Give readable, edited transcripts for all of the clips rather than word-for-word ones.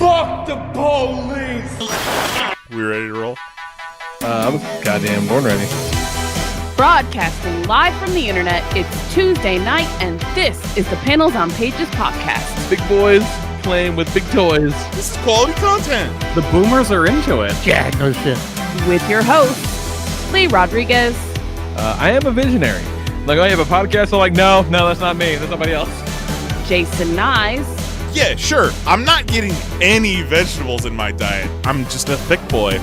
Fuck the police! We ready to roll? I was goddamn born ready. Broadcasting live from the internet, it's Tuesday night, and this is the Panels on Pages podcast. Big boys playing with big toys. This is quality content. The boomers are into it. Yeah, no shit. With your host, Lee Rodriguez. I am a visionary. Like, oh, you have a podcast? I'm like, no, that's not me. That's somebody else. Jason Nyes. Yeah, sure. I'm not getting any vegetables in my diet. I'm just a thick boy.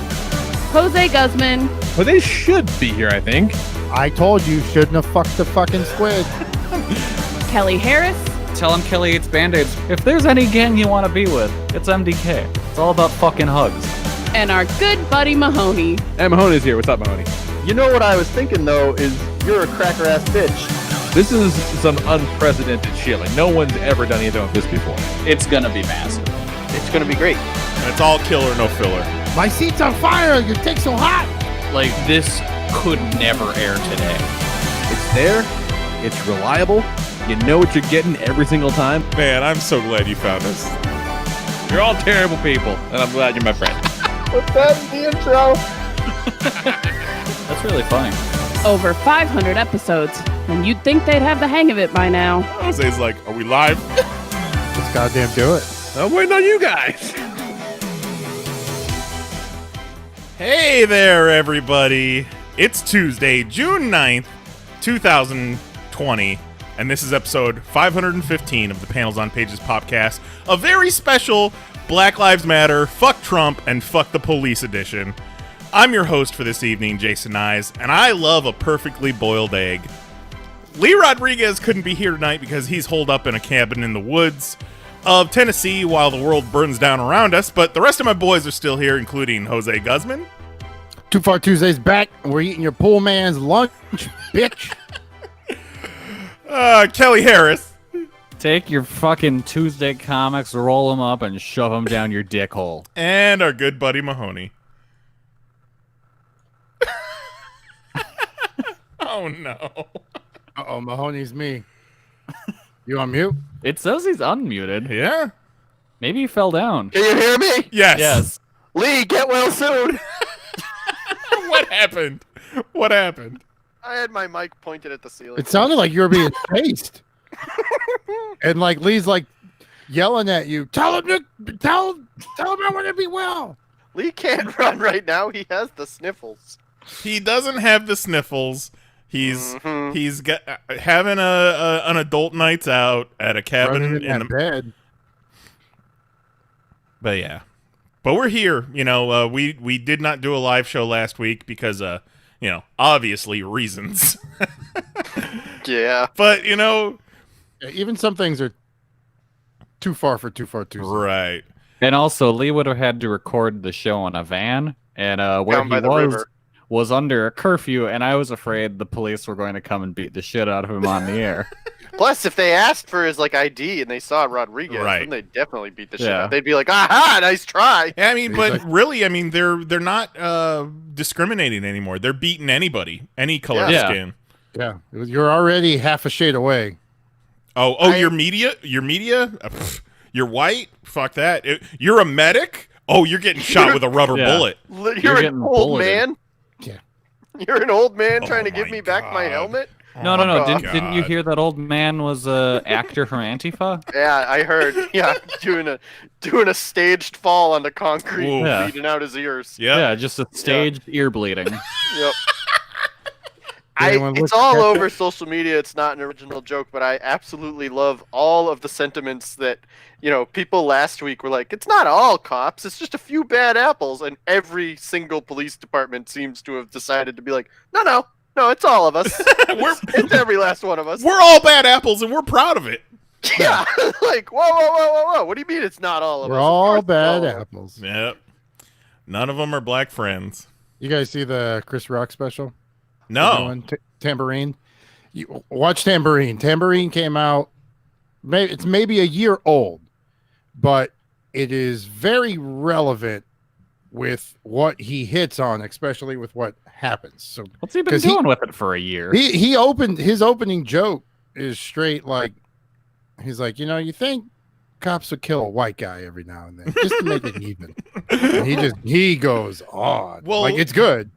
Jose Guzman. Well, they should be here, I think. I told you shouldn't have fucked the fucking squid. Kelly Harris. Tell him Kelly eats Band-Aids. If there's any gang you want to be with, it's MDK. It's all about fucking hugs. And our good buddy Mahoney. And Mahoney's here. What's up, Mahoney? You know what I was thinking, though, is you're a cracker-ass bitch. This is some unprecedented shit. Like, no one's ever done anything like this before. It's gonna be massive. It's gonna be great. And it's all killer, no filler. My seat's on fire. Your dick's so hot. Like, this could never air today. It's there. It's reliable. You know what you're getting every single time. Man, I'm so glad you found us. You're all terrible people, and I'm glad you're my friend. What's that in the intro? That's really funny. Over 500 episodes, and you'd think they'd have the hang of it by now. Jose's like, are we live? Let's goddamn do it. I'm waiting on you guys. Hey there, everybody. It's Tuesday, June 9th, 2020, and this is episode 515 of the Panels on Pages podcast, a very special Black Lives Matter, Fuck Trump, and Fuck the Police edition. I'm your host for this evening, Jason Nyes, and I love a perfectly boiled egg. Lee Rodriguez couldn't be here tonight because he's holed up in a cabin in the woods of Tennessee while the world burns down around us, but the rest of my boys are still here, including Jose Guzman. Too Far Tuesday's back, and we're eating your pool man's lunch, bitch. Kelly Harris. Take your fucking Tuesday comics, roll them up, and shove them down your dick hole. And our good buddy Mahoney. Oh, no. Uh-oh, Mahoney's me. You on mute? It says he's unmuted. Yeah? Maybe he fell down. Can you hear me? Yes. Yes. Lee, get well soon. What happened? What happened? I had my mic pointed at the ceiling. It sounded like you were being chased. And like Lee's like yelling at you. Tell him I want to be well. Lee can't run right now. He has the sniffles. He doesn't have the sniffles. He's got having an adult nights out at a cabin Running in that bed. But yeah. But we're here. You know, we did not do a live show last week because obviously reasons. Yeah. But, Yeah, even some things are too far for Too Far Tuesday. right. And also, Lee would have had to record the show on a van, and where Down he by the river. was under a curfew, and I was afraid the police were going to come and beat the shit out of him on the air. Plus, if they asked for his ID and they saw Rodriguez, Right. then they'd definitely beat the shit Yeah. out. They'd be like, "Aha, nice try." Yeah, I mean, He's but like- really, I mean, they're not discriminating anymore. They're beating anybody, any color Yeah. skin. Yeah, you're already half a shade away. Oh, your media, you're white. Fuck that. You're a medic. Oh, you're getting shot with a rubber Yeah. bullet. You're an getting old bulleted. man. Yeah. You're an old man Oh trying to give my me back my God. helmet. No. Oh, Didn't you God. hear that old man was a actor from Antifa? Yeah, I heard. Yeah, doing a staged fall onto concrete, Ooh. Yeah. bleeding out his ears. Yeah. Yeah, just a staged ear bleeding. Yep. Anyone It's look all at that? over social media. It's not an original joke, but I absolutely love all of the sentiments that, people last week were like, it's not all cops, it's just a few bad apples. And every single police department seems to have decided to be like, no, it's all of us. It's every last one of us. We're all bad apples, and we're proud of it. Yeah. Like, whoa. What do you mean it's not all of We're us? Of all course it's bad all of us. apples. Yep. None of them are black friends. You guys see the Chris Rock special? No. Everyone, Tambourine. You watch Tambourine. Tambourine came out. It's maybe a year old, but it is very relevant with what he hits on, especially with what happens. So What's he been 'Cause doing with it for a year? he opened his opening joke is straight like he's like, you think cops would kill a white guy every now and then just to make it even. And he goes on. Well, like it's good.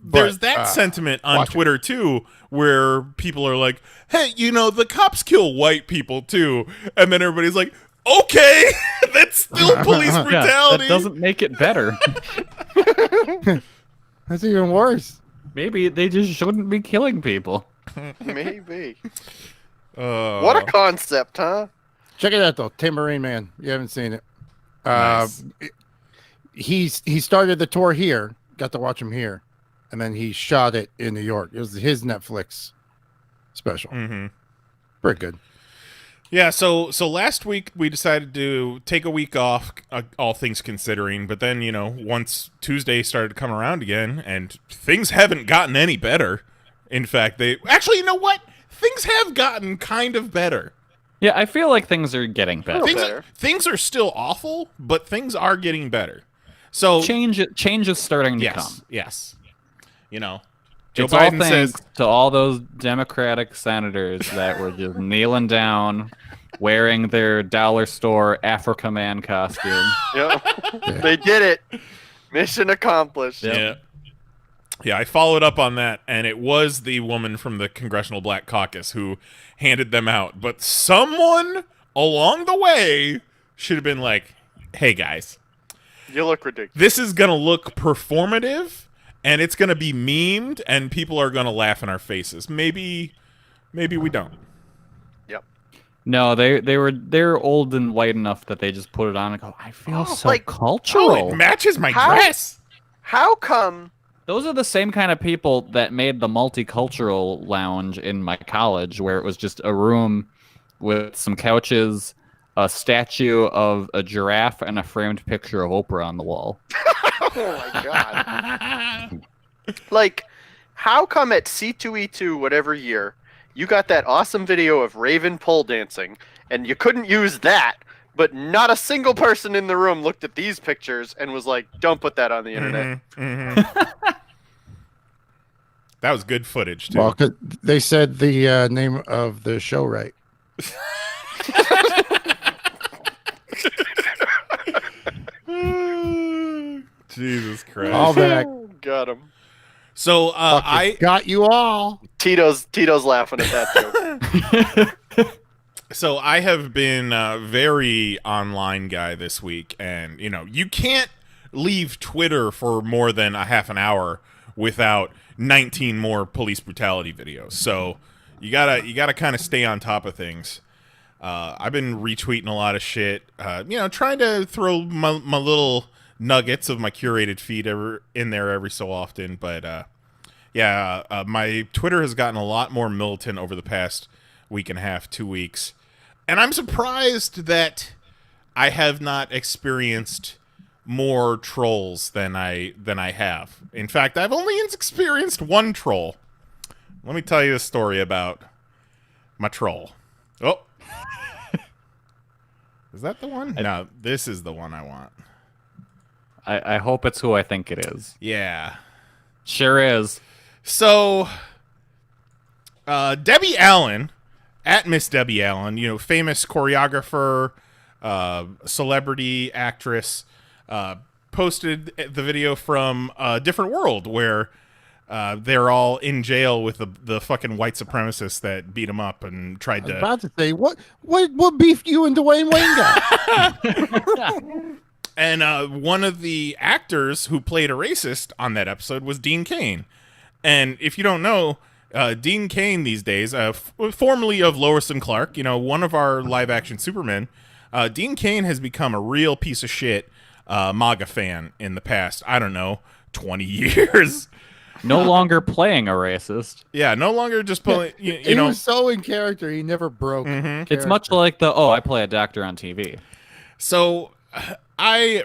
There's But, that sentiment on watch it. Twitter too, where people are like, "Hey, the cops kill white people too," and then everybody's like, "Okay, that's still police Yeah, brutality." that doesn't make it better. That's even worse. Maybe they just shouldn't be killing people. Maybe. What a concept, huh? Check it out though, Tambourine Man. You haven't seen it. Nice. He started the tour here. Got to watch him here, and then he shot it in New York. It was his Netflix special. Mm-hmm. Pretty good. Yeah, so last week we decided to take a week off, all things considering, but then, once Tuesday started to come around again, and things haven't gotten any better. In fact, actually, you know what? Things have gotten kind of better. Yeah, I feel like things are getting better. Better. Things are still awful, but things are getting better. So Change is starting to come. Yes. Joe It's all Biden thanks says, to all those Democratic senators that were just kneeling down, wearing their dollar store Africa Man costume. Yeah. They did it. Mission accomplished. Yeah. Yeah, I followed up on that, and it was the woman from the Congressional Black Caucus who handed them out. But someone along the way should have been like, "Hey, guys, You look ridiculous. this is going to look performative, and it's going to be memed, and people are going to laugh in our faces. Maybe we don't." Yep. No, they're old and white enough that they just put it on and go, I feel so like- cultural. Oh, it matches my How- dress. How come? Those are the same kind of people that made the multicultural lounge in my college, where it was just a room with some couches, a statue of a giraffe, and a framed picture of Oprah on the wall. Oh my god. Like, how come at C2E2 whatever year you got that awesome video of Raven pole dancing and you couldn't use that, but not a single person in the room looked at these pictures and was like, "Don't put that on the internet." That was good footage, too. Well, 'cause they said the name of the show right. Jesus Christ. All back. Got him. So I got you all. Tito's laughing at that joke. So I have been a very online guy this week, and you can't leave Twitter for more than a half an hour without 19 more police brutality videos. So you gotta kind of stay on top of things. I've been retweeting a lot of shit, trying to throw my little nuggets of my curated feed in there every so often. But my Twitter has gotten a lot more militant over the past week and a half, 2 weeks. And I'm surprised that I have not experienced more trolls than I have. In fact, I've only experienced one troll. Let me tell you a story about my troll. Oh. Is that the one? No, this is the one I want. I hope it's who I think it is. Yeah. Sure is. So, Debbie Allen, at Miss Debbie Allen, famous choreographer, celebrity actress, posted the video from a different world where they're all in jail with the fucking white supremacists that beat them up and tried I was to. about to say, what beef you and Dwayne Wayne got? And one of the actors who played a racist on that episode was Dean Cain. And if you don't know, Dean Cain these days, formerly of Lois and Clark, one of our live-action Supermen, Dean Cain has become a real piece of shit MAGA fan in the past, 20 years. No longer playing a racist. Yeah, no longer just playing, He was so in character, he never broke. It's much like I play a doctor on TV. So I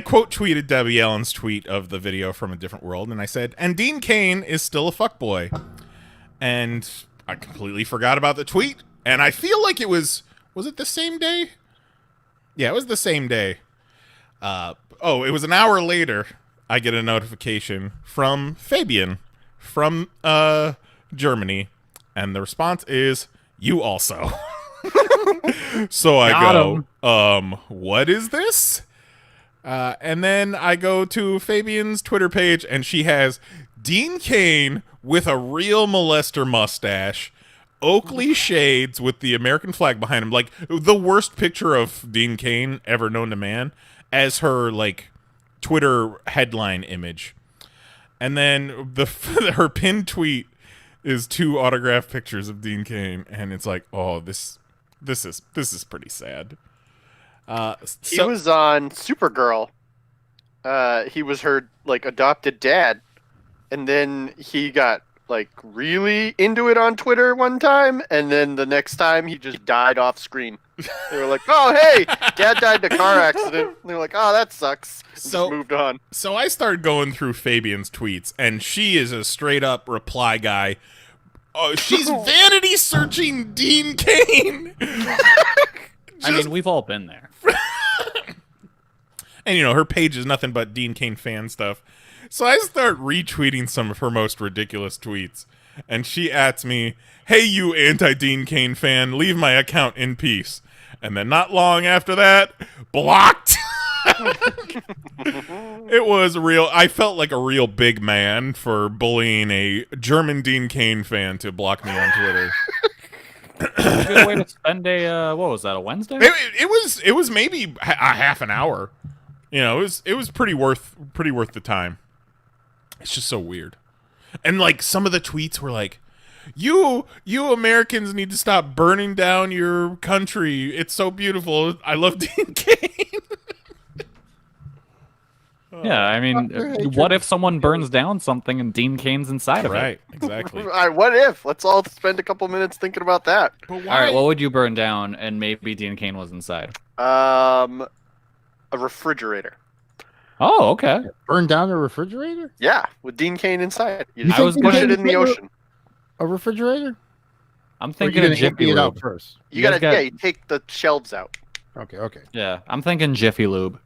quote tweeted Debbie Allen's tweet of the video from A Different World, and I said, "And Dean Cain is still a fuckboy." And I completely forgot about the tweet, and I feel like it was it the same day? Yeah, it was the same day. It was an hour later. I get a notification from Fabian from Germany, and the response is, "You also." So I Got go, what is this? And then I go to Fabian's Twitter page, and she has Dean Cain with a real molester mustache, Oakley shades with the American flag behind him, like the worst picture of Dean Cain ever known to man, as her like Twitter headline image. And then her pinned tweet is 2 autographed pictures of Dean Cain, and it's like, oh, this is pretty sad. He was on Supergirl. He was her like adopted dad, and then he got like really into it on Twitter one time, and then the next time he just died off screen. They were like, "Oh, hey, Dad died in a car accident." And they were like, "Oh, that sucks." And So just moved on. So I started going through Fabian's tweets, and she is a straight up reply guy. She's vanity searching Dean Cain. I mean, we've all been there. And, you know, her page is nothing but Dean Cain fan stuff. So I start retweeting some of her most ridiculous tweets. And she @s me, "Hey, you anti-Dean Cain fan, leave my account in peace." And then not long after that, blocked. It was real. I felt like a real big man for bullying a German Dean Cain fan to block me on Twitter. A good way to spend a what was that, a Wednesday? It was maybe a half an hour. You know, it was pretty worth the time. It's just so weird. And like some of the tweets were like, You Americans need to stop burning down your country. It's so beautiful. I love Dean Cain. Yeah, I mean, what if someone burns down something and Dean Cain's inside of it? Right, exactly. All right, what if? Let's all spend a couple minutes thinking about that. But All right, what would you burn down and maybe Dean Cain was inside? A refrigerator. Oh, okay. Burn down a refrigerator? Yeah, with Dean Cain inside. You You just I was push gonna- it in the ocean. A refrigerator? I'm Or you thinking gonna of empty Jiffy it out Lube. first? You You guys gotta, got- you take the shelves out. Okay. Yeah, I'm thinking Jiffy Lube.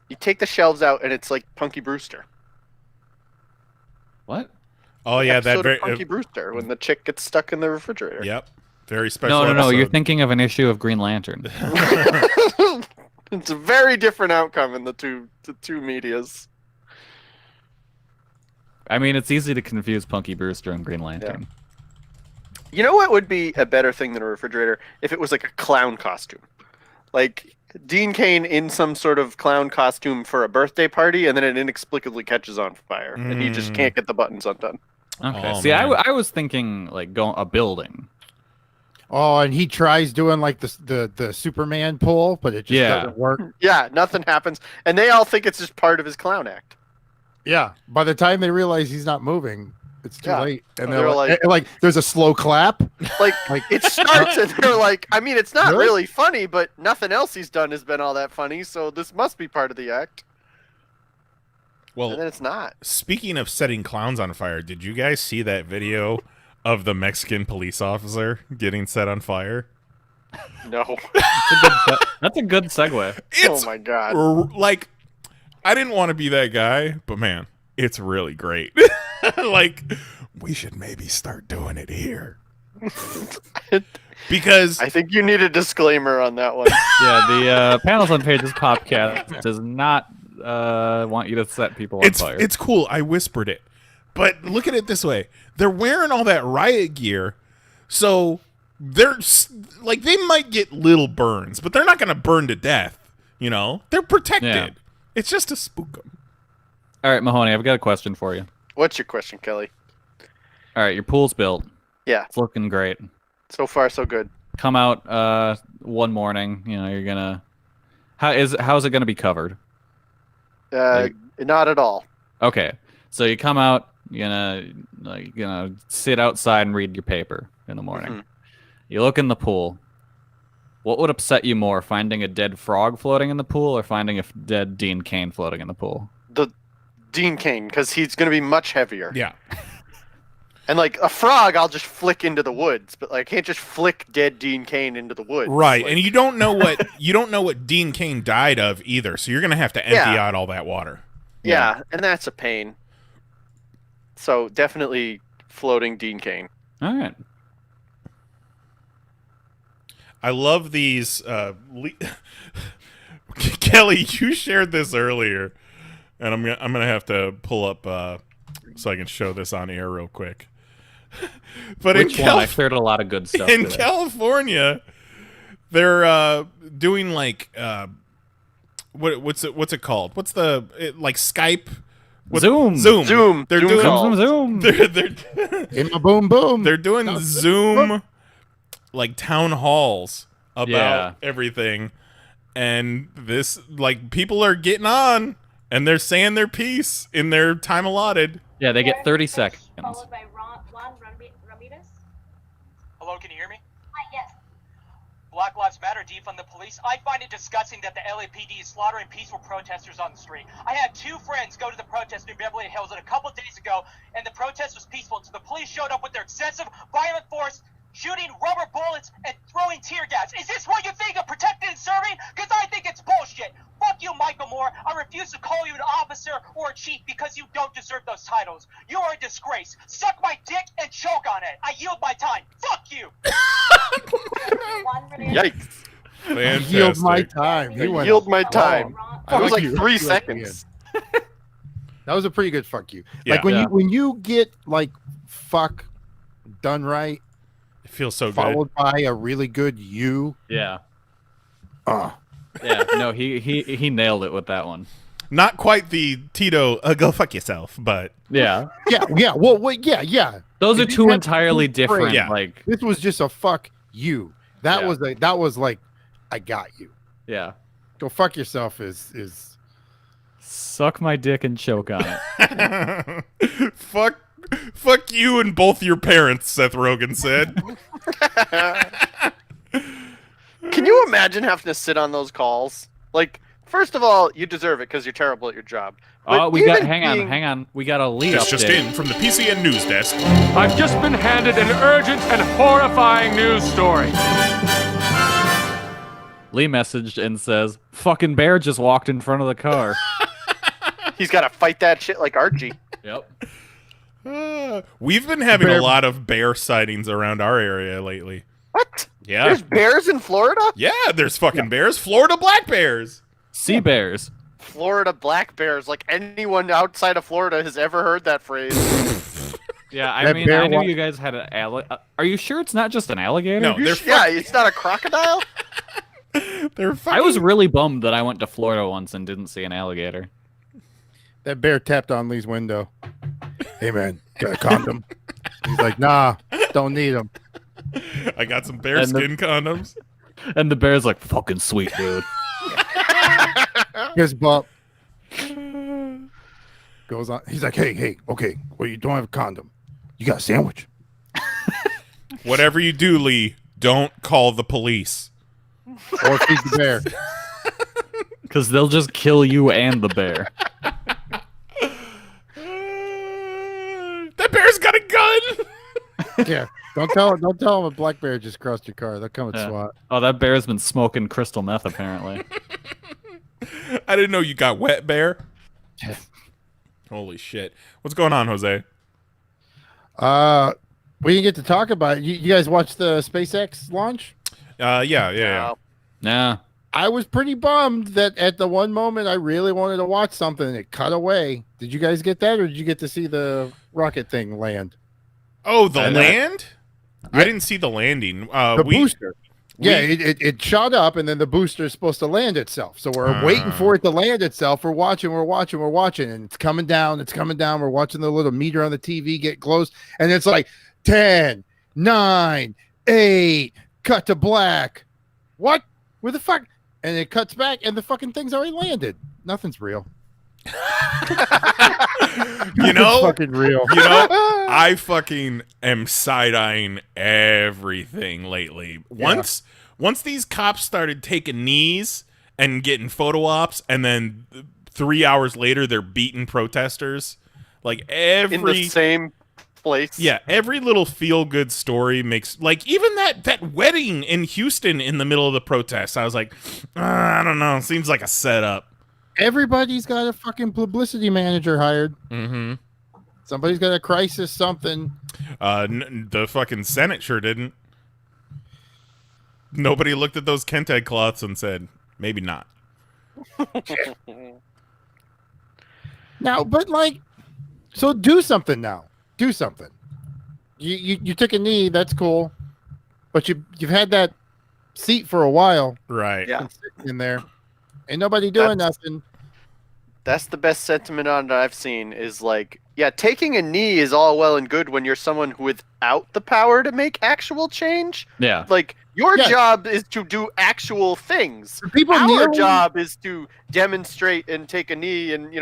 You take the shelves out, and it's like Punky Brewster. What? Oh yeah, that Episode very of Punky Brewster when the chick gets stuck in the refrigerator. yep, very special. No, episode. you're thinking of an issue of Green Lantern. It's a very different outcome in the two medias. I mean, it's easy to confuse Punky Brewster and Green Lantern. You know what would be a better thing than a refrigerator? If it was like a clown costume. Like Dean Cain in some sort of clown costume for a birthday party, and then it inexplicably catches on fire, and he just can't get the buttons undone. Okay. Oh, See, man. I was thinking like a building. Oh, and he tries doing like the Superman pull, but it just doesn't work. Yeah, nothing happens, and they all think it's just part of his clown act. Yeah. By the time they realize he's not moving, it's too Yeah. late. And They're they're like, there's a slow clap. Like, Like it starts, and they're like, I mean, it's not Really? really funny, but nothing else he's done has been all that funny, so this must be part of the act. And then Well, it's not. speaking of setting clowns on fire, did you guys see that video of the Mexican police officer getting set on fire? No. That's a good segue. It's Oh my god. like, I didn't want to be that guy, but man, it's really great. Like, we should maybe start doing it here. Because I think you need a disclaimer on that one. Yeah, the Panels on Pages podcast does not want you to set people on fire. it's cool. I whispered it. But look at it this way. They're wearing all that riot gear, so they're like, they might get little burns, but they're not going to burn to death, you know? They're protected. Yeah. It's just to spook them. All right, Mahoney, I've got a question for you. What's your question, Kelly? All right, your pool's built. Yeah, It's looking great. so far so good. Come out one morning. You know, you're gonna. How's it gonna be covered? Not at all. Okay, so you come out. You're gonna sit outside and read your paper in the morning. Mhm. You look in the pool. What would upset you more, finding a dead frog floating in the pool or finding a dead Dean Cain floating in the pool? The Dean Cain, because he's going to be much heavier. Yeah. And like a frog, I'll just flick into the woods, but like, I can't just flick dead Dean Cain into the woods. Right. Like, And you don't know what Dean Cain died of either, so you're going to have to empty Yeah. out all that water. yeah, and that's a pain. So definitely floating Dean Cain. All right. I love these. Kelly, you shared this earlier, and I'm gonna have to pull up so I can show this on air real quick. But Which one? I shared a lot of good stuff in today. California, they're doing like what's it called? What's like Skype? Zoom. They're doing Zoom. They're In my boom boom. they're doing Zoom like town halls about everything, and this like people are getting on and they're saying their piece in their time allotted. Yeah, they get 30 seconds. Followed by Juan Ramirez. Hello, can you hear me? Hi, yes. Black Lives Matter, defund the police. I find it disgusting that the LAPD is slaughtering peaceful protesters on the street. I had 2 friends go to the protest in Beverly Hills a couple days ago, and the protest was peaceful until the police showed up with their excessive violent force, shooting rubber bullets and throwing tear gas. Is this what you think of protecting and serving? Because I think it's bullshit. Fuck you, Michael Moore. I refuse to call you an officer or a chief because you don't deserve those titles. You are a disgrace. Suck my dick and choke on it. I yield my time. Fuck you. Yikes. Fantastic. Yield my time. He went Yield my time. I It was like you. 3 You seconds. That was a pretty good fuck you. Yeah. Like when you get like fuck done right, It feels so good. followed by a really good you. Yeah. Yeah, No, he nailed it with that one. Not quite the Tito go fuck yourself, but Yeah. yeah. Well, yeah. Those are If you two have entirely two different, phrases- Yeah. like, This was just a fuck you. That was like I got you. yeah. Go fuck yourself is Suck my dick and choke on it. fuck you and both your parents, Seth Rogen said. Can you imagine having to sit on those calls? Like, first of all, you deserve it because you're terrible at your job. Oh, But hang being- on. We got a Lee It's update. just in from the PCN news desk. I've just been handed an urgent and horrifying news story. Lee messaged and says, "Fucking bear just walked in front of the car." He's got to fight that shit like Archie. Yep. We've been having Bear- a lot of bear sightings around our area lately. What? Yeah. There's bears in Florida? Yeah, there's fucking bears. Florida black bears. Sea bears. Florida black bears. Like anyone outside of Florida has ever heard that phrase. Yeah, I That mean, bear I knew wa- you guys had an are you sure it's not just an alligator? No, they're Yeah, it's not a crocodile? they're fucking. I was really bummed that I went to Florida once and didn't see an alligator. that bear tapped on Lee's window. Hey man, got a condom? He's like, nah, don't need them. I got some bear And the- skin condoms. And the bear's like, "Fucking sweet, dude." Here's Bob. Goes on. He's like, hey, okay. Well, you don't have a condom. You got a sandwich. Whatever you do, Lee, don't call the police. Or feed the bear. Because they'll just kill you and the bear. That bear's got a gun. Yeah. Don't tell him a black bear just crossed your car. They'll come and Yeah. SWAT. Oh, that bear's been smoking crystal meth, apparently. I didn't know you got wet, bear. Yeah. Holy shit. What's going on, Jose? We didn't get to talk about it. You guys watched the SpaceX launch? Yeah. Nah. I was pretty bummed that at the one moment I really wanted to watch something and it cut away. Did you guys get that, or did you get to see the rocket thing land? Oh, the And land? I didn't see the landing. The booster. Yeah, it shot up and then the booster is supposed to land itself. So we're waiting for it to land itself. We're watching, and it's coming down. We're watching the little meter on the TV get close, and it's like 10, 9, 8, cut to black. What? Where the fuck? And it cuts back, and the fucking thing's already landed. Nothing's real. You know, fucking real. I fucking am side-eyeing everything lately. Once these cops started taking knees and getting photo ops, and then 3 hours later they're beating protesters, like In the same place. Yeah, every little feel-good story makes, like, even that wedding in Houston in the middle of the protest, I was like, I don't know, seems like a setup. Everybody's got a fucking publicity manager hired. Mm-hmm. Somebody's got a crisis something. The fucking Senate sure didn't. nobody looked at those Kente cloths and said, maybe not. Now, but like, so do something now. Do something. You took a knee. That's cool, but you've had that seat for a while. Right. Yeah. Sitting in there, ain't nobody doing nothing. That's the best sentiment on that I've seen is like, yeah, taking a knee is all well and good when you're someone without the power to make actual change. Yeah. Like, your Yes. job is to do actual things. People Our kneeling- job is to demonstrate and take a knee and,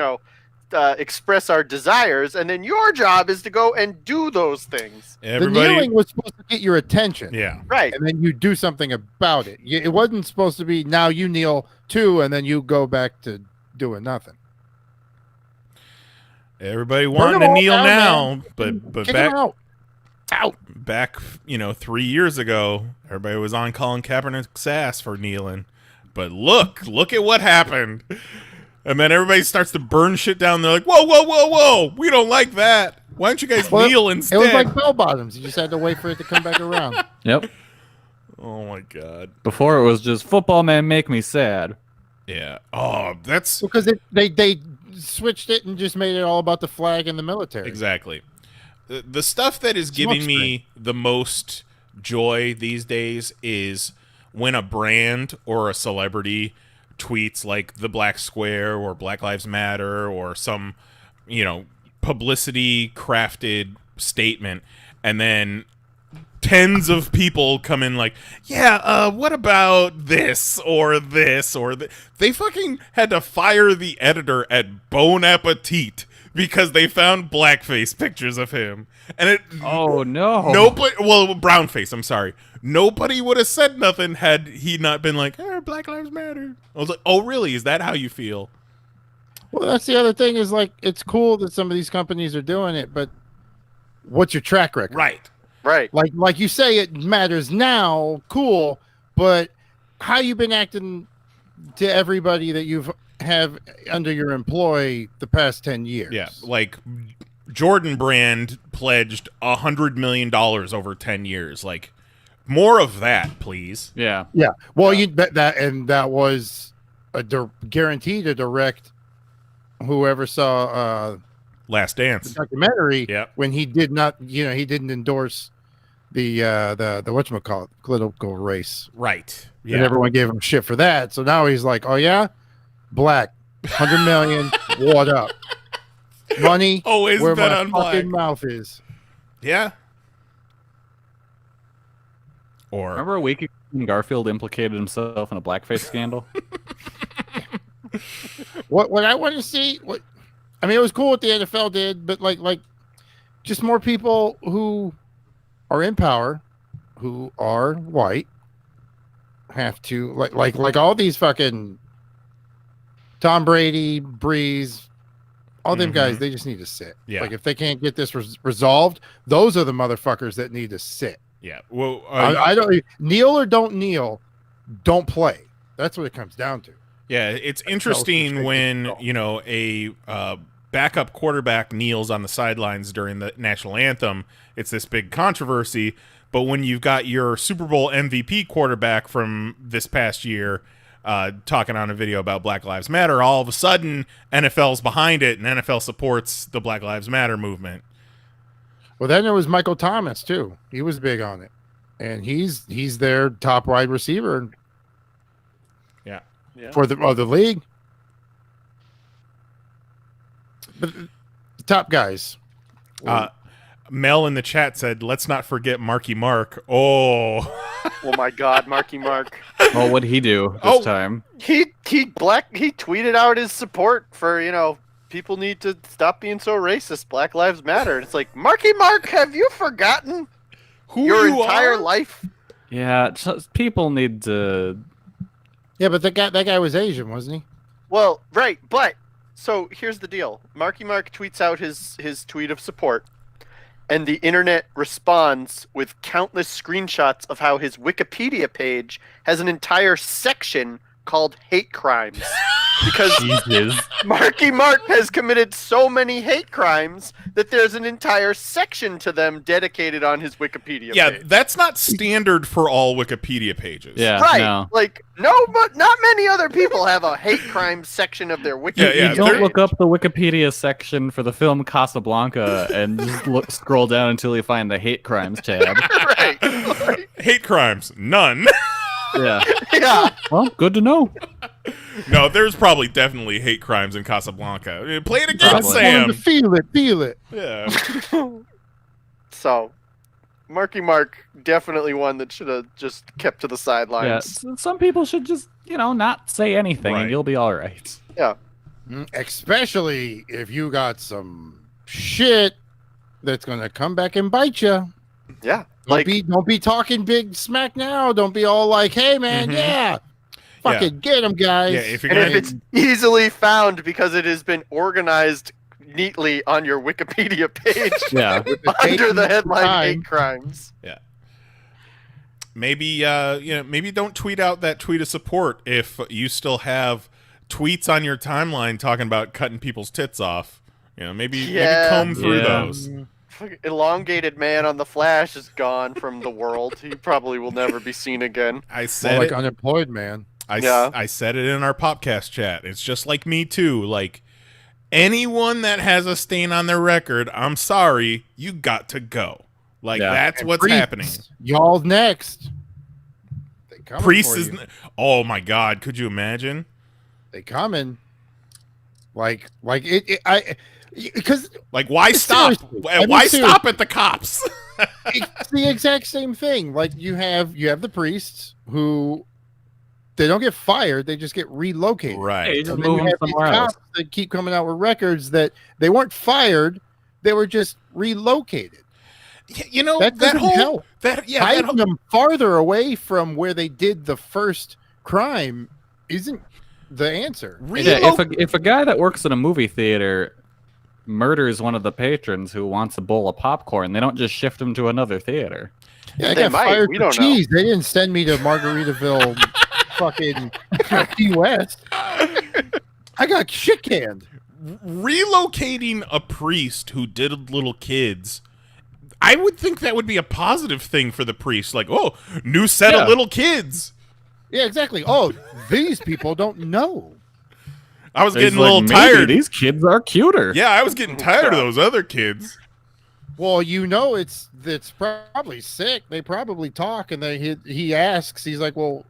express our desires. And then your job is to go and do those things. The kneeling was supposed to get your attention. Yeah. Right. And then you do something about it. It wasn't supposed to be now you kneel too, and then you go back to doing nothing. Everybody Burn wanting them to all kneel down, now, man. but Kick 'em back out. back 3 years ago, everybody was on Colin Kaepernick's ass for kneeling. But look at what happened. And then everybody starts to burn shit down. They're like, whoa, we don't like that. Why don't you guys kneel instead? It was like bell bottoms. You just had to wait for it to come back around. Yep. Oh my god. Before it was just football man make me sad. Yeah. Oh, that's Because they switched it and just made it all about the flag and the military. exactly. The stuff that is giving me the most joy these days is when a brand or a celebrity tweets like the Black Square or Black Lives Matter or some, publicity crafted statement, and then tens of people come in like, what about this or this or that? They fucking had to fire the editor at Bon Appetit because they found blackface pictures of him. And it Oh no. brownface, I'm sorry. Nobody would have said nothing had he not been like, Black Lives Matter. I was like, oh really? Is that how you feel? Well, that's the other thing is like, it's cool that some of these companies are doing it, but what's your track record? Right. Right. Like you say, it matters now, cool, but how you been acting to everybody that you've have under your employ the past 10 years? Yeah, like Jordan Brand pledged $100 million over 10 years. Like, more of that, please. Yeah. Yeah. Well, you bet that, and that was a guarantee to direct whoever saw Last the Dance. documentary. Yep. When he did not, he didn't endorse the whatchamacallit, political race. Right. And everyone gave him shit for that. So now he's like, oh yeah, black, 100 million, what up? Money, Always where bet my on fucking black. mouth is. Yeah. Or Remember a week ago when Garfield implicated himself in a blackface scandal? What I want to see, it was cool what the NFL did, but like just more people who are in power, who are white, have to like all these fucking Tom Brady, Breeze, all them guys, they just need to sit. Yeah. Like if they can't get this resolved, those are the motherfuckers that need to sit. yeah. Well, I don't kneel or don't kneel, don't play. That's what it comes down to. yeah, it's interesting when, a backup quarterback kneels on the sidelines during the national anthem. It's this big controversy. But when you've got your Super Bowl MVP quarterback from this past year talking on a video about Black Lives Matter, all of a sudden NFL's behind it and NFL supports the Black Lives Matter movement. Well, then there was Michael Thomas too. He was big on it, and he's their top wide receiver Yeah. for the league. But the top guys. Mel in the chat said, let's not forget Marky Mark. Oh. Oh my God, Marky Mark. Well, what'd he do this time? He tweeted out his support for, people need to stop being so racist. Black Lives Matter. And it's like, Marky Mark, have you forgotten Who your you entire are? life? Yeah, people need to. Yeah, but that guy was Asian, wasn't he? Well, right, but so here's the deal. Marky Mark tweets out his tweet of support, and the internet responds with countless screenshots of how his Wikipedia page has an entire section called hate crimes. Because Jesus. Marky Mark has committed so many hate crimes that there's an entire section to them dedicated on his Wikipedia Yeah, page. that's not standard for all Wikipedia pages. Yeah. Right. No. Like, no, but not many other people have a hate crime section of their Wikipedia Yeah, You don't they're- look up the Wikipedia section for the film Casablanca and just scroll down until you find the hate crimes tab. Right. Like, Hate crimes, none. Yeah. yeah. Well, good to know. No, there's probably definitely hate crimes in Casablanca. Play it again, Probably. Sam. Feel it. Yeah. So, Marky Mark, definitely one that should have just kept to the Yeah. sidelines. Some people should just, not say anything Right. and you'll be all right. Yeah. Especially if you got some shit that's gonna come back and bite you. Yeah. Don't be talking big smack now. Don't be all like, "Hey man, Mhm. yeah, fucking get them, guys." Yeah, if you're And gonna if it's easily found because it has been organized neatly on your Wikipedia page Yeah. under the headline time. hate crimes. maybe maybe don't tweet out that tweet of support if you still have tweets on your timeline talking about cutting people's tits off. Maybe Yeah. comb through Yeah. those. Fucking elongated man on the Flash is gone from the world. He probably will never be seen again. I More said like it. unemployed man. I said it in our podcast chat. It's just like Me Too. Like anyone that has a stain on their record, I'm sorry, you got to go. Like Yeah. that's And what's priests, happening. Y'all next. They coming Priest for is. you. Oh my God! Could you imagine? They coming. Like I because Like, why stop? Seriously. I mean, Why seriously. stop at the cops? it's the exact same thing. Like you have the priests who they don't get fired, they just get relocated. Right. Hey, just And then move you them have these somewhere else. cops that keep coming out with records that they weren't fired, they were just relocated. That doesn't whole help. that Hiding them farther away from where they did the first crime isn't the answer. Yeah, if a guy that works in a movie theater murders one of the patrons who wants a bowl of popcorn, they don't just shift him to another theater. Yeah, I They got might. fired We for don't know. cheese. They didn't send me to Margaritaville, fucking Key West. I got shit canned. relocating a priest who did little kids. I would think that would be a positive thing for the priest. Like, oh, new set Yeah. of little kids. Yeah, exactly. Oh, these people don't know. I was He's getting a like, little "Maybe tired. These kids are cuter. Yeah, I was getting tired of those other kids. Well, it's probably sick. They probably talk, and he asks. He's like, "Well,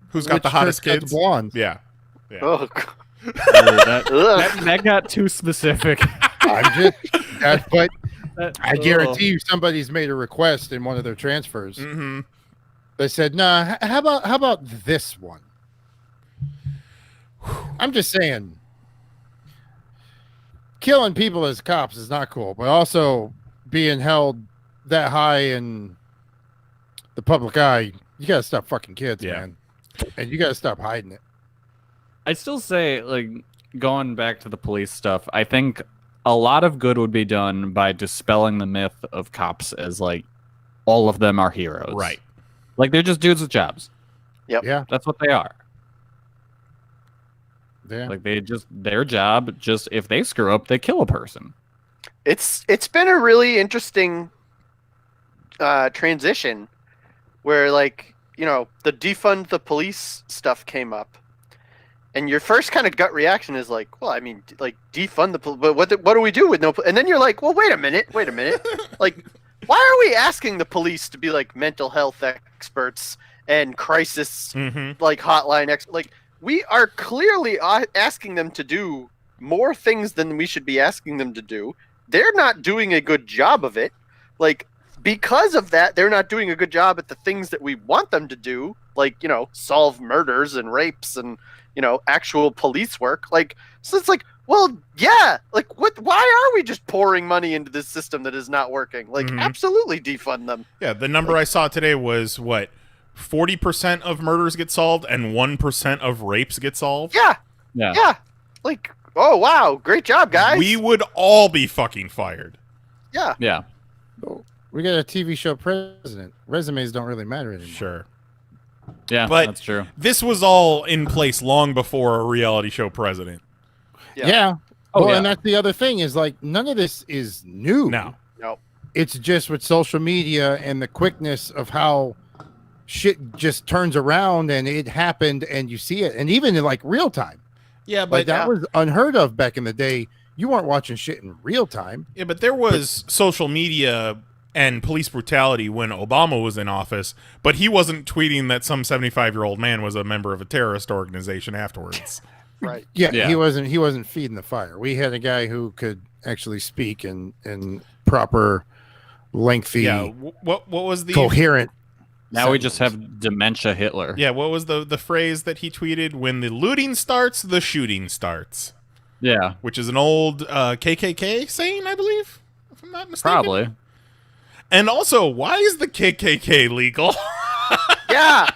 Who's got which the hottest church got kids? The blondes?" Yeah. Oh, God. That got too specific. I'm just. But I Oh. guarantee you, somebody's made a request in one of their transfers. Mm-hmm. They said, "Nah, how about this one?" I'm just saying, killing people as cops is not cool, but also being held that high in the public eye, you gotta stop fucking kids, Yeah. man, and you gotta stop hiding it. I still say, like, going back to the police stuff, I think a lot of good would be done by dispelling the myth of cops as, like, all of them are heroes. Right. Like, they're just dudes with jobs. Yep. Yeah, That's what they are. yeah. Like, their job, just if they screw up, they kill a person. It's been a really interesting transition where, like, the defund the police stuff came up, and your first kind of gut reaction is like, well, I mean, like, defund the police, but what do we do with no? And then you're like, well, wait a minute, like, why are we asking the police to be like mental health experts and crisis Mm-hmm. like hotline like we are clearly asking them to do more things than we should be asking them to do. They're not doing a good job of it. Like, because of that, they're not doing a good job at the things that we want them to do, like, solve murders and rapes and, actual police work. Like, so it's like, well, yeah, like, why are we just pouring money into this system that is not working? Like, Mhm. absolutely defund them. Yeah, the number I saw today was what? 40% of murders get solved and 1% of rapes get solved? Yeah. Yeah. Like, oh, wow, great job, guys. We would all be fucking fired. Yeah. Yeah. We got a TV show president. Resumes don't really matter anymore. Sure. Yeah, But that's true. this was all in place long before a reality show president. Yeah. Oh, Well, yeah. and that's the other thing is like none of this is new. No. It's just with social media and the quickness of how shit just turns around and it happened and you see it. And even in like real time. Yeah, Like but that was unheard of back in the day. You weren't watching shit in real time. yeah, but there was social media and police brutality when Obama was in office, but he wasn't tweeting that some 75-year-old man was a member of a terrorist organization afterwards. Right. Yeah, Yeah. he wasn't feeding the fire. We had a guy who could actually speak in proper, lengthy, Yeah, what was the coherent. Now we just have dementia Hitler. Yeah, what was the phrase that he tweeted? When the looting starts, the shooting starts. Yeah, Which is an old KKK saying, I believe, if I'm not mistaken. probably. And also, why is the KKK legal? Yeah.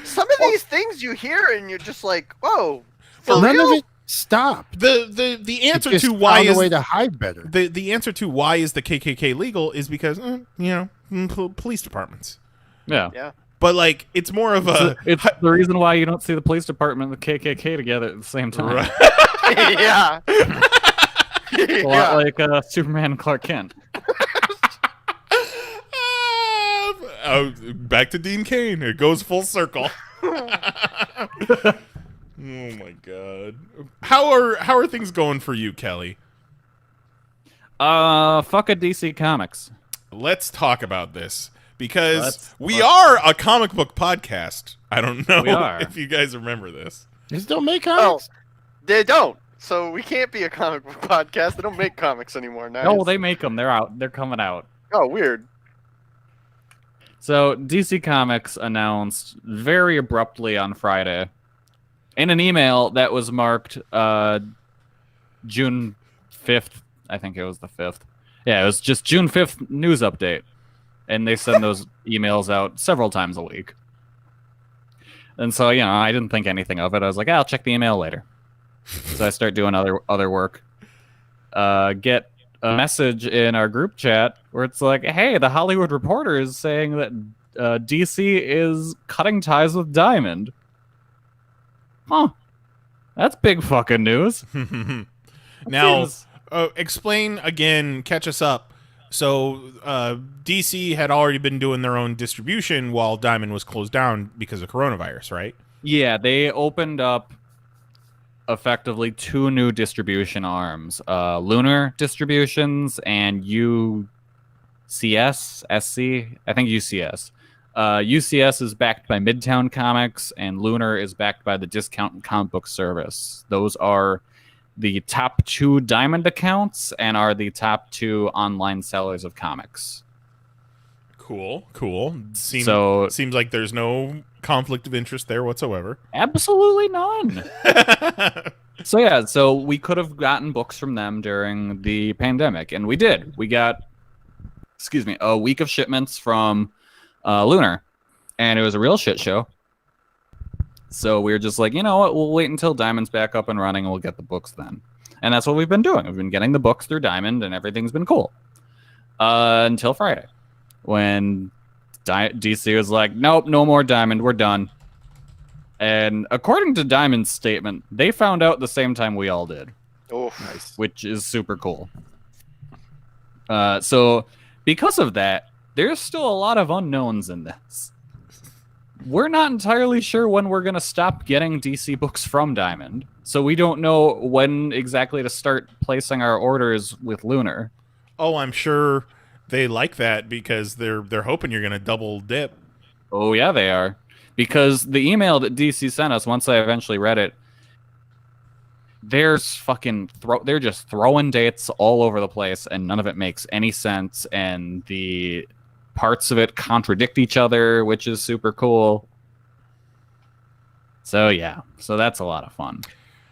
Some of these things you hear and you're just like, whoa. For None real? of it stopped. The answer It just to why found is a way to hide better. the answer to why is the KKK legal is because police departments. Yeah. Yeah. But like it's more of a It's the reason why you don't see the police department and the KKK together at the same time. Right. Yeah. It's a lot like Superman and Clark Kent. Back to Dean Cain. It goes full circle. Oh my god. How are things going for you, Kelly? Fuck a DC Comics. Let's talk about this because Let's we are a comic book podcast. I don't know We are. if you guys remember this. They still make Well, comics. they don't. So we can't be a comic book podcast. They don't make comics anymore now. No, they make them. They're out. They're coming out. Oh, weird. So DC Comics announced very abruptly on Friday in an email that was marked June 5th. I think it was the 5th. Yeah, it was just June 5th news update. And they send those emails out several times a week. And so, I didn't think anything of it. I was like, I'll check the email later. So I start doing other work. Get a message in our group chat where it's like, hey, the Hollywood Reporter is saying that DC is cutting ties with Diamond. Huh. That's big fucking news. Now, Seems- explain again, catch us up. So, DC had already been doing their own distribution while Diamond was closed down because of coronavirus, right? Yeah, they opened up effectively 2 new distribution arms. Lunar Distributions and UCS, SC, I think UCS. UCS is backed by Midtown Comics, and Lunar is backed by the Discount Comic Book Service. Those are the top 2 Diamond accounts and are the top 2 online sellers of comics. Cool. Seems like there's no conflict of interest there whatsoever. Absolutely none. So we could have gotten books from them during the pandemic, and we did. We got, a week of shipments from Lunar, and it was a real shit show. So we were just like, you know what, we'll wait until Diamond's back up and running, and we'll get the books then. And that's what we've been doing. We've been getting the books through Diamond, and everything's been cool. Until Friday, when DC was like, nope, no more Diamond, we're done. And according to Diamond's statement, they found out the same time we all did, Oh, Nice. which is super cool. So because of that, there's still a lot of unknowns in this. We're not entirely sure when we're going to stop getting DC books from Diamond, so we don't know when exactly to start placing our orders with Lunar. Oh, I'm sure they like that because they're hoping you're going to double dip. Oh, yeah, they are. Because the email that DC sent us, once I eventually read it, they're just throwing dates all over the place, and none of it makes any sense, and the parts of it contradict each other, which is super cool. So yeah, that's a lot of fun.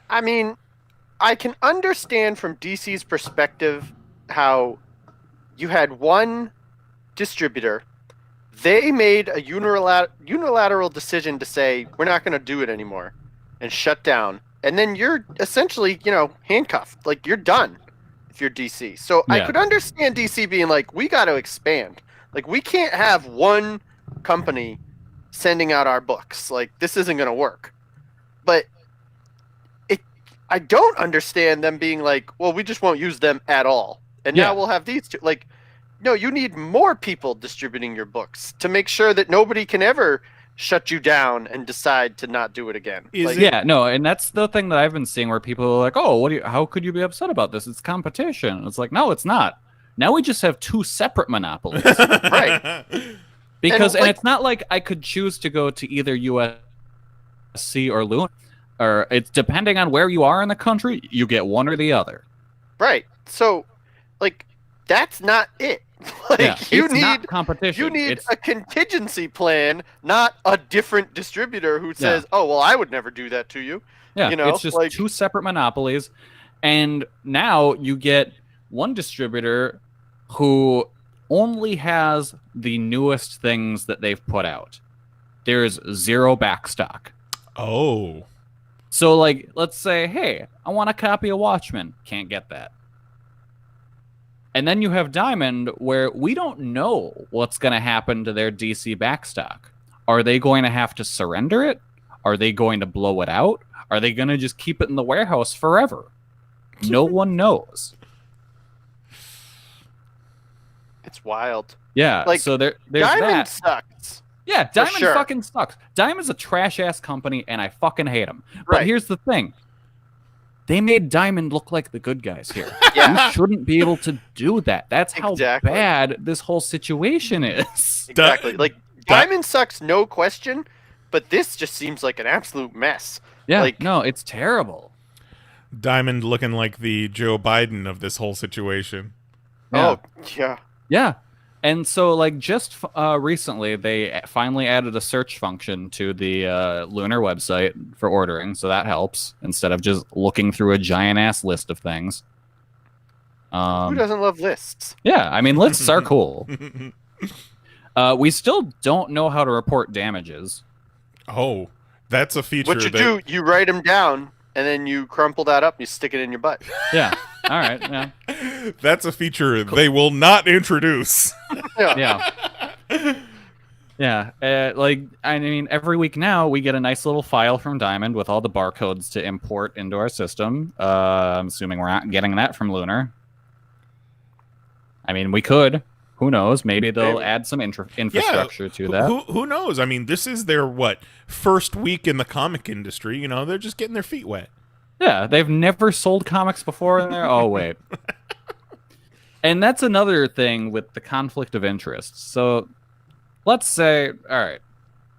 I mean, I can understand from DC's perspective how you had one distributor. They made a unilateral decision to say, we're not going to do it anymore and shut down. And then you're essentially, handcuffed. Like, you're done if you're DC. So I Yeah. could understand DC being like, we got to expand. Like, we can't have one company sending out our books. Like, this isn't going to work. But I don't understand them being like, well, we just won't use them at all. And now we'll have these two. Like, no, you need more people distributing your books to make sure that nobody can ever shut you down and decide to not do it again. And that's the thing that I've been seeing where people are like, oh, how could you be upset about this? It's competition. It's like, no, it's not. Now we just have two separate monopolies. Right. Because and it's not like I could choose to go to either USC or Lunar. Or it's depending on where you are in the country, you get one or the other. Right. So, like, that's not it. Like, you need not competition. You need a contingency plan, not a different distributor who says, "Oh, well, I would never do that to you." Yeah, you know, it's just two separate monopolies, and now you get one distributor who only has the newest things that they've put out. There's zero backstock. Oh. So, like, let's say, hey, I want a copy of Watchmen. Can't get that. And then you have Diamond, where we don't know what's going to happen to their DC backstock. Are they going to have to surrender it? Are they going to blow it out? Are they going to just keep it in the warehouse forever? No one knows. It's wild. Yeah, like, so there's Diamond that. sucks. Yeah, Diamond sure. fucking sucks. Diamond's a trash-ass company, and I fucking hate them. Right. But here's the thing. They made Diamond look like the good guys here. Yeah. You shouldn't be able to do that. That's how Exactly. bad this whole situation is. Exactly. Like, Diamond sucks, no question, but this just seems like an absolute mess. Yeah, like, no, it's terrible. Diamond looking like the Joe Biden of this whole situation. Oh, yeah. Yeah. And so, like, just recently, they finally added a search function to the Lunar website for ordering, so that helps, instead of just looking through a giant-ass list of things. Who doesn't love lists? Yeah, I mean, lists are cool. We still don't know how to report damages. Oh, that's a feature. What you do, you write them down, and then you crumple that up and you stick it in your butt. Yeah. All right. Yeah. That's a feature they will not introduce. Yeah. Yeah. Like, I mean, every week now we get a nice little file from Diamond with all the barcodes to import into our system. I'm assuming we're not getting that from Lunar. I mean, we could. Who knows? Maybe they'll add some infrastructure to that. Who knows? I mean, this is their, first week in the comic industry. You know, they're just getting their feet wet. Yeah, they've never sold comics before in there. Oh, wait. And that's another thing with the conflict of interest. So, let's say, all right,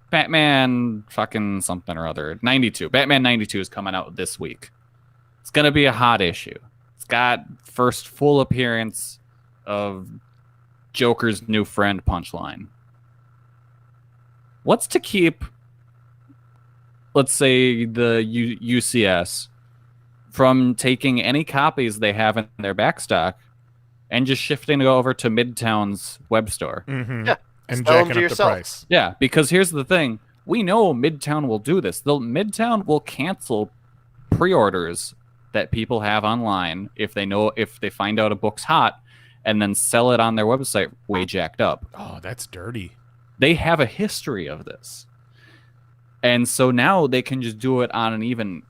Batman fucking something or other, 92. Batman 92 is coming out this week. It's going to be a hot issue. It's got first full appearance of Joker's new friend, Punchline. What's to keep, let's say, the UCS from taking any copies they have in their backstock and just shifting over to Midtown's web store? Mm-hmm. Yeah. And Sell them jacking to up yourself. the price. Yeah, because here's the thing. We know Midtown will do this. Midtown will cancel pre-orders that people have online if they find out a book's hot and then sell it on their website way jacked up. Oh, that's dirty. They have a history of this. And so now they can just do it on an even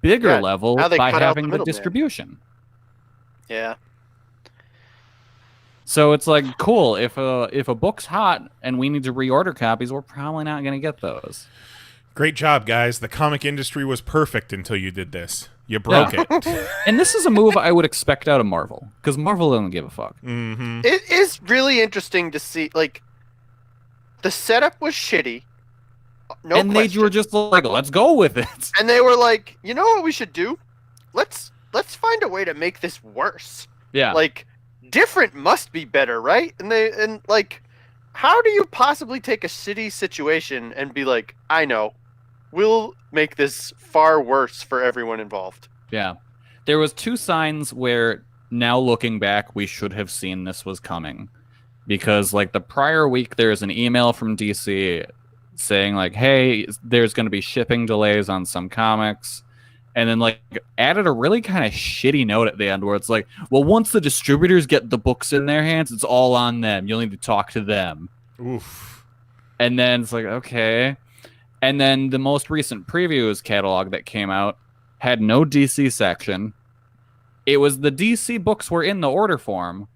bigger level by having the distribution. Yeah. So it's like, cool, if a book's hot and we need to reorder copies, we're probably not going to get those. Great job, guys. The comic industry was perfect until you did this. You broke it. And this is a move I would expect out of Marvel, because Marvel doesn't give a fuck. Mm-hmm. It is really interesting to see, like, the setup was shitty. No and question. they were just like, let's go with it. And they were like, you know what we should do? Let's find a way to make this worse. Yeah. Like, different must be better, right? And like, how do you possibly take a shitty situation and be like, I know, we'll make this far worse for everyone involved? Yeah. There was two signs where, now looking back, we should have seen this was coming. Because, like, the prior week, there's an email from DC saying, like, hey, there's going to be shipping delays on some comics. And then, like, added a really kind of shitty note at the end where it's like, well, once the distributors get the books in their hands, it's all on them. You'll need to talk to them. Oof. And then it's like, okay. And then the most recent previews catalog that came out had no DC section. It was the DC books were in the order form,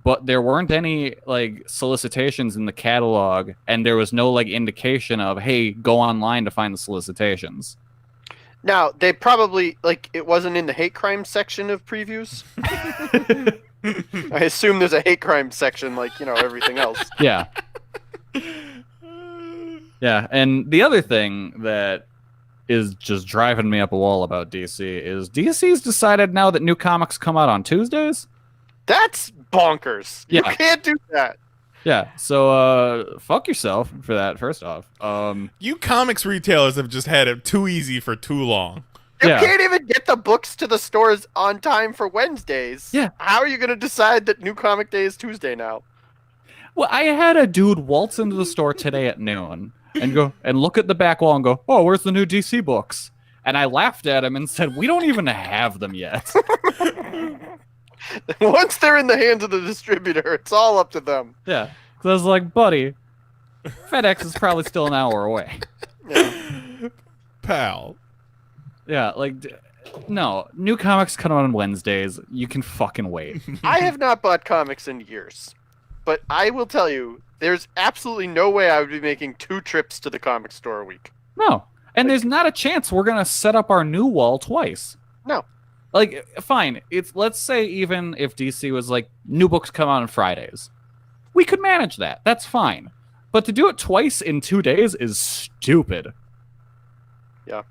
but there weren't any like solicitations in the catalog, and there was no like indication of, hey, go online to find the solicitations. Now, they probably, like, it wasn't in the hate crime section of previews. I assume there's a hate crime section like, everything else. Yeah. Yeah, and the other thing that is just driving me up a wall about DC is DC's decided now that new comics come out on Tuesdays. That's bonkers. You can't do that. Yeah, so fuck yourself for that, first off. You comics retailers have just had it too easy for too long. You can't even get the books to the stores on time for Wednesdays. Yeah. How are you going to decide that New Comic Day is Tuesday now? Well, I had a dude waltz into the store today at noon and go and look at the back wall and go, oh, where's the new DC books? And I laughed at him and said, we don't even have them yet. Once they're in the hands of the distributor, it's all up to them. Yeah. Because I was like, buddy, FedEx is probably still an hour away. Yeah. Pal. Yeah, like, no. New comics come out on Wednesdays. You can fucking wait. I have not bought comics in years. But I will tell you, there's absolutely no way I would be making 2 trips to the comic store a week. No. And there's not a chance we're going to set up our new wall twice. No. Like, fine. Let's say even if DC was like, new books come out on Fridays. We could manage that. That's fine. But to do it twice in 2 days is stupid. Yeah.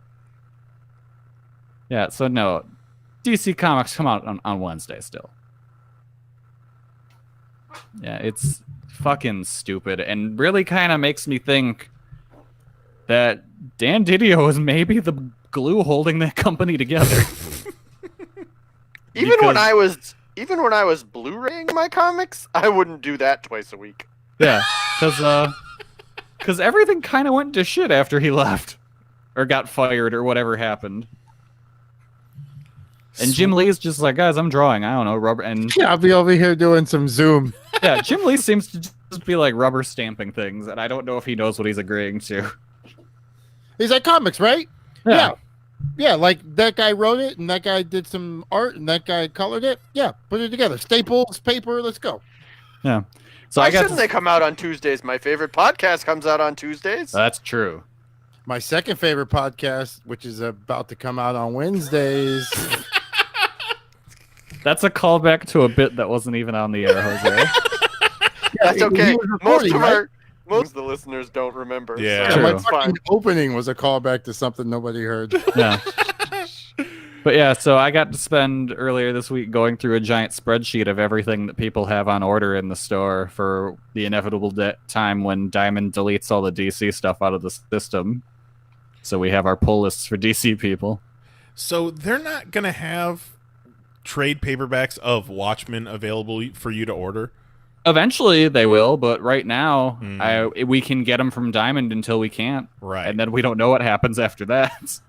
Yeah, so no. DC Comics come out on Wednesday still. Yeah, it's fucking stupid and really kind of makes me think that Dan Didio is maybe the glue holding that company together. Even when I was Blu-raying my comics, I wouldn't do that twice a week. Yeah, because everything kind of went to shit after he left or got fired or whatever happened. And Jim Lee's just like, guys, I'm drawing. I don't know, rubber. And Yeah, I'll be over here doing some Zoom. yeah, Jim Lee seems to just be like rubber stamping things, and I don't know if he knows what he's agreeing to. He's like, comics, right? Yeah. Yeah, like that guy wrote it, and that guy did some art, and that guy colored it. Yeah, put it together. Staples, paper, let's go. Yeah. So Why I got shouldn't they come out on Tuesdays? My favorite podcast comes out on Tuesdays. That's true. My second favorite podcast, which is about to come out on Wednesdays. That's a callback to a bit that wasn't even on the air, Jose. That's okay. He was recording, Most of the listeners don't remember. Yeah. so True. My it's fucking fine. opening was a callback to something nobody heard. Yeah. But yeah, so I got to spend earlier this week going through a giant spreadsheet of everything that people have on order in the store for the inevitable time when Diamond deletes all the DC stuff out of the system. So we have our pull lists for DC people. So they're not going to have trade paperbacks of Watchmen available for you to order? Eventually they will, but right now we can get them from Diamond until we can't. Right. And then we don't know what happens after that.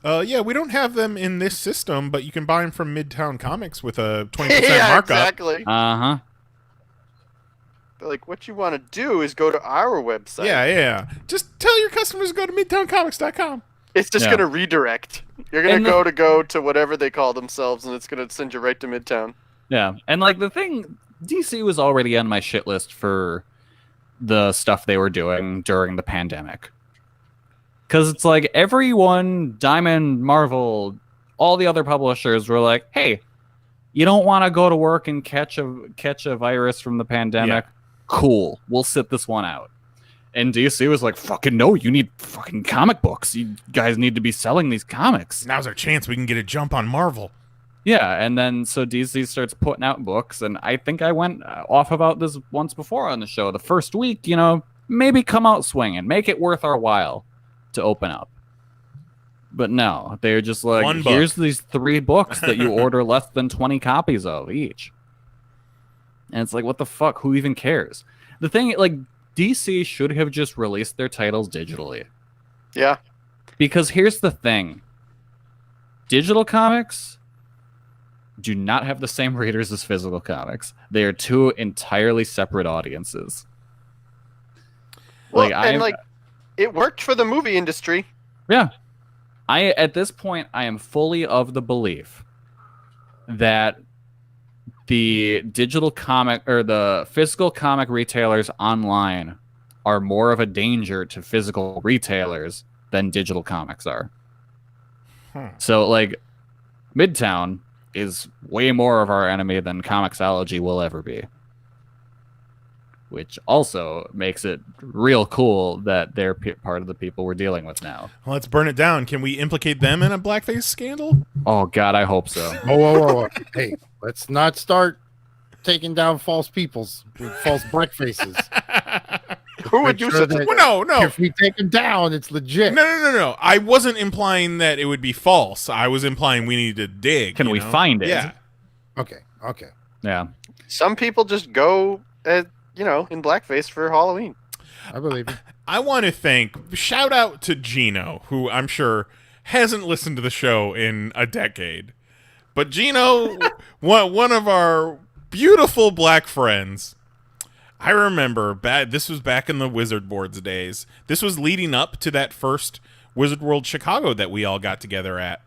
Yeah, we don't have them in this system, but you can buy them from Midtown Comics with a 20% Yeah, markup. exactly. Uh-huh. They're like, what you want to do is go to our website. Yeah. Just tell your customers to go to MidtownComics.com. It's just Yeah. going to redirect. You're going to go to whatever they call themselves, and it's going to send you right to Midtown. Yeah. And like the thing, DC was already on my shit list for the stuff they were doing during the pandemic. Because it's like everyone, Diamond, Marvel, all the other publishers were like, hey, you don't want to go to work and catch a virus from the pandemic? Yeah. Cool. We'll sit this one out. And DC was like, fucking no, you need fucking comic books. You guys need to be selling these comics. Now's our chance. We can get a jump on Marvel. Yeah, and then so DC starts putting out books, and I think I went off about this once before on the show. The first week, maybe come out swinging, make it worth our while to open up. But no, they're just like, here's these 3 books that you order less than 20 copies of each. And it's like, what the fuck? Who even cares? The thing, like, DC should have just released their titles digitally. Yeah. Because here's the thing. Digital comics do not have the same readers as physical comics. They are 2 entirely separate audiences. Well, it worked for the movie industry. Yeah. At this point, I am fully of the belief that the digital comic or the physical comic retailers online are more of a danger to physical retailers than digital comics are. So, like, Midtown is way more of our enemy than Comixology will ever be. Which also makes it real cool that they're part of the people we're dealing with now. Well, let's burn it down. Can we implicate them in a blackface scandal? Oh, God, I hope so. Whoa. Hey, let's not start taking down false peoples with false blackfaces. Who would do such a thing? No. If we take them down, it's legit. No. I wasn't implying that it would be false. I was implying we need to dig. Can we find it? Yeah. Okay. Yeah. Some people just go, in blackface for Halloween. I believe it. I want to shout out to Gino, who I'm sure hasn't listened to the show in a decade. But Gino, one of our beautiful black friends, I remember this was back in the Wizard Boards days. This was leading up to that first Wizard World Chicago that we all got together at.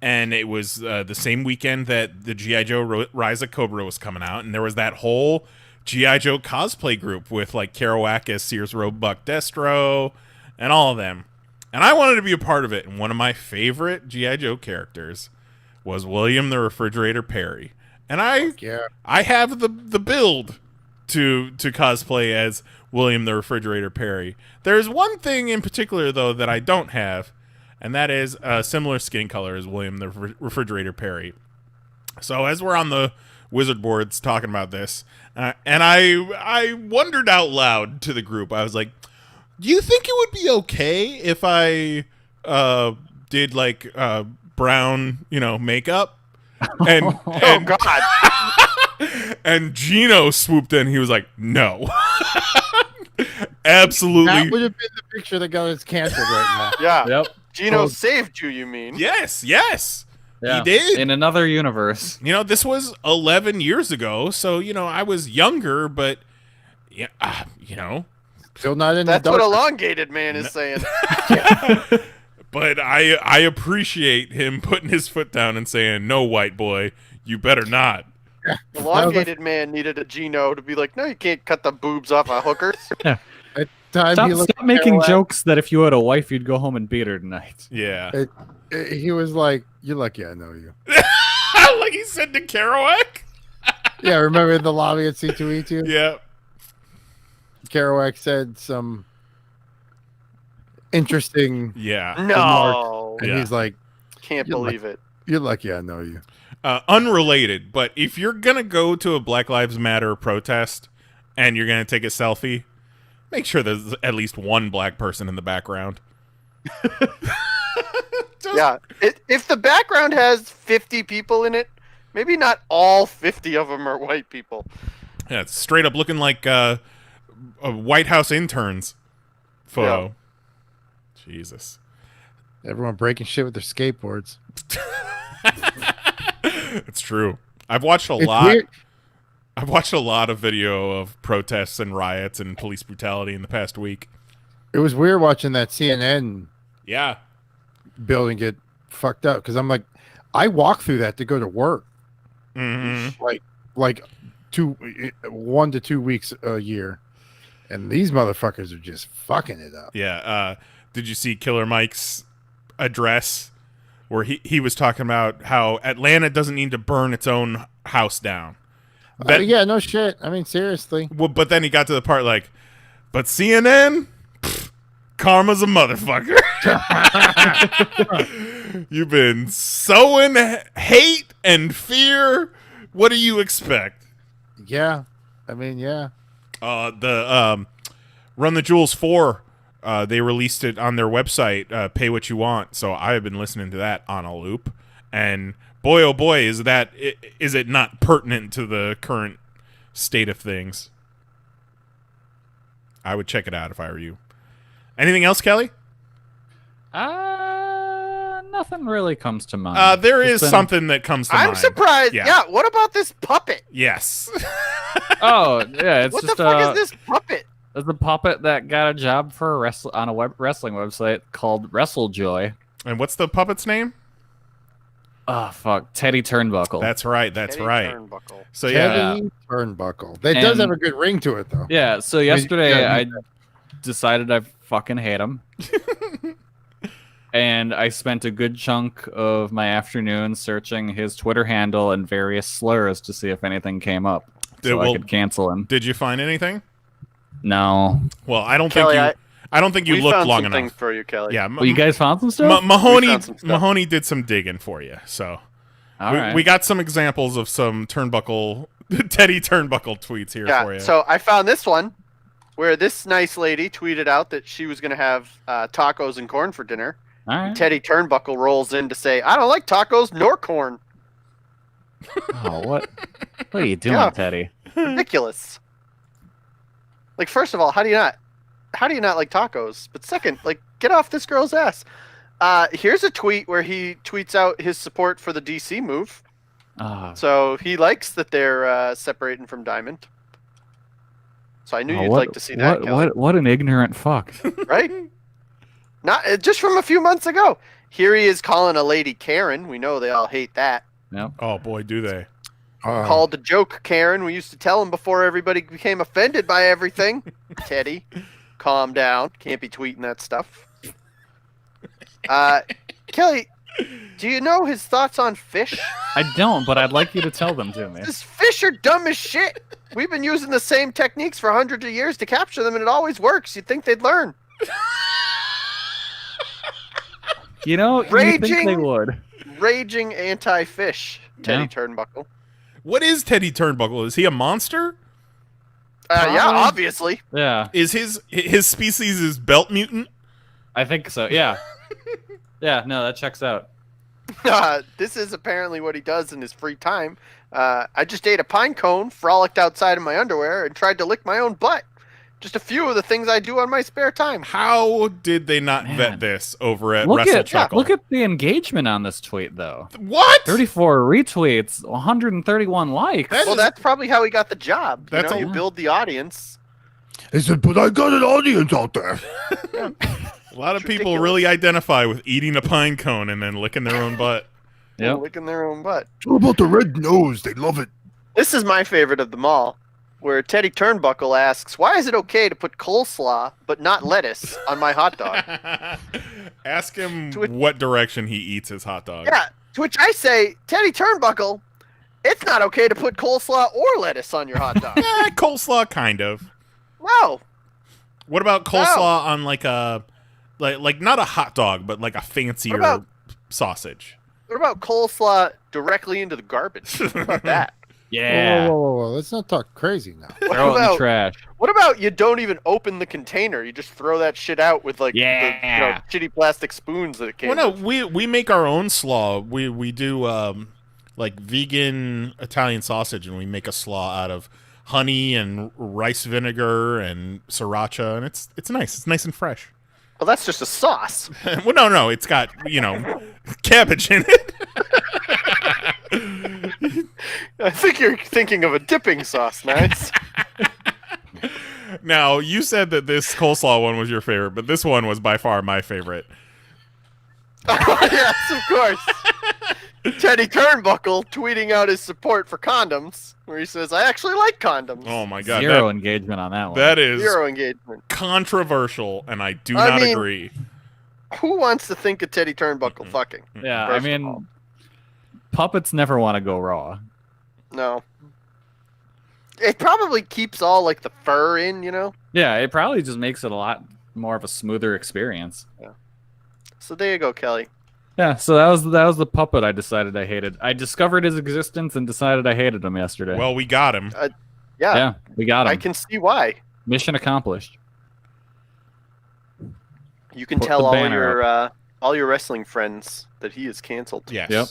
And it was the same weekend that the G.I. Joe Rise of Cobra was coming out. And there was that whole G.I. Joe cosplay group with like Kerouac as Sears Roebuck Destro and all of them. And I wanted to be a part of it. And one of my favorite G.I. Joe characters was William the Refrigerator Perry. And I have the build to cosplay as William the Refrigerator Perry. There's one thing in particular, though, that I don't have, and that is a similar skin color as William the Refrigerator Perry. So as we're on the Wizard Boards talking about this, and I wondered out loud to the group, I was like, do you think it would be okay if I did like brown, makeup? And Oh, God. And Gino swooped in. He was like, no. Absolutely. That would have been the picture that got us canceled right now. Yeah. Yep. Gino saved you, you mean? Yes. Yeah. He did. In another universe. This was 11 years ago, so, I was younger, but, Still not in That's the what dark. Elongated Man is saying. But I appreciate him putting his foot down and saying, no, white boy, you better not. Elongated Man needed a Gino to be like, no, you can't cut the boobs off of hookers. At time, he looked Stop making jokes that if you had a wife, you'd go home and beat her tonight. Yeah. He was like, "You're lucky I know you." Like he said to Kerouac? Yeah, remember in the lobby at C2E2? Yeah. Kerouac said some interesting Yeah. No. and Yeah. he's like, Can't You're believe it. "You're lucky I know you." Unrelated, but if you're going to go to a Black Lives Matter protest and you're going to take a selfie, make sure there's at least one black person in the background. Yeah. If the background has 50 people in it, maybe not all 50 of them are white people. Yeah, it's straight up looking like a White House interns photo. Yeah. Jesus. Everyone breaking shit with their skateboards. It's true. I've watched a lot. Weird. I've watched a lot of video of protests and riots and police brutality in the past week. It was weird watching that CNN Yeah. building get fucked up because I'm like, I walk through that to go to work. Mm-hmm. Like 1 to 2 weeks a year, and these motherfuckers are just fucking it up. Yeah. Did you see Killer Mike's address where he was talking about how Atlanta doesn't need to burn its own house down? Yeah, no shit. I mean, seriously. Well, but then he got to the part like, but CNN, karma's a motherfucker. You've been sowing hate and fear. What do you expect? Yeah. I mean, yeah. The Run the Jewels 4, they released it on their website, Pay What You Want. So I have been listening to that on a loop. And boy, oh boy, is it not pertinent to the current state of things. I would check it out if I were you. Anything else, Kelly? Nothing really comes to mind. There is something that comes to mind. I'm surprised. Yeah. What about this puppet? Yes. Oh, yeah, it's What just the fuck is this puppet? There's a puppet that got a job for on a wrestling website called WrestleJoy. And what's the puppet's name? Oh, fuck. Teddy Turnbuckle. That's right. That's Teddy right. Turnbuckle. So yeah, Teddy Turnbuckle. That does And- have a good ring to it, though. Yeah, so yesterday yeah, I decided I fucking hate him. And I spent a good chunk of my afternoon searching his Twitter handle and various slurs to see if anything came up. I could cancel him. Did you find anything? No. Well, I don't Kelly, think I don't think you we looked found long some things enough. for you, Kelly. Yeah, Well, you guys found some stuff? Mahoney We found some stuff. Mahoney did some digging for you. So All right. we got some examples of some Turnbuckle Teddy Turnbuckle tweets here for you. So I found this one where this nice lady tweeted out that she was going to have tacos and corn for dinner. All right. Teddy Turnbuckle rolls in to say, "I don't like tacos nor corn." Oh, what are you doing, Yeah. Teddy? Ridiculous. Like, first of all, how do you not like tacos? But second, like, get off this girl's ass. Here's a tweet where he tweets out his support for the DC move. So he likes that they're separating from Diamond. So I knew you'd like to see that, Kelly. What an ignorant fuck. Right? Not just from a few months ago. Here he is calling a lady Karen. We know they all hate that. Yep. Oh boy, do they? Called the joke Karen. We used to tell him before everybody became offended by everything. Teddy, calm down. Can't be tweeting that stuff. Kelly, do you know his thoughts on fish? I don't, but I'd like you to tell them to me. These fish are dumb as shit. We've been using the same techniques for hundreds of years to capture them, and it always works. You'd think they'd learn. You know, you think they would. Raging anti-fish, Teddy Turnbuckle. What is Teddy Turnbuckle? Is he a monster? Yeah, obviously. Yeah. Is his species is belt mutant? I think so. Yeah. Yeah. No, that checks out. This is apparently what he does in his free time. I just ate a pine cone, frolicked outside in my underwear, and tried to lick my own butt. Just a few of the things I do on my spare time. How did they not vet this over at Look WrestleChuckle? at the engagement on this tweet, though. What? 34 retweets, 131 likes. That's probably how he got the job. That's you build the audience. He said, but I got an audience out there. A lot of people really identify with eating a pine cone and then licking their own butt. Yep. Licking their own butt. What about the red nose? They love it. This is my favorite of them all, where Teddy Turnbuckle asks, "Why is it okay to put coleslaw but not lettuce on my hot dog?" Ask him what direction he eats his hot dog. Yeah, to which I say, Teddy Turnbuckle, it's not okay to put coleslaw or lettuce on your hot dog. Coleslaw, kind of. No. What about coleslaw on like a like not a hot dog, but like a fancier sausage? What about coleslaw directly into the garbage? What about that? Yeah. Whoa. Let's not talk crazy now. Throw it in the trash. What about you don't even open the container? You just throw that shit out with like the shitty plastic spoons that it came Well, no, with. we make our own slaw. We do like vegan Italian sausage, and we make a slaw out of honey and rice vinegar and sriracha, and it's nice. It's nice and fresh. Well, that's just a sauce. Well, no, it's got cabbage in it. I think you're thinking of a dipping sauce, nice. Now, you said that this coleslaw one was your favorite, but this one was by far my favorite. Yes, of course. Teddy Turnbuckle tweeting out his support for condoms, where he says, "I actually like condoms." Oh my god, Zero engagement on that one. That is Zero engagement. Controversial, and I do not agree. Who wants to think of Teddy Turnbuckle fucking? Yeah, First I of mean, all. puppets never want to go raw. No. It probably keeps all like the fur in, Yeah, it probably just makes it a lot more of a smoother experience. Yeah. So there you go, Kelly. Yeah, so that was the puppet I decided I hated. I discovered his existence and decided I hated him yesterday. Well, we got him. Yeah, we got him. I can see why. Mission accomplished. You can Put tell the all banner your wrestling friends that he is canceled. Yes. Yep.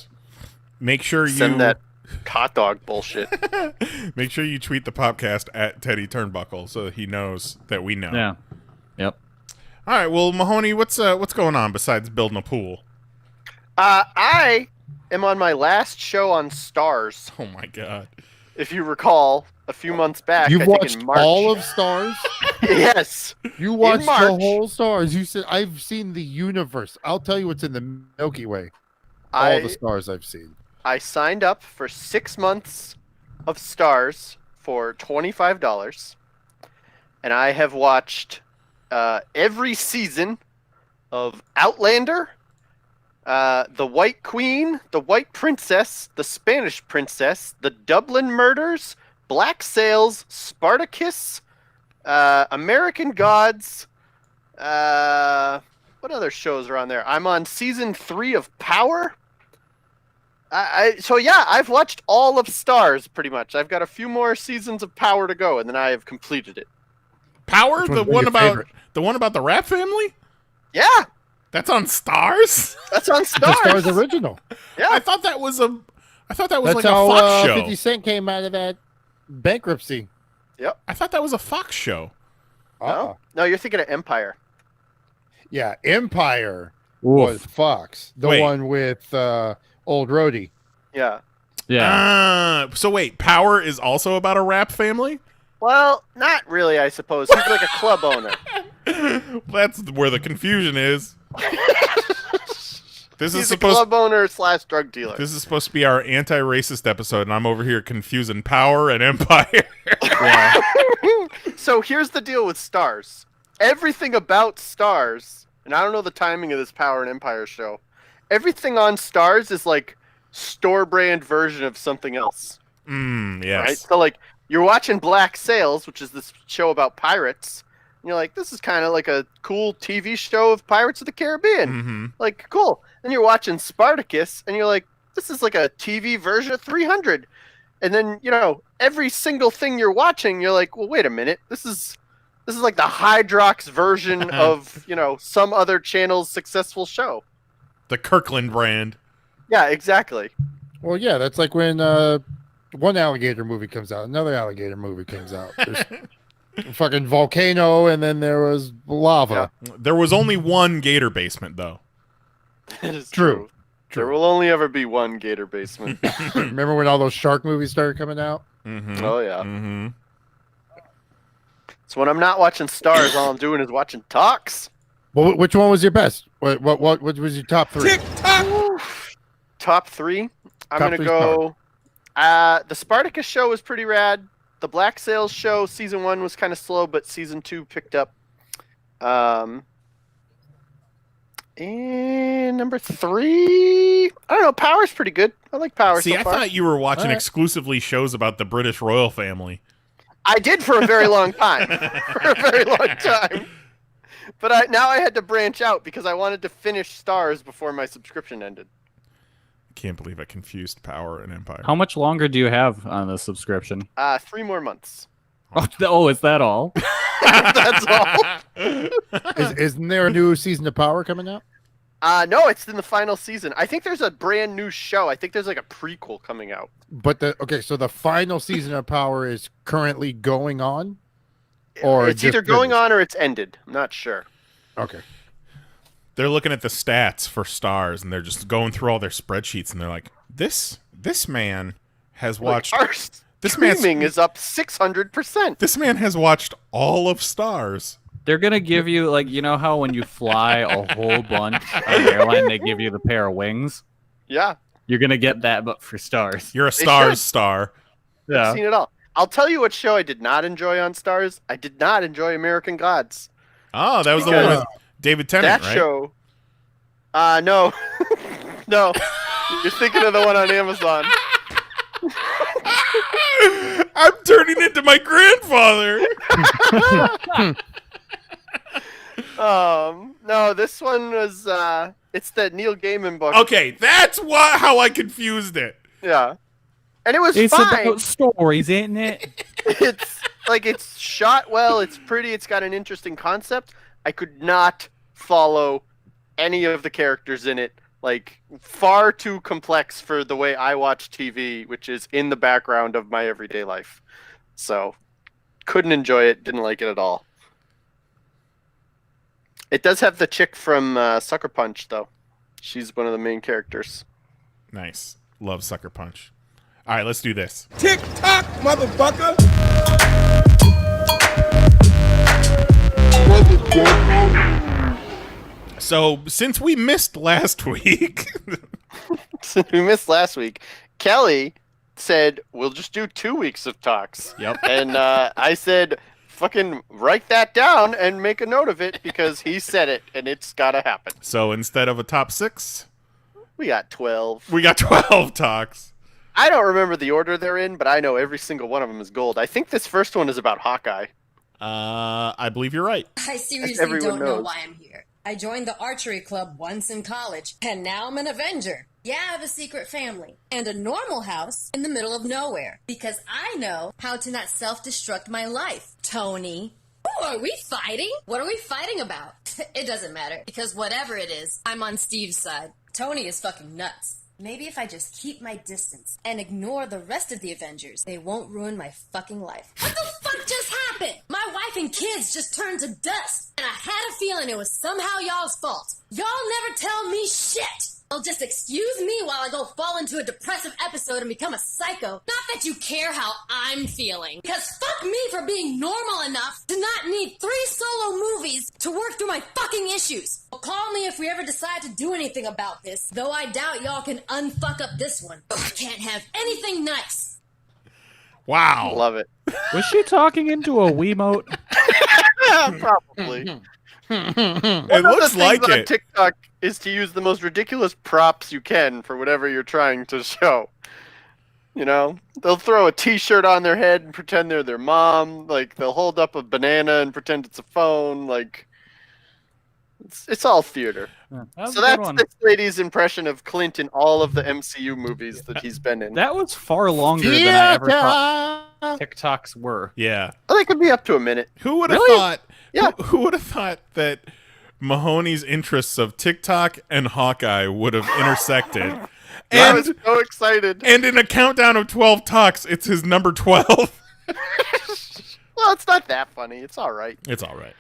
Make sure you Send that hot dog bullshit. Make sure you tweet the podcast at Teddy Turnbuckle so that he knows that we know. Yeah. Yep. All right. Well, Mahoney, what's going on besides building a pool? I am on my last show on Stars. Oh my god. if you recall, a few months back. You've I think watched in March. all of Stars? Yes. You watched the March. whole Stars. You said, I've seen the universe. I'll tell you what's in the Milky Way. All the stars I've seen. I signed up for 6 months of Stars for $25, and I have watched every season of Outlander, The White Queen, The White Princess, The Spanish Princess, The Dublin Murders, Black Sails, Spartacus, American Gods. What other shows are on there? I'm on season 3 of Power. So yeah, I've watched all of Stars pretty much. I've got a few more seasons of Power to go, and then I have completed it. Power, the one about the Rap family. Yeah, that's on Stars. That's on Stars. The Stars original. Yeah, I thought that was like a how, Fox show. 50 Cent came out of that bankruptcy. Yep. I thought that was a Fox show. No, you're thinking of Empire. Yeah, Empire was Fox. The one with Old Rhodey. Yeah. Yeah. So wait, Power is also about a rap family? Well, not really, I suppose. He's like a club owner. That's where the confusion is. He's a club owner / drug dealer. This is supposed to be our anti-racist episode, and I'm over here confusing Power and Empire. So here's the deal with Stars. Everything about Stars, and I don't know the timing of this Power and Empire show, everything on Stars is like store brand version of something else. Yes. Right? So like you're watching Black Sails, which is this show about pirates, and you're like, this is kind of like a cool TV show of Pirates of the Caribbean. Mm-hmm. Like, cool. Then you're watching Spartacus, and you're like, this is like a TV version of 300. And then, every single thing you're watching, you're like, well, wait a minute. This is like the Hydrox version of, some other channel's successful show. The Kirkland brand. Yeah, exactly. Well, yeah, that's like when one alligator movie comes out, another alligator movie comes out. There's fucking volcano, and then there was lava. Yeah. There was only one gator basement, though. It is True. There will only ever be one gator basement. Remember when all those shark movies started coming out? Mm-hmm. Oh, yeah. Mm-hmm. So when I'm not watching Stars, all I'm doing is watching Toks. Well, which one was your best? What was your top 3? Top 3? I'm going to go... the Spartacus show was pretty rad. The Black Sails show, season 1 was kind of slow, but season 2 picked up. And number 3... I don't know, Power's pretty good. I like Power See, so far. I thought you were watching exclusively shows about the British royal family. I did for a very long time. But now I had to branch out because I wanted to finish Stars before my subscription ended. Can't believe I confused Power and Empire. How much longer do you have on the subscription? 3 more months. Oh, is that all? That's all. Isn't there a new season of Power coming out? No, it's in the final season. I think there's a brand new show. I think there's like a prequel coming out. But so the final season of Power is currently going on? Or it's either going on or it's ended. I'm not sure. Okay. They're looking at the stats for Stars, and they're just going through all their spreadsheets, and they're like, this man has watched... This streaming is up 600%. This man has watched all of Stars. They're going to give you, like, you know how when you fly a whole bunch on an airline, they give you the pair of wings? Yeah. You're going to get that, but for Stars. You're a Stars star. Yeah. I've seen it all. I'll tell you what show I did not enjoy on Stars. I did not enjoy American Gods. Oh, that was the one with David Tennant, right? That show... no. No. You're thinking of the one on Amazon. I'm turning into my grandfather. No, this one was it's the Neil Gaiman book. Okay, that's how I confused it. Yeah. And it was It's fine. about stories, isn't it? It's shot well, it's pretty, it's got an interesting concept. I could not follow any of the characters in it. Like, far too complex for the way I watch TV, which is in the background of my everyday life. So, couldn't enjoy it, didn't like it at all. It does have the chick from Sucker Punch, though. She's one of the main characters. Nice. Love Sucker Punch. All right, let's do this. Tick-tock, motherfucker! So, since we missed last week... Kelly said, we'll just do 2 weeks of Toks. Yep. And I said, fucking write that down and make a note of it because he said it and it's gotta happen. So, instead of a top 6... We got 12. We got 12 Toks. I don't remember the order they're in, but I know every single one of them is gold. I think this first one is about Hawkeye. I believe you're right. I seriously don't know why I'm here. I joined the archery club once in college, and now I'm an Avenger. Yeah, I have a secret family and a normal house in the middle of nowhere because I know how to not self-destruct my life. Tony. Ooh, are we fighting? What are we fighting about? It doesn't matter because whatever it is, I'm on Steve's side. Tony is fucking nuts. Maybe if I just keep my distance and ignore the rest of the Avengers, they won't ruin my fucking life. What the fuck just happened? My wife and kids just turned to dust, and I had a feeling it was somehow y'all's fault. Y'all never tell me shit. Well, just excuse me while I go fall into a depressive episode and become a psycho. Not that you care how I'm feeling. Because fuck me for being normal enough to not need 3 solo movies to work through my fucking issues. Well, call me if we ever decide to do anything about this, though I doubt y'all can unfuck up this one. I can't have anything nice. Wow. Love it. Was she talking into a Wiimote? Probably. It looks like on it. TikTok is to use the most ridiculous props you can for whatever you're trying to show. You know, they'll throw a T-shirt on their head and pretend they're their mom. Like they'll hold up a banana and pretend it's a phone. Like it's all theater. So that's this lady's impression of Clint in all of the MCU movies that he's been in. That was far longer than I ever thought TikToks were. Yeah. Well, they could be up to a minute. Who would have thought? Yeah. Who would have thought that Mahoney's interests of TikTok and Hawkeye would have intersected? I was so excited. And in a countdown of 12 Toks, it's his number 12. Well, it's not that funny. It's all right. It's all right.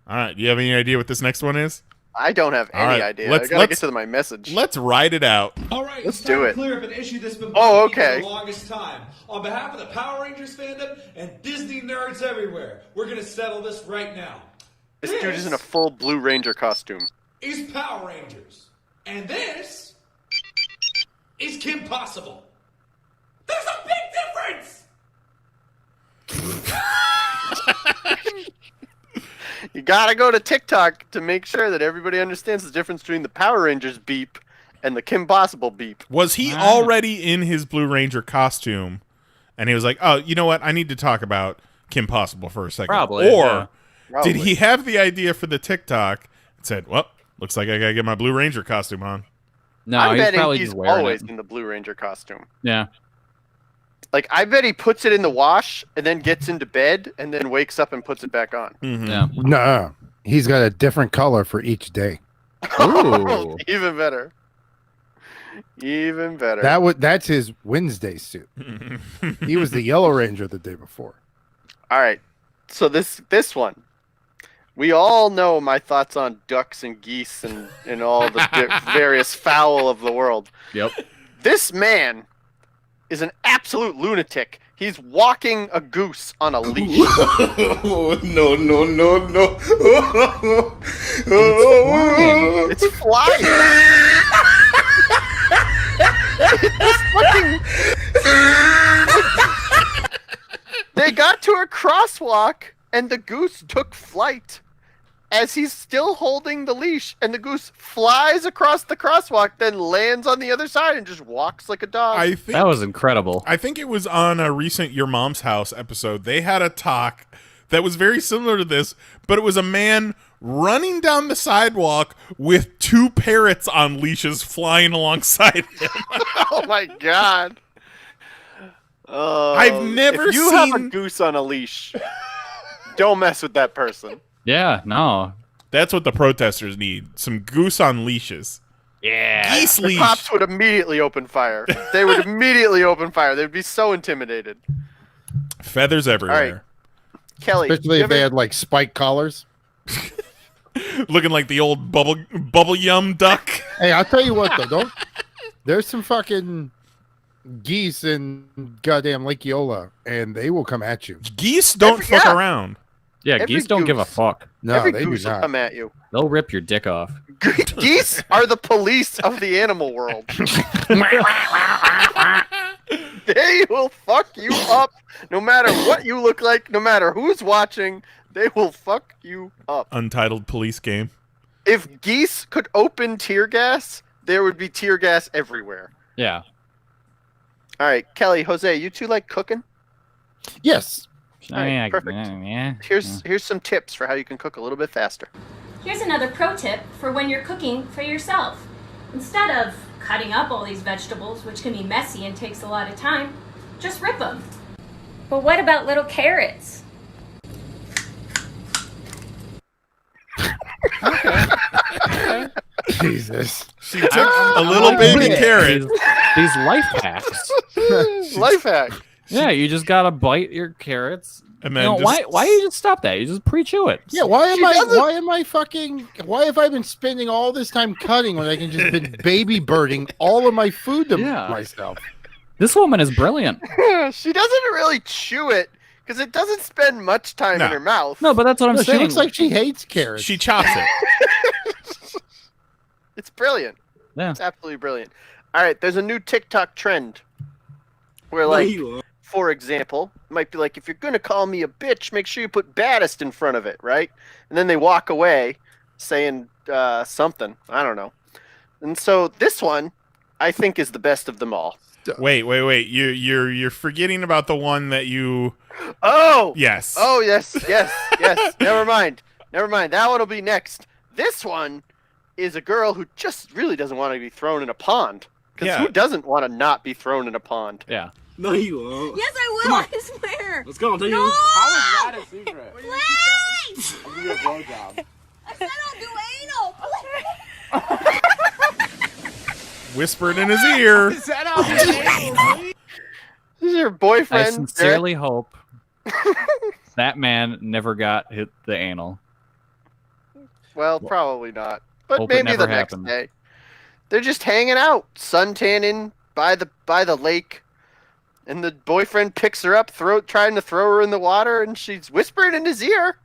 All right. Do you have any idea what this next one is? I don't have any idea. I gotta get to my message. Let's ride it out. All right, let's do it. Clear up an issue that's been okay. for the longest time. On behalf of the Power Rangers fandom and Disney nerds everywhere, we're gonna settle this right now. This dude is in a full Blue Ranger costume. Is Power Rangers, and this is Kim Possible. There's a big difference. You gotta go to TikTok to make sure that everybody understands the difference between the Power Rangers beep and the Kim Possible beep. Was he already in his Blue Ranger costume? And he was like, oh, you know what? I need to talk about Kim Possible for a second. Probably. Or yeah. did he have the idea for the TikTok and said, well, looks like I gotta get my Blue Ranger costume on? No, I'm he's betting probably he's just wearing always it. in the Blue Ranger costume. Yeah. Like, I bet he puts it in the wash and then gets into bed and then wakes up and puts it back on. Mm-hmm. Yeah. No, he's got a different color for each day. Ooh. Even better. Even better. That's his Wednesday suit. He was the Yellow Ranger the day before. All right. So this one. We all know my thoughts on ducks and geese and all the various fowl of the world. Yep. This man is an absolute lunatic. He's walking a goose on a leash. No. It's flying. They got to a crosswalk and the goose took flight as he's still holding the leash, and the goose flies across the crosswalk, then lands on the other side and just walks like a dog. I think That was incredible. I think it was on a recent Your Mom's House episode. They had a talk that was very similar to this, but it was a man running down the sidewalk with 2 parrots on leashes flying alongside him. Oh my god. I've never if you seen have a goose on a leash, don't mess with that person. Yeah, no. That's what the protesters need. Some goose on leashes. Yeah. Geese The leash. cops would immediately open fire. They would immediately open fire. They'd be so intimidated. Feathers everywhere. Kelly. Especially if they had like spike collars. Looking like the old bubble yum duck. Hey, I'll tell you what though, there's some fucking geese in goddamn Lake Eola, and they will come at you. Geese don't fuck around. Yeah, Every geese don't give a goose. fuck. No, Every they do goose will not. come at you. They'll rip your dick off. Geese are the police of the animal world. They will fuck you up no matter what you look like, no matter who's watching. They will fuck you up. Untitled police game. If geese could open tear gas, there would be tear gas everywhere. Yeah. All right, Kelly, Jose, you two like cooking? Yes. All right, perfect. Yeah. Here's some tips for how you can cook a little bit faster. Here's another pro tip for when you're cooking for yourself. Instead of cutting up all these vegetables, which can be messy and takes a lot of time, just rip them. But what about little carrots? Jesus. She took a little baby carrot. These life hacks. Life hack. Yeah, you just gotta bite your carrots. And then You know, just- why you just stop that? You just pre-chew it. Yeah, why have I been spending all this time cutting when I can just been baby birding all of my food to Yeah. myself? This woman is brilliant. She doesn't really chew it because it doesn't spend much time in her mouth. No, but that's what I'm No, saying. she looks like she hates carrots. She chops it. It's brilliant. Yeah. It's absolutely brilliant. All right, there's a new TikTok trend where, like, for example, it might be like, if you're going to call me a bitch, make sure you put baddest in front of it, right? And then they walk away saying something. I don't know. And so this one, I think, is the best of them all. Wait. You're forgetting about the one that you. Oh! Yes. Oh, yes. Never mind. That one will be next. This one is a girl who just really doesn't want to be thrown in a pond. Because who doesn't want to not be thrown in a pond? Yeah. No, you won't. Yes, I will. I swear. Let's go. I'll tell you. No! How is that a secret? Please! I'll give you a blowjob. I said I'll do anal. Whispered in his ear. This is your boyfriend. I sincerely hope that man never got hit the anal. Well, probably not. But Hope it maybe never the next happened. day. They're just hanging out, suntanning by the lake. And the boyfriend picks her up, trying to throw her in the water, and she's whispering in his ear.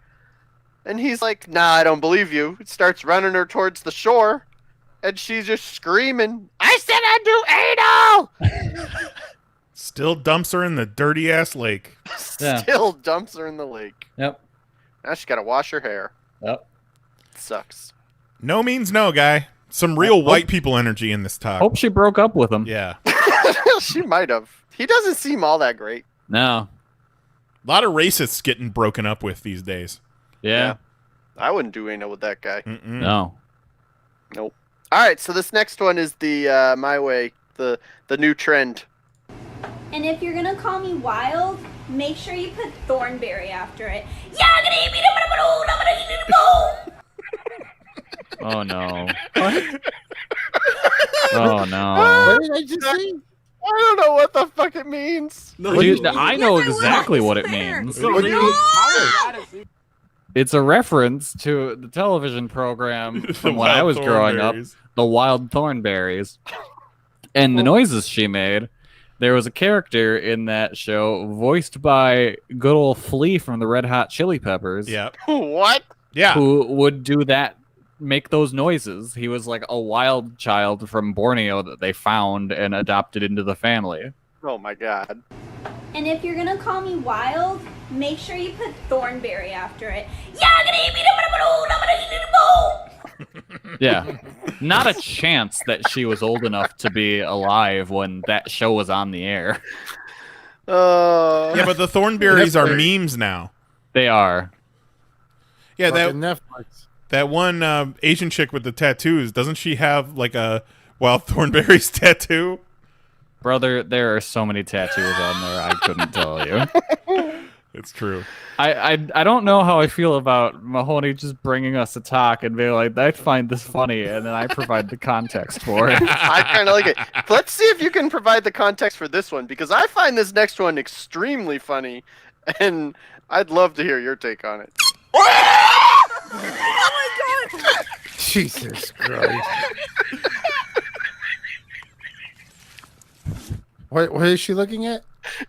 And he's like, "Nah, I don't believe you." Starts running her towards the shore, and she's just screaming, "I said I'd do anal!" Still dumps her in the dirty ass lake. Yeah. Still dumps her in the lake. Yep. Now she gotta wash her hair. Yep. Sucks. No means no, guy. Some real white people energy in this talk. Hope she broke up with him. Yeah. She might have. He doesn't seem all that great. No. A lot of racists getting broken up with these days. Yeah. I wouldn't do anal with that guy. No. Nope. All right, so this next one is the my way, the new trend. And if you're gonna call me wild, make sure you put Thornberry after it. Oh no. Oh no. What did I just say? I don't know what the fuck it means. Dude, I know exactly what it means. It's a reference to the television program from when I was growing up, The Wild Thornberries. And the noises she made, there was a character in that show voiced by good old Flea from the Red Hot Chili Peppers. Yeah. What? Yeah. Who would do that, make those noises. He was like a wild child from Borneo that they found and adopted into the family. Oh my god. And if you're gonna call me wild, make sure you put Thornberry after it. Yeah. Not a chance that she was old enough to be alive when that show was on the air. Yeah, but the Thornberries are memes now. They are. Yeah, Fucking Netflix. that one Asian chick with the tattoos, doesn't she have like a Wild Thornberries tattoo? Brother, there are so many tattoos on there, I couldn't tell you. It's true. I don't know how I feel about Mahoney just bringing us a talk and being like, I find this funny, and then I provide the context for it. I kind of like it. Let's see if you can provide the context for this one, because I find this next one extremely funny, and I'd love to hear your take on it. Oh my god! Jesus Christ. What is she looking at?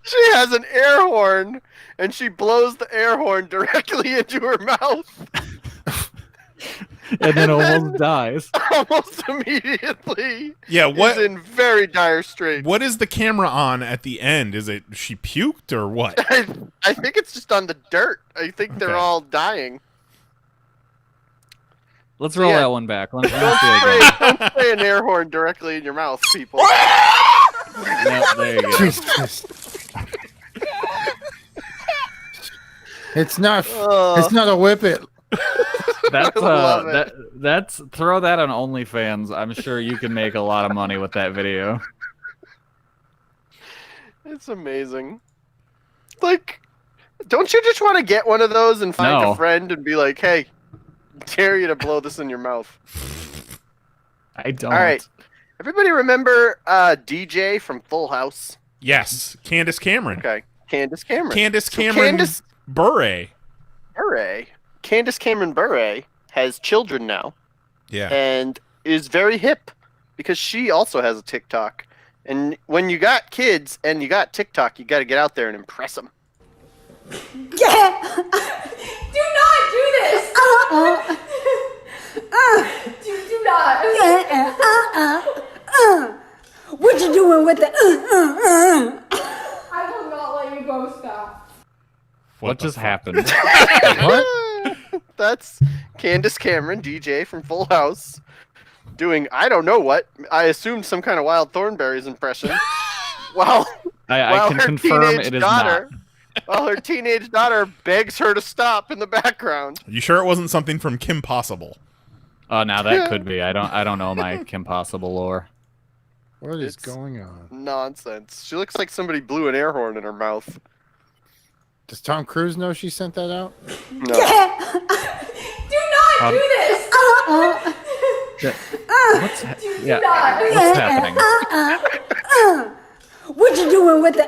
She has an air horn, and she blows the air horn directly into her mouth. And then almost dies. Almost immediately. Yeah, what? Is in very dire straits. What is the camera on at the end? Is it she puked or what? I think it's just on the dirt. I think they're all dying. Let's roll that one back. Let's do it again. Don't spray an air horn directly in your mouth, people. Yep, there you go. Jesus. It's not a whippet. That's throw that on OnlyFans. I'm sure you can make a lot of money with that video. It's amazing. Like, don't you just want to get one of those and find a friend and be like, hey, dare you to blow this in your mouth? I don't. All right. Everybody remember DJ from Full House? Yes, Candace Cameron. Okay, Candace Cameron. Candace Cameron Bure. Candace Cameron Bure has children now. Yeah. And is very hip because she also has a TikTok. And when you got kids and you got TikTok, you got to get out there and impress them. Yeah. Do not do this. Do not. What you doing with the? I will not let you go. Stop. What just happened? What? That's Candace Cameron, DJ from Full House, doing I don't know what. I assumed some kind of Wild Thornberrys impression. While I can confirm it is not. While her teenage daughter begs her to stop in the background. You sure it wasn't something from Kim Possible? Oh, now that could be. I don't know my Kim Possible lore. What is going on? Nonsense. She looks like somebody blew an air horn in her mouth. Does Tom Cruise know she sent that out? No. Do not do this. What's happening? What you doing with the?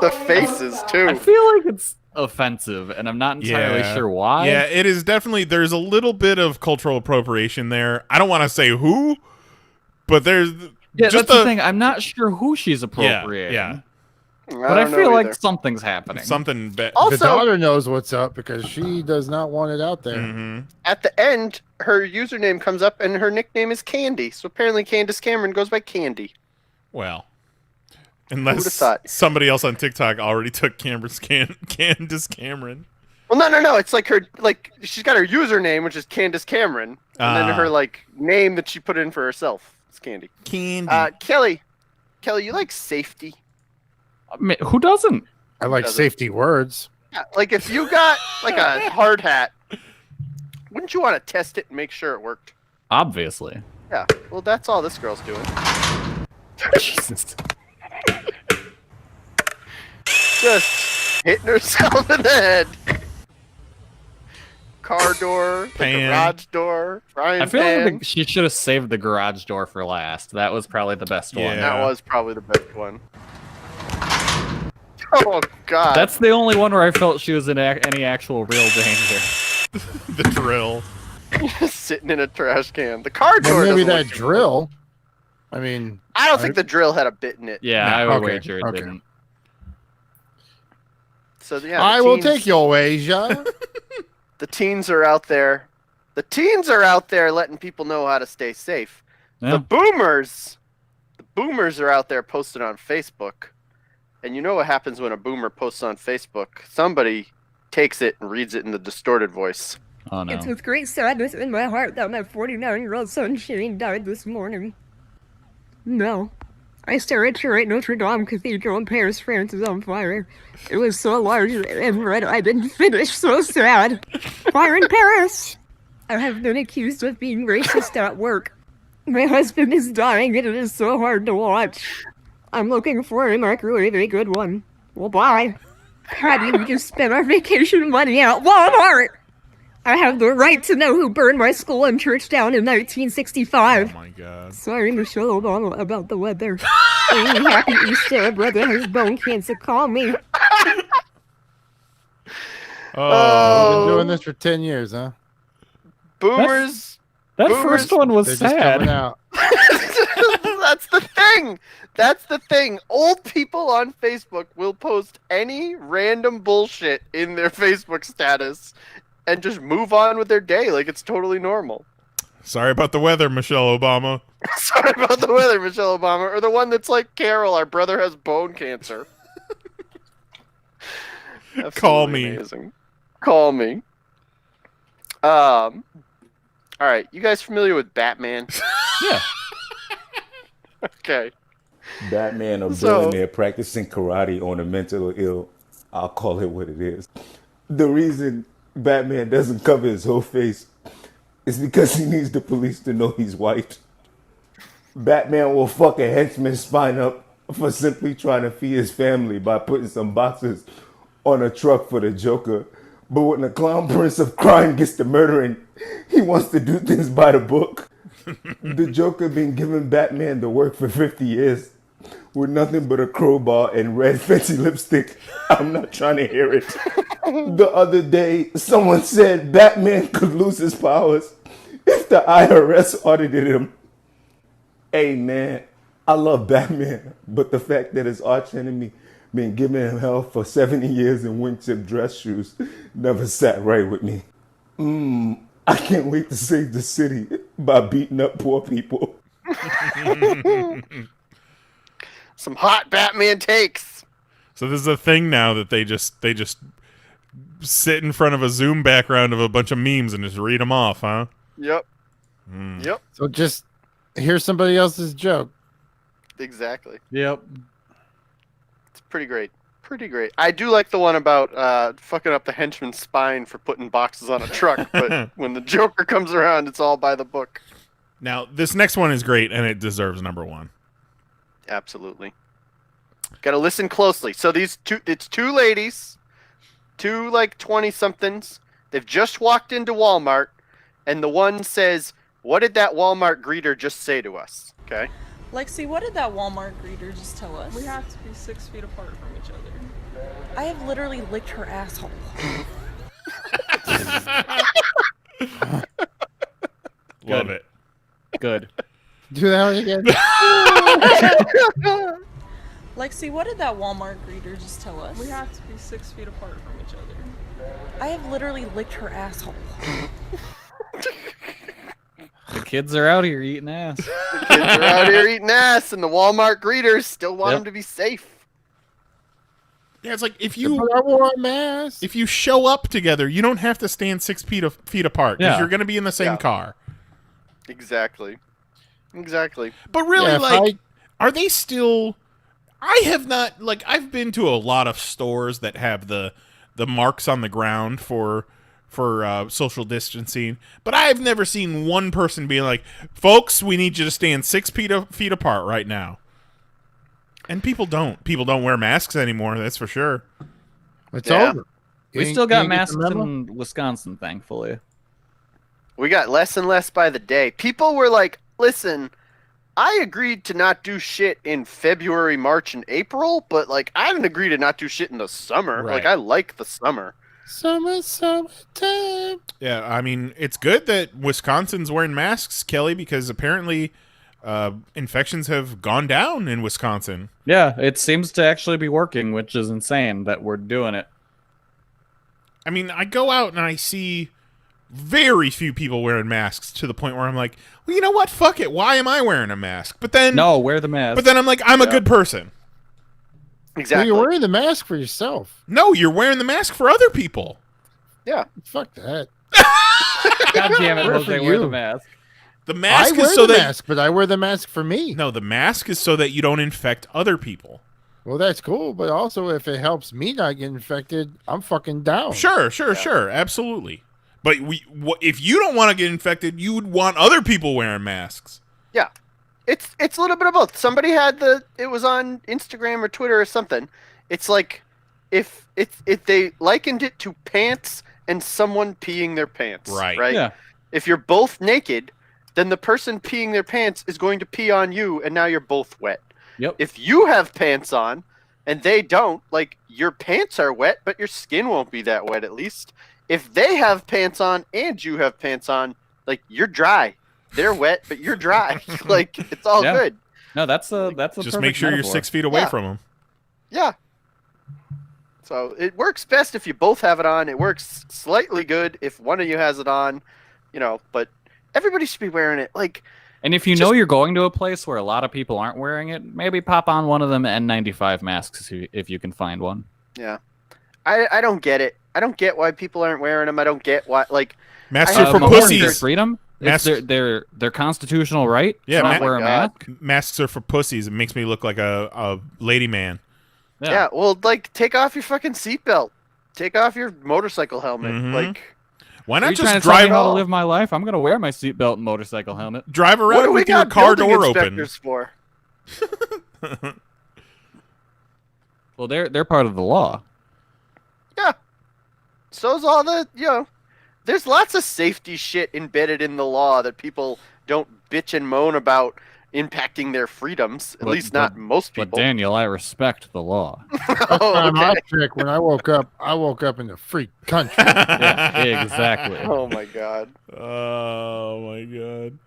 The faces too. I feel like it's offensive, and I'm not entirely sure why. Yeah, it is definitely. There's a little bit of cultural appropriation there. I don't want to say who, but there's. Yeah, just that's the thing. I'm not sure who she's appropriating. Yeah. But I feel like something's happening. Something. Also, the daughter knows what's up because she does not want it out there. Mm-hmm. At the end, her username comes up and her nickname is Candy. So apparently Candace Cameron goes by Candy. Well, unless thought? somebody else on TikTok already took Candace Cameron. Well, no. It's like she's got her username, which is Candace Cameron, and then her name that she put in for herself is Candy. Kelly, you like safety? I mean, who doesn't? I like safety words. Yeah, like if you got like a hard hat, wouldn't you want to test it and make sure it worked? Obviously. Yeah. Well, that's all this girl's doing. Jesus. Just hitting herself in the head. Car door, the garage door, frying I feel pan. like she should have saved the garage door for last. That was probably the best one. That was probably the best one. Oh, God. That's the only one where I felt she was in any actual real danger. The drill. Sitting in a trash can. The car door. Well, maybe doesn't that look drill. I mean, I don't think the drill had a bit in it. Yeah, No, I would okay, wager it okay. didn't. So yeah, I will take your Asia. The teens are out there. The teens are out there letting people know how to stay safe. Yeah. The boomers are out there posting on Facebook. And you know what happens when a boomer posts on Facebook? Somebody takes it and reads it in the distorted voice. Oh, no. It's with great sadness in my heart that my 49-year-old son Shane died this morning. No. I stare at your Notre Dame Cathedral in Paris, France is on fire. It was so large and red I didn't finish, so sad. Fire in Paris! I have been accused of being racist at work. My husband is dying and it is so hard to watch. I'm looking for a microwave, a good one. Well, bye. How do you just spend our vacation money at Walmart? I have the right to know who burned my school and church down in 1965. Oh my God. Sorry, Michelle Obama, about the weather. Happy Easter, brother has bone cancer. Call me. Oh, we've been doing this for 10 years, huh? Boomers. That boomers, first one was They're just sad. coming out. That's That's the thing. That's the thing. Old people on Facebook will post any random bullshit in their Facebook status and just move on with their day like it's totally normal. Sorry about the weather, Michelle Obama. Sorry about the weather, Michelle Obama. Or the one that's like, Carol, our brother has bone cancer. Call me. Amazing. Call me. All right, you guys familiar with Batman? Yeah. Okay. Batman a billionaire practicing karate on a mentally ill. I'll call it what it is. The reason Batman doesn't cover his whole face is because he needs the police to know he's white. Batman will fuck a henchman's spine up for simply trying to feed his family by putting some boxes on a truck for the Joker. But when the clown prince of crime gets to murdering, he wants to do things by the book. The Joker been giving Batman the work for 50 years with nothing but a crowbar and red fancy lipstick. I'm not trying to hear it. The other day, someone said Batman could lose his powers if the IRS audited him. Hey man, I love Batman, but the fact that his archenemy been giving him hell for 70 years in wingtip dress shoes never sat right with me. I can't wait to save the city by beating up poor people. Some hot Batman takes. So this is a thing now that they just sit in front of a Zoom background of a bunch of memes and just read them off, huh? Yep. Yep. So just here's somebody else's joke. Exactly. Yep. It's pretty great. Pretty great. I do like the one about fucking up the henchman's spine for putting boxes on a truck, but when the Joker comes around, it's all by the book. Now, this next one is great, and it deserves number one. Absolutely. Got to listen closely. So it's two ladies, two like 20-somethings. They've just walked into Walmart, and the one says, "What did that Walmart greeter just say to us?" Okay. Lexi, what did that Walmart greeter just tell us? We have to be 6 feet apart from each other. I have literally licked her asshole. Love it. Good. Do that again. Lexi, what did that Walmart greeter just tell us? We have to be 6 feet apart from each other. I have literally licked her asshole. The kids are out here eating ass. The kids are out here eating ass, and the Walmart greeters still want them to be safe. Yeah, it's like if you show up together, you don't have to stand 6 feet apart because you're going to be in the same car. Exactly. But really, are they still? I have not I've been to a lot of stores that have the marks on the ground for social distancing, but I've never seen one person being like, "Folks, we need you to stand 6 feet apart right now." And people don't wear masks anymore. That's for sure. It's over. We still got masks in Wisconsin, thankfully. We got less and less by the day. People were like, "Listen, I agreed to not do shit in February, March, and April, but I didn't agree to not do shit in the summer. Right. I like the summer." Summertime. Yeah, I mean, it's good that Wisconsin's wearing masks, Kelly, because apparently infections have gone down in Wisconsin. Yeah, it seems to actually be working, which is insane that we're doing it. I mean, I go out and I see very few people wearing masks to the point where I'm like, well, you know what? Fuck it. Why am I wearing a mask? But then no, wear the mask. But then I'm like, I'm a good person. Exactly. Well, you're wearing the mask for yourself. No, you're wearing the mask for other people. Yeah. Fuck that. God damn it, Jose, wear the mask. The mask I wear is so the that mask, but I wear the mask for me. No, the mask is so that you don't infect other people. Well, that's cool, but also if it helps me not get infected, I'm fucking down. Sure, absolutely. But if you don't want to get infected, you would want other people wearing masks. Yeah. It's a little bit of both. Somebody had it was on Instagram or Twitter or something. It's like if they likened it to pants and someone peeing their pants. Right? Yeah. If you're both naked, then the person peeing their pants is going to pee on you, and now you're both wet. Yep. If you have pants on and they don't, your pants are wet, but your skin won't be that wet at least. If they have pants on and you have pants on, you're dry. They're wet, but you're dry. It's all good. No, that's a just make sure you're 6 feet away from them. Yeah. So it works best if you both have it on. It works slightly good if one of you has it on, but everybody should be wearing it. And if you know you're going to a place where a lot of people aren't wearing it, maybe pop on one of them N95 masks if you can find one. Yeah. I don't get it. I don't get why people aren't wearing them. I don't get why, masks are for pussies. Their freedom. It's their constitutional right. Yeah, to not wear a mask. Masks are for pussies. It makes me look like a lady man. Yeah. Well, take off your fucking seatbelt. Take off your motorcycle helmet. Why not just drive? How to live my life? I'm gonna wear my seatbelt and motorcycle helmet. Drive around with your car door open. For? Well, they're part of the law. Yeah. So's all the There's lots of safety shit embedded in the law that people don't bitch and moan about impacting their freedoms. At least not most people. But Daniel, I respect the law. When I woke up in the free country. Yeah, exactly. Oh my god. Oh my god.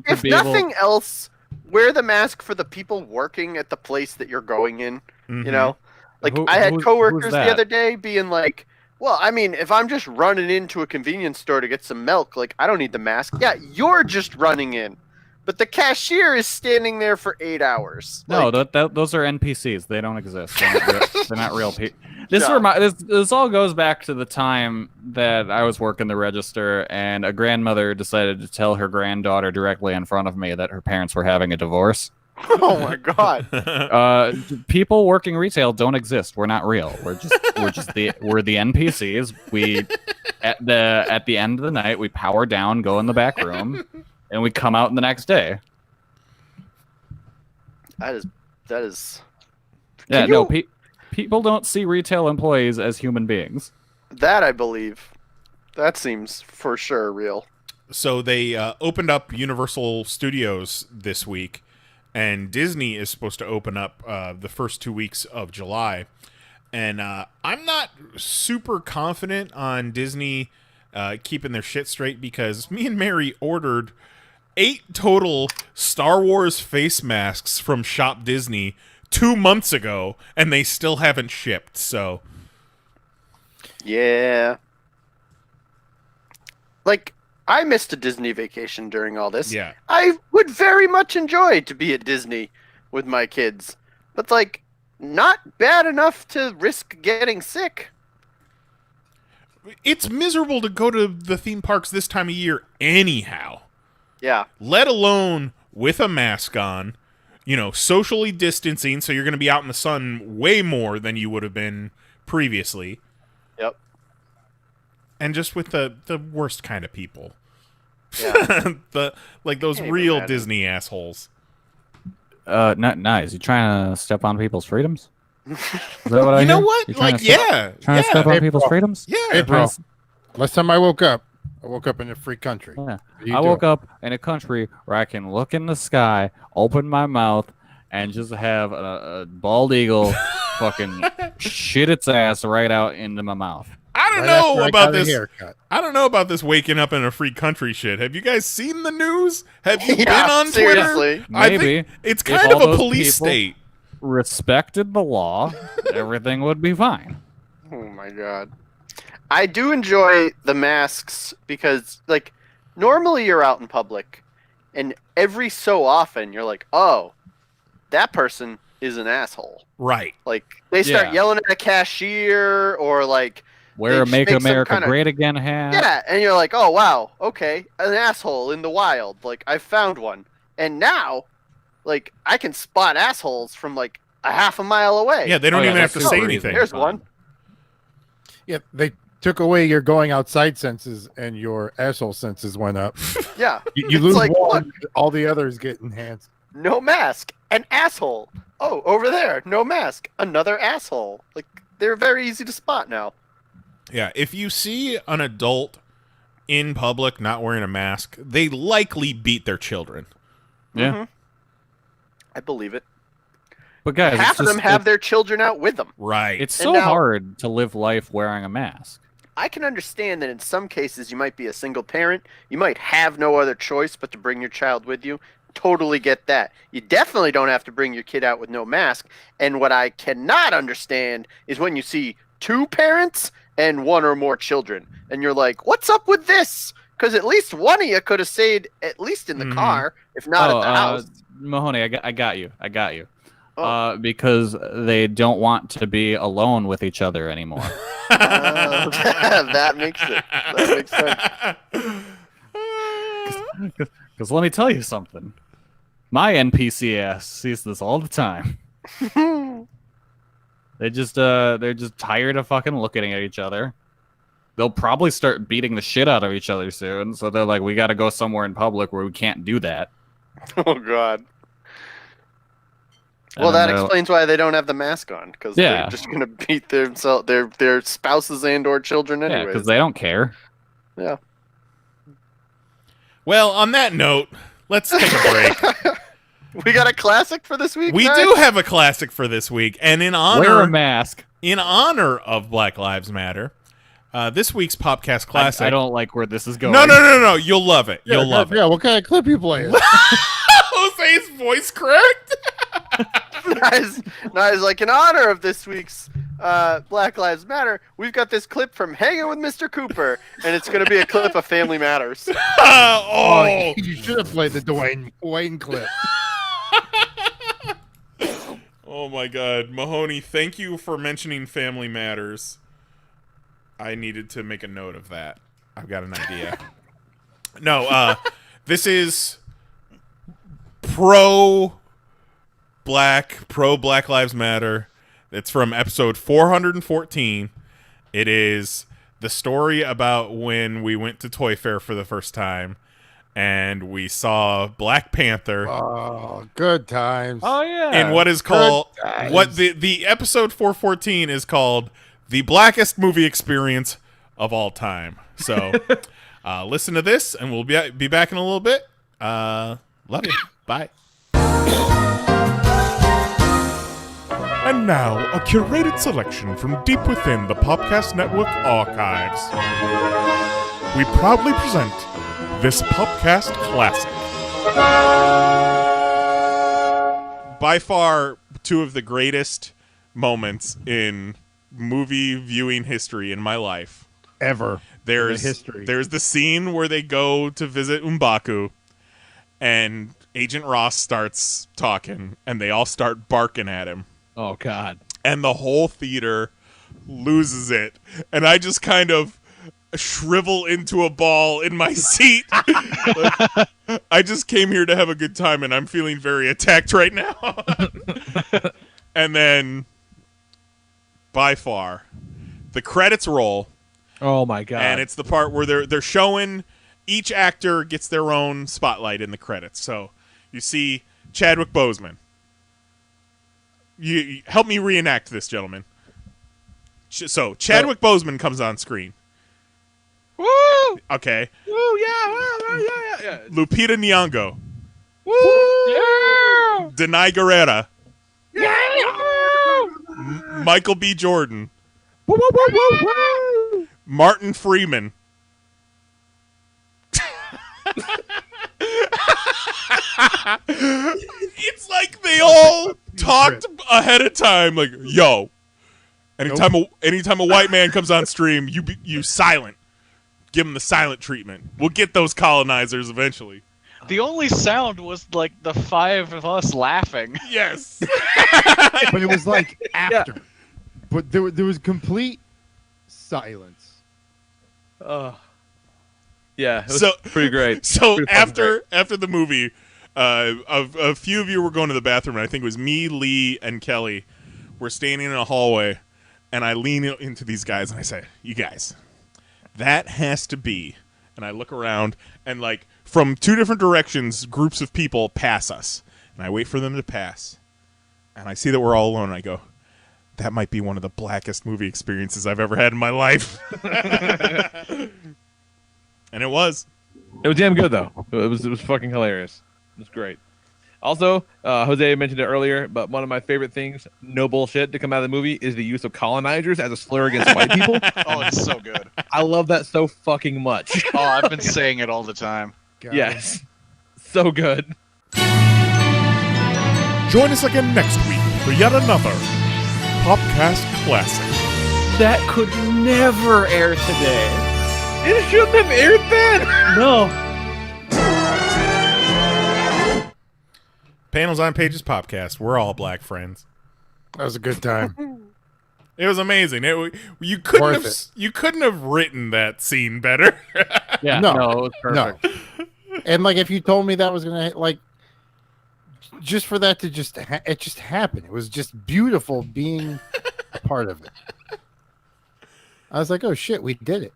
If nothing else, wear the mask for the people working at the place that you're going in. I had coworkers the other day being like, well, I mean, if I'm just running into a convenience store to get some milk, I don't need the mask. Yeah, you're just running in. But the cashier is standing there for 8 hours. No, those are NPCs. They don't exist. They're not real people. This all goes back to the time that I was working the register, and a grandmother decided to tell her granddaughter directly in front of me that her parents were having a divorce. Oh my god! People working retail don't exist. We're not real. We're the NPCs. We at the end of the night we power down, go in the back room. And we come out the next day. That is. Yeah, people don't see retail employees as human beings. That I believe. That seems for sure real. So they opened up Universal Studios this week, and Disney is supposed to open up the first 2 weeks of July. And I'm not super confident on Disney keeping their shit straight, because me and Mary ordered 8 total Star Wars face masks from Shop Disney 2 months ago, and they still haven't shipped. So, yeah, I missed a Disney vacation during all this. Yeah, I would very much enjoy to be at Disney with my kids, but not bad enough to risk getting sick. It's miserable to go to the theme parks this time of year anyhow. Yeah. Let alone with a mask on, socially distancing, so you're going to be out in the sun way more than you would have been previously. Yep. And just with the worst kind of people. Yeah. Those real Disney assholes. Not nice. You trying to step on people's freedoms? Is that what you I know hear? what? Trying to step on people's freedoms? Yeah. Hey, bro. Last time I woke up in a free country. Yeah. I woke up in a country where I can look in the sky, open my mouth, and just have a bald eagle fucking shit its ass right out into my mouth. I don't know about this. I don't know about this waking up in a free country shit. Have you guys seen the news? Have you been on seriously? Twitter? I think it's kind of a police state. Respected the law, everything would be fine. Oh my god. I do enjoy the masks because, normally you're out in public, and every so often you're like, oh, that person is an asshole. Right. They start yelling at a cashier, or wear a Make America Great Again hat. Yeah, and you're like, oh, wow, okay, an asshole in the wild. I found one. And now, I can spot assholes from, a half a mile away. Yeah, they don't even have to say anything. There's one. Yeah, they took away your going outside senses, and your asshole senses went up. Yeah. You lose one, all the others get enhanced. No mask, an asshole. Oh, over there, no mask, another asshole. They're very easy to spot now. Yeah, if you see an adult in public not wearing a mask, they likely beat their children. Yeah. Mm-hmm. I believe it. But guys, half of them have their children out with them. Right. It's so hard to live life wearing a mask. I can understand that in some cases you might be a single parent. You might have no other choice but to bring your child with you. totally get that. You definitely don't have to bring your kid out with no mask. And what I cannot understand is when you see two parents and one or more children, and you're like, what's up with this? Because at least one of you could have stayed at least in the car, if not at the house. Mahoney, I got you. Because they don't want to be alone with each other anymore. That makes it. That makes sense. Because let me tell you something. My NPC ass sees this all the time. They're just tired of fucking looking at each other. They'll probably start beating the shit out of each other soon. So they're like, we got to go somewhere in public where we can't do that. Oh God. Well, that explains why they don't have the mask on, because they're just gonna beat their spouses and/or children anyway. Yeah, because they don't care. Yeah. Well, on that note, let's take a break. We got a classic for this week. We do have a classic for this week, and in honor, wear a mask. In honor of Black Lives Matter, this week's Popcast classic. I don't like where this is going. No. You'll love it. You'll love it. Yeah, what kind of clip you playing? Jose's voice cracked. Nice. Like, in honor of this week's Black Lives Matter, we've got this clip from Hanging with Mr. Cooper, and it's going to be a clip of Family Matters. Oh, you should have played the Dwayne Wayne clip. Oh my God, Mahoney! Thank you for mentioning Family Matters. I needed to make a note of that. I've got an idea. No, this is pro Black Lives Matter. It's from episode 414. It is the story about when we went to Toy Fair for the first time and we saw Black Panther. Oh, good times. Oh yeah. In what is called the episode 414 is called the blackest movie experience of all time. So listen to this and we'll be back in a little bit. Love you. Bye. And now, a curated selection from deep within the Popcast Network archives. We proudly present this Popcast classic. By far, two of the greatest moments in movie viewing history in my life. Ever. There's the scene where they go to visit M'Baku, and Agent Ross starts talking, and they all start barking at him. Oh, God. And the whole theater loses it. And I just kind of shrivel into a ball in my seat. I just came here to have a good time, and I'm feeling very attacked right now. And then, by far, the credits roll. Oh, my God. And it's the part where they're showing each actor gets their own spotlight in the credits. So you see Chadwick Boseman. You help me reenact this, gentlemen. So Chadwick Boseman comes on screen. Woo! Okay. Woo! Yeah. Lupita Nyong'o. Woo! Yeah! Denai Guerrera. Yeah! Michael B. Jordan. Woo! Woo! Woo! Woo! Woo! Martin Freeman. It's like they all talked ahead of time, like, yo, anytime a white man comes on stream, you silent. Give him the silent treatment. We'll get those colonizers eventually. The only sound was like the five of us laughing. Yes. But it was like after. Yeah. But there was complete silence. Yeah, it was pretty great. So after the movie, a few of you were going to the bathroom, and I think it was me, Lee, and Kelly. We're standing in a hallway, and I lean into these guys, and I say, you guys, that has to be, and I look around, and like from two different directions, groups of people pass us, and I wait for them to pass, and I see that we're all alone, and I go, that might be one of the blackest movie experiences I've ever had in my life. And it was. It was damn good, though. It was fucking hilarious. It was great. Also, Jose mentioned it earlier, but one of my favorite things, no bullshit, to come out of the movie is the use of colonizers as a slur against white people. Oh, it's so good. I love that so fucking much. Oh, I've been saying it all the time. Yes. So good. Join us again next week for yet another Popcast Classic. That could never air today. It shouldn't have aired then. No. Panels on Pages Popcast. We're all black friends. That was a good time. It was amazing. You Worth couldn't have written that scene better. Yeah, No, no, it was perfect. No. And like, if you told me that was gonna like, just for that to it just happened. It was just beautiful being a part of it. I was like, oh shit, we did it.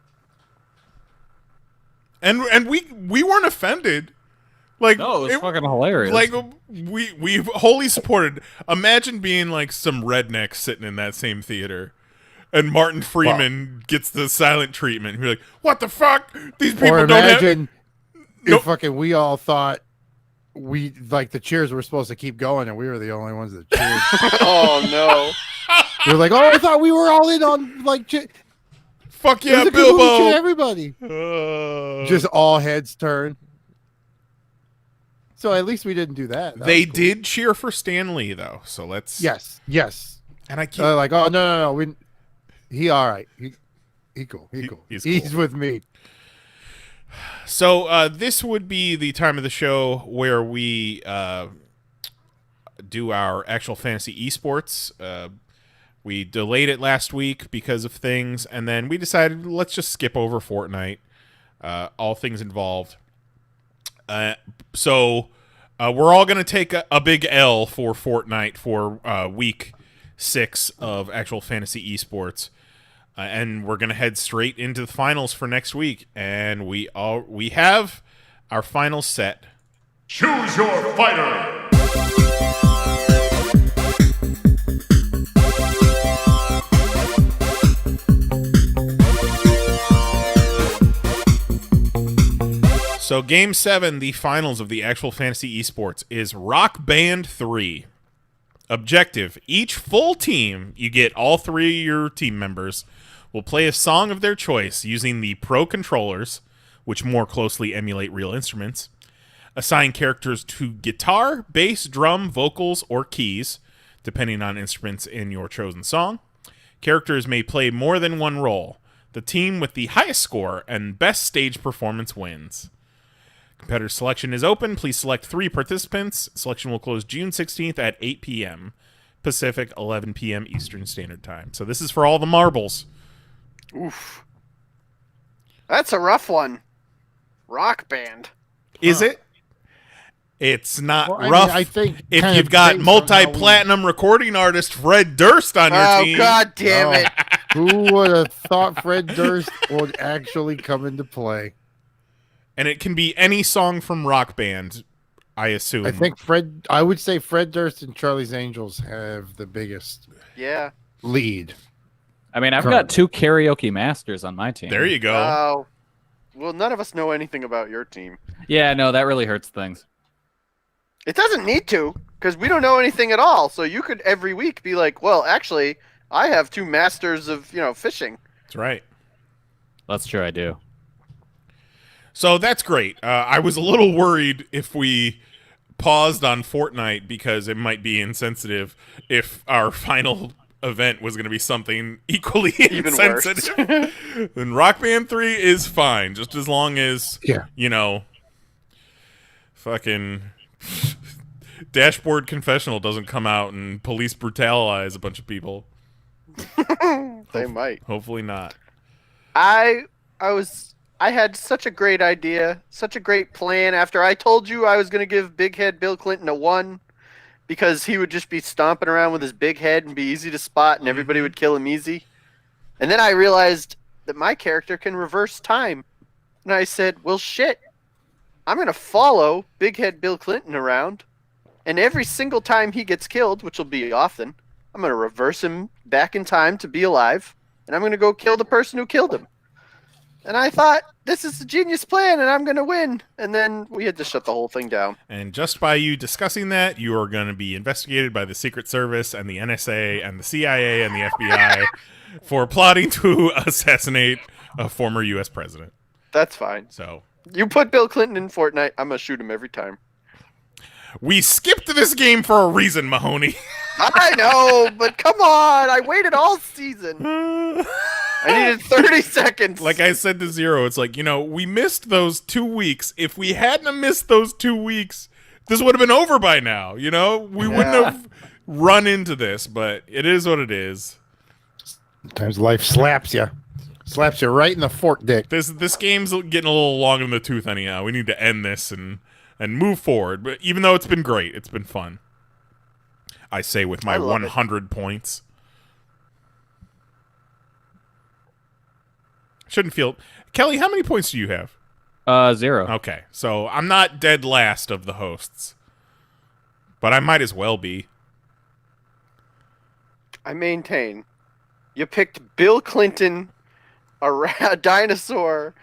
And we weren't offended. Like, no, it was fucking hilarious. Like, we wholly supported. Imagine being like some redneck sitting in that same theater, and Martin Freeman gets the silent treatment. You're like, what the fuck? These people Or don't imagine have. if fucking we all thought the cheers were supposed to keep going, and we were the only ones that cheered. Oh no! We're like, oh, I thought we were all in on like. Fuck yeah, it was a good Bilbo! movie, cheer everybody. Just all heads turn. So at least we didn't do that. They did cheer for Stan Lee though, so let's. Yes. And I keep like, oh no, he all right. He cool. He's He's with me. So this would be the time of the show where we do our actual fantasy esports. We delayed it last week because of things, and then we decided let's just skip over Fortnite, all things involved. So we're all going to take a big L for Fortnite for week 6 of actual fantasy esports. And we're going to head straight into the finals for next week. And we have our final set. Choose your fighter! So Game 7, the finals of the actual fantasy esports, is Rock Band 3. Objective: each full team, you get all 3 of your team members, will play a song of their choice using the Pro controllers, which more closely emulate real instruments. Assign characters to guitar, bass, drum, vocals, or keys, depending on instruments in your chosen song. Characters may play more than one role. The team with the highest score and best stage performance wins. Competitor selection is open. Please select 3 participants. Selection will close June 16th at 8 p.m. Pacific, 11 p.m. Eastern Standard Time. So this is for all the marbles. Oof. That's a rough one. Rock Band. Is it? It's not Well, I mean, rough I think if kind you've of got based on how multi-platinum recording artist Fred Durst on your team. Oh, God damn it. Who would have thought Fred Durst would actually come into play? And it can be any song from Rock Band, I assume. I would say Fred Durst and Charlie's Angels have the biggest lead. I mean, I've got 2 karaoke masters on my team. There you go. Well, none of us know anything about your team. Yeah, no, that really hurts things. It doesn't need to, because we don't know anything at all. So you could every week be like, well, actually, I have 2 masters of, fishing. That's right. That's true, I do. So that's great. I was a little worried if we paused on Fortnite because it might be insensitive if our final event was going to be something equally Even insensitive. Then Rock Band 3 is fine, just as long as, fucking Dashboard Confessional doesn't come out and police brutalize a bunch of people. They might. Hopefully not. I had such a great idea, such a great plan. After I told you I was going to give Big Head Bill Clinton a 1 because he would just be stomping around with his big head and be easy to spot and everybody would kill him easy. And then I realized that my character can reverse time. And I said, well, shit, I'm going to follow Big Head Bill Clinton around. And every single time he gets killed, which will be often, I'm going to reverse him back in time to be alive. And I'm going to go kill the person who killed him. And I thought, this is a genius plan, and I'm going to win. And then we had to shut the whole thing down. And just by you discussing that, you are going to be investigated by the Secret Service and the NSA and the CIA and the FBI for plotting to assassinate a former U.S. president. That's fine. So you put Bill Clinton in Fortnite, I'm going to shoot him every time. We skipped this game for a reason, Mahoney. I know, but come on. I waited all season. I needed 30 seconds. Like I said to Zero, it's like, we missed those 2 weeks. If we hadn't have missed those 2 weeks, this would have been over by now. We wouldn't have run into this, but it is what it is. Sometimes life slaps you. Slaps you right in the fork dick. This game's getting a little long in the tooth anyhow. We need to end this and move forward. But even though it's been great, it's been fun. I say with my 100 points. Shouldn't feel... Kelly, how many points do you have? 0. Okay, so I'm not dead last of the hosts. But I might as well be. I maintain. You picked Bill Clinton, a dinosaur,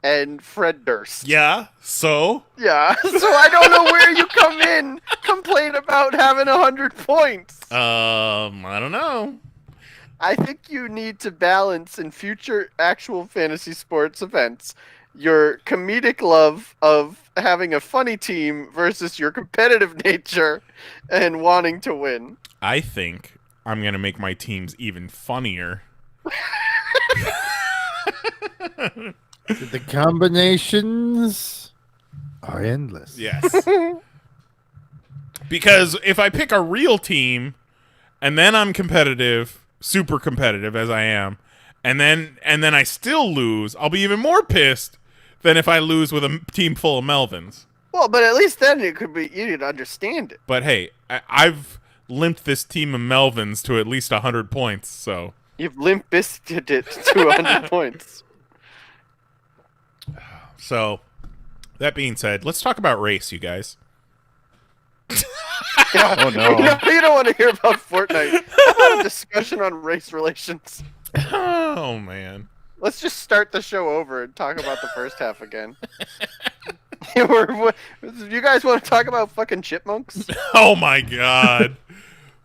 and Fred Durst. Yeah, so? Yeah, so I don't know where you come in, complain about having 100 points. I don't know. I think you need to balance in future actual fantasy sports events your comedic love of having a funny team versus your competitive nature and wanting to win. I think I'm going to make my teams even funnier. The combinations are endless. Yes. Because if I pick a real team and then I'm competitive, super competitive as I am, and then I still lose, I'll be even more pissed than if I lose with a team full of Melvins. Well, but at least then it could be easy to understand it. But hey, I've limped this team of Melvins to at least 100 points, so... You've limp-biscuited it to 100 points. So, that being said, let's talk about race, you guys. Oh, no. You don't want to hear about Fortnite. How about a discussion on race relations? Oh, man. Let's just start the show over and talk about the first half again. You guys want to talk about fucking chipmunks? Oh, my God.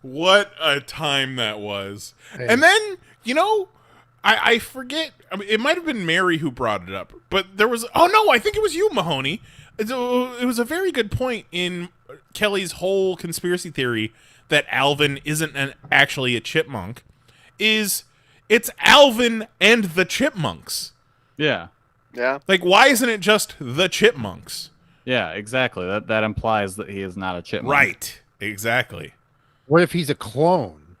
What a time that was. Hey. And then, I forget. I mean, it might have been Mary who brought it up, but there was... Oh, no, I think it was you, Mahoney. It was a very good point in Kelly's whole conspiracy theory that Alvin isn't actually a chipmunk. It's Alvin and the Chipmunks. Yeah. Yeah. Like, why isn't it just the Chipmunks? Yeah, exactly. That implies that he is not a chipmunk. Right. Exactly. What if he's a clone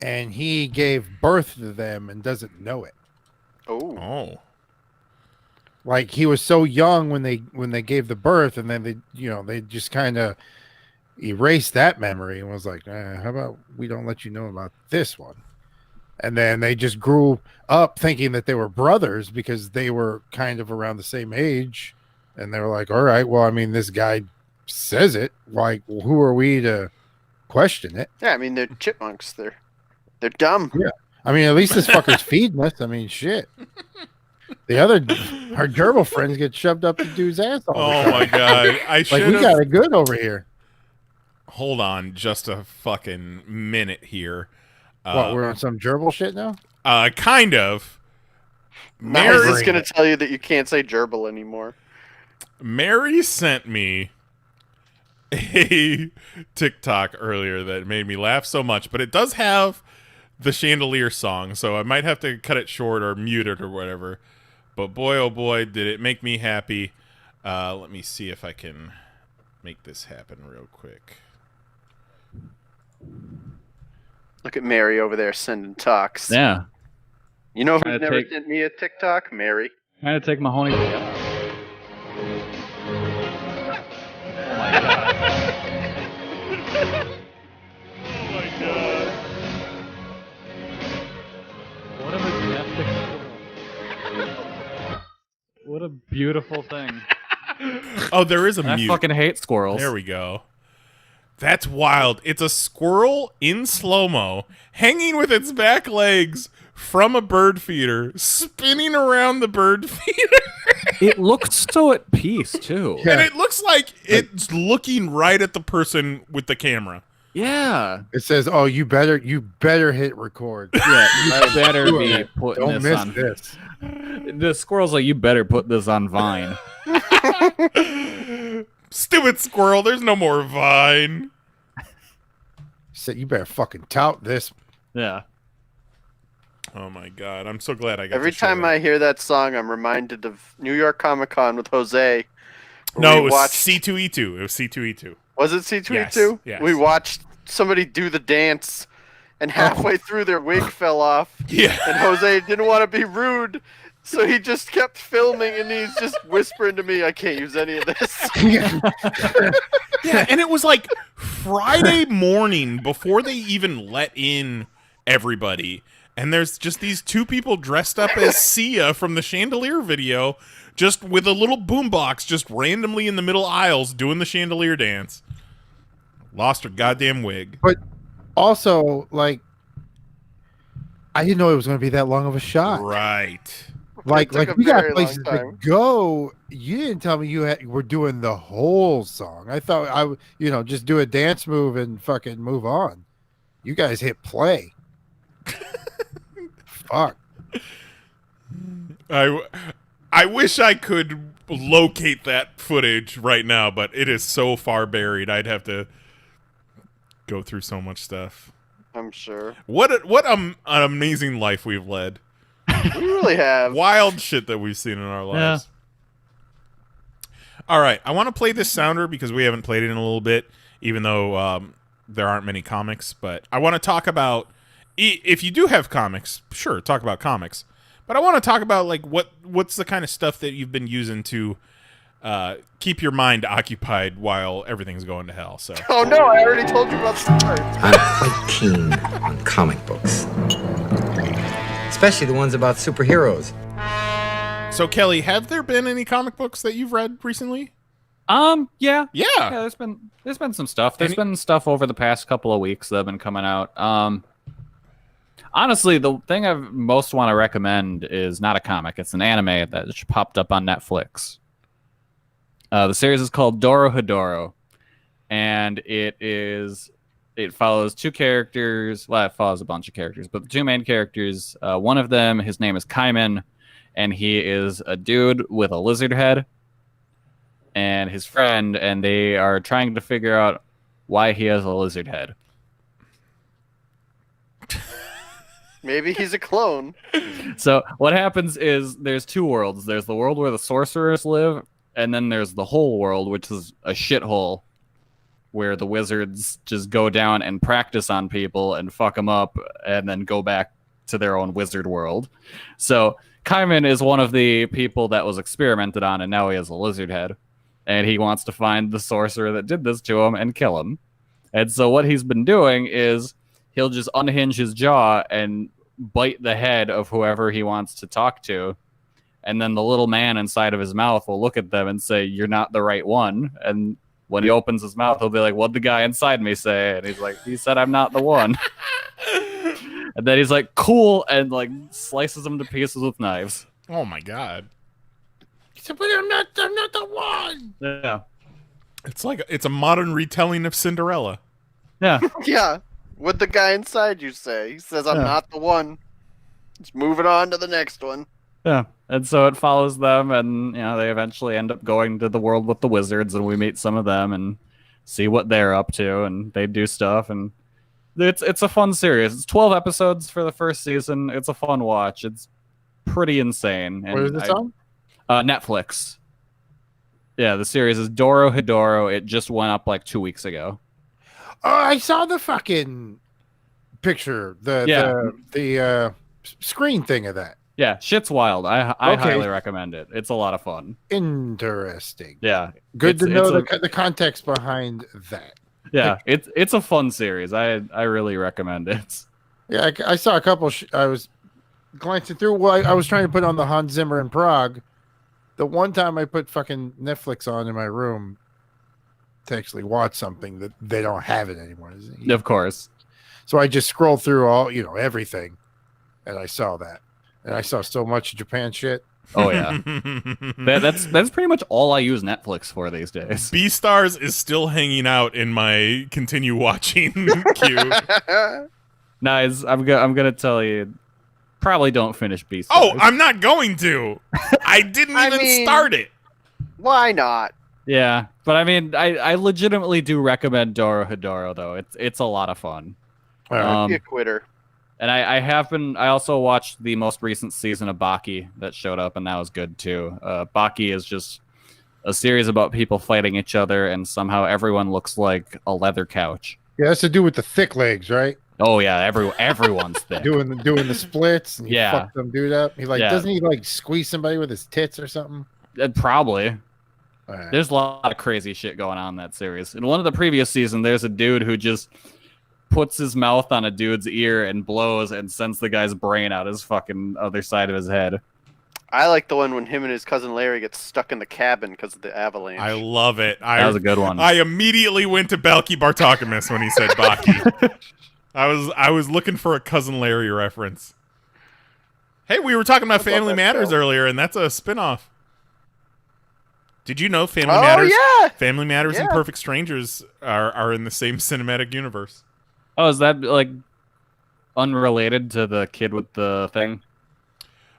and he gave birth to them and doesn't know it? Oh. Like he was so young when they gave the birth, and then they just kind of erased that memory and was like, how about we don't let you know about this one? And then they just grew up thinking that they were brothers because they were kind of around the same age. And they were like, all right, well, I mean, this guy says it. Like, who are we to question it? Yeah, I mean, they're chipmunks. They're dumb. Yeah. I mean, at least this fucker's feeding us. I mean, shit. Our gerbil friends get shoved up the dude's ass all the time. My God. We got it good over here. Hold on just a fucking minute here. What, we're on some gerbil shit now? Kind of. Mary's going to tell you that you can't say gerbil anymore. Mary sent me a TikTok earlier that made me laugh so much, but it does have the Chandelier song, so I might have to cut it short or mute it or whatever. But boy, oh boy, did it make me happy. Let me see if I can make this happen real quick. Look at Mary over there sending talks. Yeah. You know who's never sent me a TikTok? Mary. Trying to take Mahoney. Oh my God. Oh my God. What a majestic squirrel. What a beautiful thing. Oh, there is a mute. I fucking hate squirrels. There we go. That's wild. It's a squirrel in slow-mo, hanging with its back legs from a bird feeder, spinning around the bird feeder. It looks so at peace, too. Yeah. And it looks like it's looking right at the person with the camera. Yeah. It says, "Oh, you better hit record." Yeah, you better be putting Don't this miss this. The squirrel's like, you better put this on Vine. Stupid squirrel. There's no more Vine. Said you better fucking tout this. Yeah. Oh my god, I'm so glad I got Every to share time that. I hear that song, I'm reminded of New York Comic Con with Jose. No, it was C2E2. It was C2E2. Was it C2E2? Yes, yes. We watched somebody do the dance, and halfway through their wig fell off. Yeah. And Jose didn't want to be rude, so he just kept filming, and he's just whispering to me, I can't use any of this. Yeah, and it was like Friday morning before they even let in everybody. And there's just these two people dressed up as Sia from the Chandelier video, just with a little boombox just randomly in the middle aisles doing the Chandelier dance. Lost her goddamn wig. But also, like, I didn't know it was going to be that long of a shot. Right. Like took a we got very places long to time. go. You didn't tell me you were doing the whole song. I thought just do a dance move and fucking move on. You guys hit play. Fuck. I wish I could locate that footage right now, but it is so far buried. I'd have to go through so much stuff. I'm sure. What an amazing life we've led. We really have. Wild shit that we've seen in our lives. All right, I want to play this sounder because we haven't played it in a little bit, even though there aren't many comics. But I want to talk about, if you do have comics, sure, talk about comics. But I want to talk about like what's the kind of stuff that you've been using to keep your mind occupied while everything's going to hell. So. Oh no, I already told you about the story. I'm quite keen on comic books, especially the ones about superheroes. So Kelly, have there been any comic books that you've read recently? Yeah. Yeah. There's been some stuff. There's been stuff over the past couple of weeks that have been coming out. Honestly, the thing I most want to recommend is not a comic. It's an anime that just popped up on Netflix. The series is called Dorohedoro, and it follows two characters. Well, it follows a bunch of characters, but the two main characters, one of them, his name is Kaiman, and he is a dude with a lizard head, and his friend, and they are trying to figure out why he has a lizard head. Maybe he's a clone. So what happens is there's two worlds. There's the world where the sorcerers live, and then there's the whole world, which is a shithole where the wizards just go down and practice on people and fuck them up and then go back to their own wizard world. So Kaiman is one of the people that was experimented on, and now he has a lizard head. And he wants to find the sorcerer that did this to him and kill him. And so what he's been doing is he'll just unhinge his jaw and bite the head of whoever he wants to talk to. And then the little man inside of his mouth will look at them and say, "You're not the right one." And when he opens his mouth, he'll be like, "What'd the guy inside me say?" And he's like, "He said I'm not the one." And then he's like, "Cool," and like slices him to pieces with knives. Oh my god. He said, "But I'm not the one." Yeah. It's a modern retelling of Cinderella. Yeah. Yeah. What'd the guy inside you say? He says, I'm not the one. Let's move it on to the next one. Yeah. And so it follows them, and they eventually end up going to the world with the wizards, and we meet some of them and see what they're up to, and they do stuff, and it's a fun series. It's 12 episodes for the first season. It's a fun watch. It's pretty insane. And Where is this on? Netflix. Yeah, the series is Dorohedoro. It just went up like 2 weeks ago. Oh, I saw the fucking picture, the screen thing of that. Yeah, shit's wild. I Okay. highly recommend it. It's a lot of fun. Interesting. Yeah, Good to know the context behind that. Yeah, it's a fun series. I really recommend it. Yeah, I saw a couple. I was glancing through. Well, I was trying to put on the Hans Zimmer in Prague. The one time I put fucking Netflix on in my room to actually watch something that they don't have it anymore. Of course. So I just scrolled through all, everything, and I saw that, and I saw so much Japan shit. Oh yeah, that's pretty much all I use Netflix for these days. Beastars is still hanging out in my continue watching queue. Nice. I'm gonna tell you, probably don't finish Beastars. Oh, I'm not going to. I didn't even start it. Why not? Yeah, But I mean, I legitimately do recommend Dorohedoro, though. It's a lot of fun. Be a quitter. And I also watched the most recent season of Baki that showed up, and that was good too. Baki is just a series about people fighting each other, and somehow everyone looks like a leather couch. Yeah, that's to do with the thick legs, right? Oh yeah, everyone's thick. doing the splits, and Yeah. fuck some dude up. He doesn't he like squeeze somebody with his tits or something? Probably. Right. There's a lot of crazy shit going on in that series. In one of the previous seasons, there's a dude who just puts his mouth on a dude's ear and blows and sends the guy's brain out his fucking other side of his head. I like the one when him and his cousin Larry get stuck in the cabin because of the avalanche. I love it. That was a good one. I immediately went to Belky Bartokomous when he said Baki. I was looking for a cousin Larry reference. Hey, we were talking about Family Matters earlier, and that's a spinoff. Did you know Family Matters? Yeah. Family Matters and Perfect Strangers are in the same cinematic universe. Oh, is that like unrelated to the kid with the thing?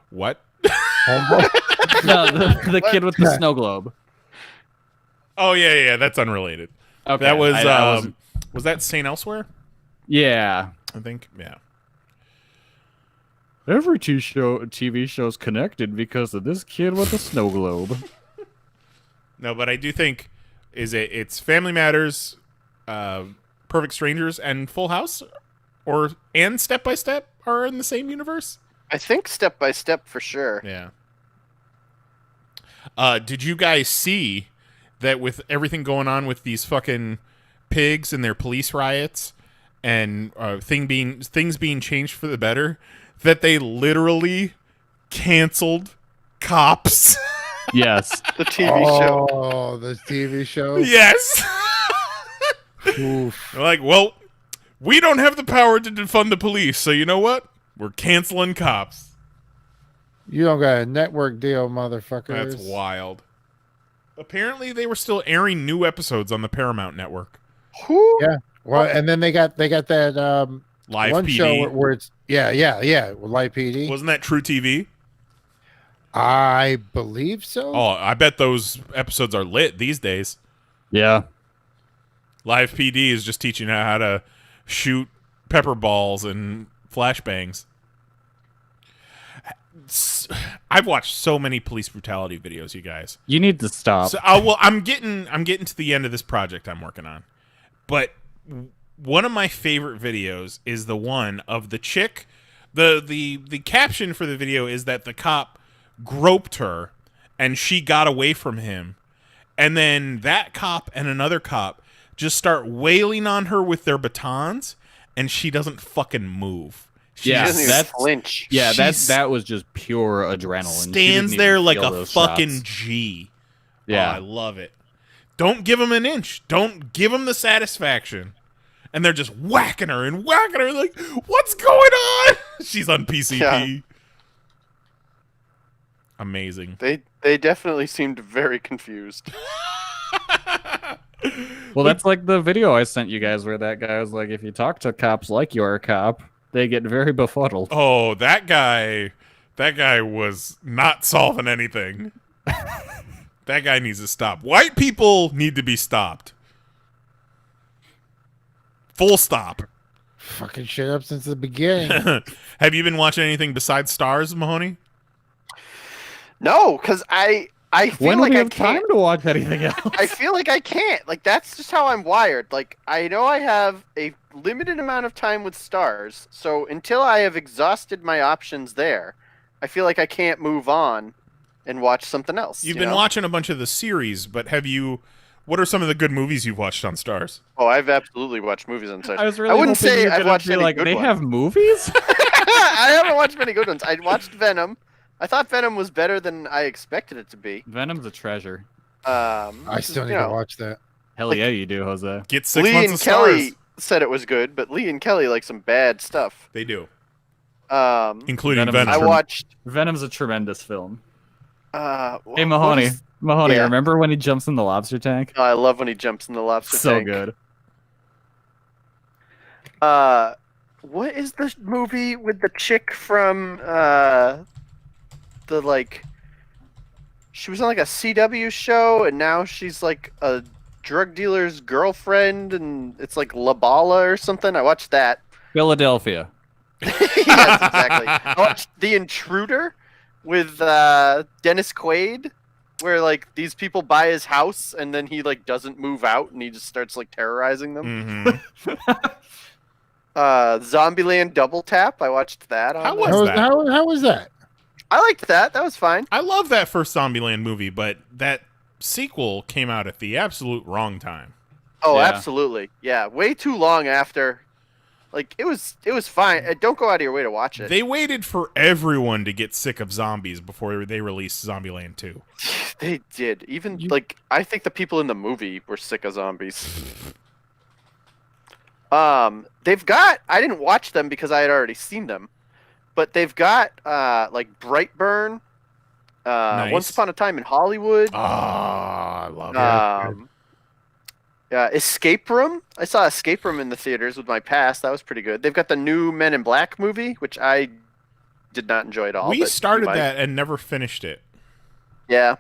What? No, the kid with the snow globe. Oh yeah, that's unrelated. Okay, that was I wasn't- was that Saint Elsewhere? Yeah, I think yeah. Every TV show's connected because of this kid with the snow globe. No, but I do think it's Family Matters, Perfect Strangers, and Full House, and Step by Step are in the same universe. I think Step by Step for sure. Yeah. Did you guys see that with everything going on with these fucking pigs and their police riots and things being changed for the better, that they literally canceled Cops? Yes. The TV show. Oh, the TV show? Yes. Oof. They're like, well, we don't have the power to defund the police, so you know what? We're canceling Cops. You don't got a network deal, motherfuckers. That's wild. Apparently, they were still airing new episodes on the Paramount Network. Yeah. Well, and then they got that Live one PD. show where it's with Live PD. Wasn't that True TV? I believe so. Oh, I bet those episodes are lit these days. Yeah. Live PD is just teaching how to shoot pepper balls and flashbangs. I've watched so many police brutality videos, you guys. You need to stop. So, I'm getting to the end of this project I'm working on, but one of my favorite videos is the one of the chick. The caption for the video is that the cop groped her and she got away from him, and then that cop and another cop just start wailing on her with their batons, and she doesn't fucking move. She that's flinch. Yeah, that was just pure adrenaline. She stands didn't there even like feel a those fucking shots. G. Yeah. Oh, I love it. Don't give him an inch. Don't give him the satisfaction. And they're just whacking her like, what's going on? She's on PCP. Yeah. Amazing. They definitely seemed very confused. Well, that's like the video I sent you guys where that guy was like, if you talk to cops like you're a cop, they get very befuddled. Oh, that guy was not solving anything. That guy needs to stop. White people need to be stopped. Full stop. Fucking shit up since the beginning. Have you been watching anything besides Stars, Mahoney? No, because I feel When like would you I have can't. time to watch anything else? I feel like I can't. Like, that's just how I'm wired. Like, I know I have a limited amount of time with Stars, so until I have exhausted my options there, I feel like I can't move on and watch something else. You've been watching a bunch of the series, but what are some of the good movies you've watched on Stars? Oh, I've absolutely watched movies on Stars. I was really wouldn't hoping say you were I've gonna watched be any like, good they ones. have movies? I haven't watched many good ones. I watched Venom. I thought Venom was better than I expected it to be. Venom's a treasure. I still need to watch that. Hell yeah, you do, Jose. Get 6 Lee months and of Kelly Stars. said it was good, but Lee and Kelly like some bad stuff. They do. Including Venom. I watched. Venom's a tremendous film. Hey, Hey, Mahoney. Mahoney, yeah. remember when he jumps in the lobster tank? I love when he jumps in the lobster So tank. good. What is the movie with the chick from she was on like a CW show and now she's like a drug dealer's girlfriend, and it's like La Bala or something. I watched that. Philadelphia. Yes, exactly. I watched The Intruder with Dennis Quaid, where like these people buy his house and then he like doesn't move out and he just starts like terrorizing them. Zombieland Double Tap. I watched that. How was that? How was that? I liked that. That was fine. I love that first Zombieland movie, but that sequel came out at the absolute wrong time. Oh, Yeah. absolutely. Yeah, way too long after. Like it was fine. Don't go out of your way to watch it. They waited for everyone to get sick of zombies before they released Zombieland 2. They did. Even like I think the people in the movie were sick of zombies. They've got. I didn't watch them because I had already seen them, but they've got like Brightburn, Nice. Once Upon a Time in Hollywood. I love it. Yeah, Escape Room. I saw Escape Room in the theaters with my past. That was pretty good. They've got the new Men in Black movie, which I did not enjoy at all. We but started you might. that and never finished it. Yeah,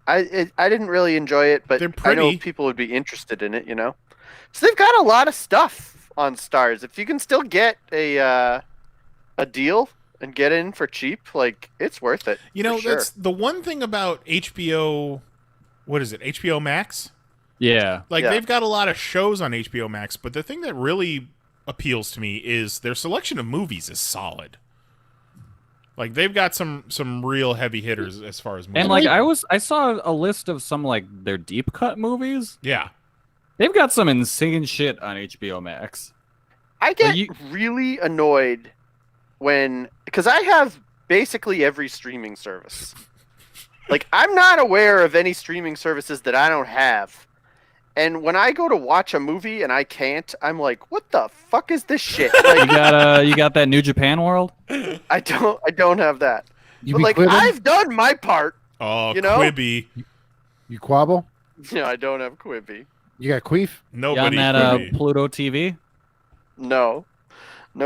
I didn't really enjoy it, but They're I know pretty. people would be interested in it. You know, so they've got a lot of stuff on Stars. If you can still get a deal and get in for cheap, like it's worth it. You know, for sure. that's the one thing about HBO. What is it? HBO Max? Yeah. Like Yeah. they've got a lot of shows on HBO Max, but the thing that really appeals to me is their selection of movies is solid. Like they've got some real heavy hitters as far as movies. And like I saw a list of some like their deep cut movies. Yeah. They've got some insane shit on HBO Max. I get really annoyed because I have basically every streaming service. Like I'm not aware of any streaming services that I don't have. And when I go to watch a movie and I can't, I'm like, "What the fuck is this shit?" Like, You got that New Japan World? I don't have that. You But be like, quibbing? I've done my part. Oh, You know? Quibi. You quabble? Yeah, I don't have Quibi. You got queef? Nobody. You on that Quibi. Pluto TV? No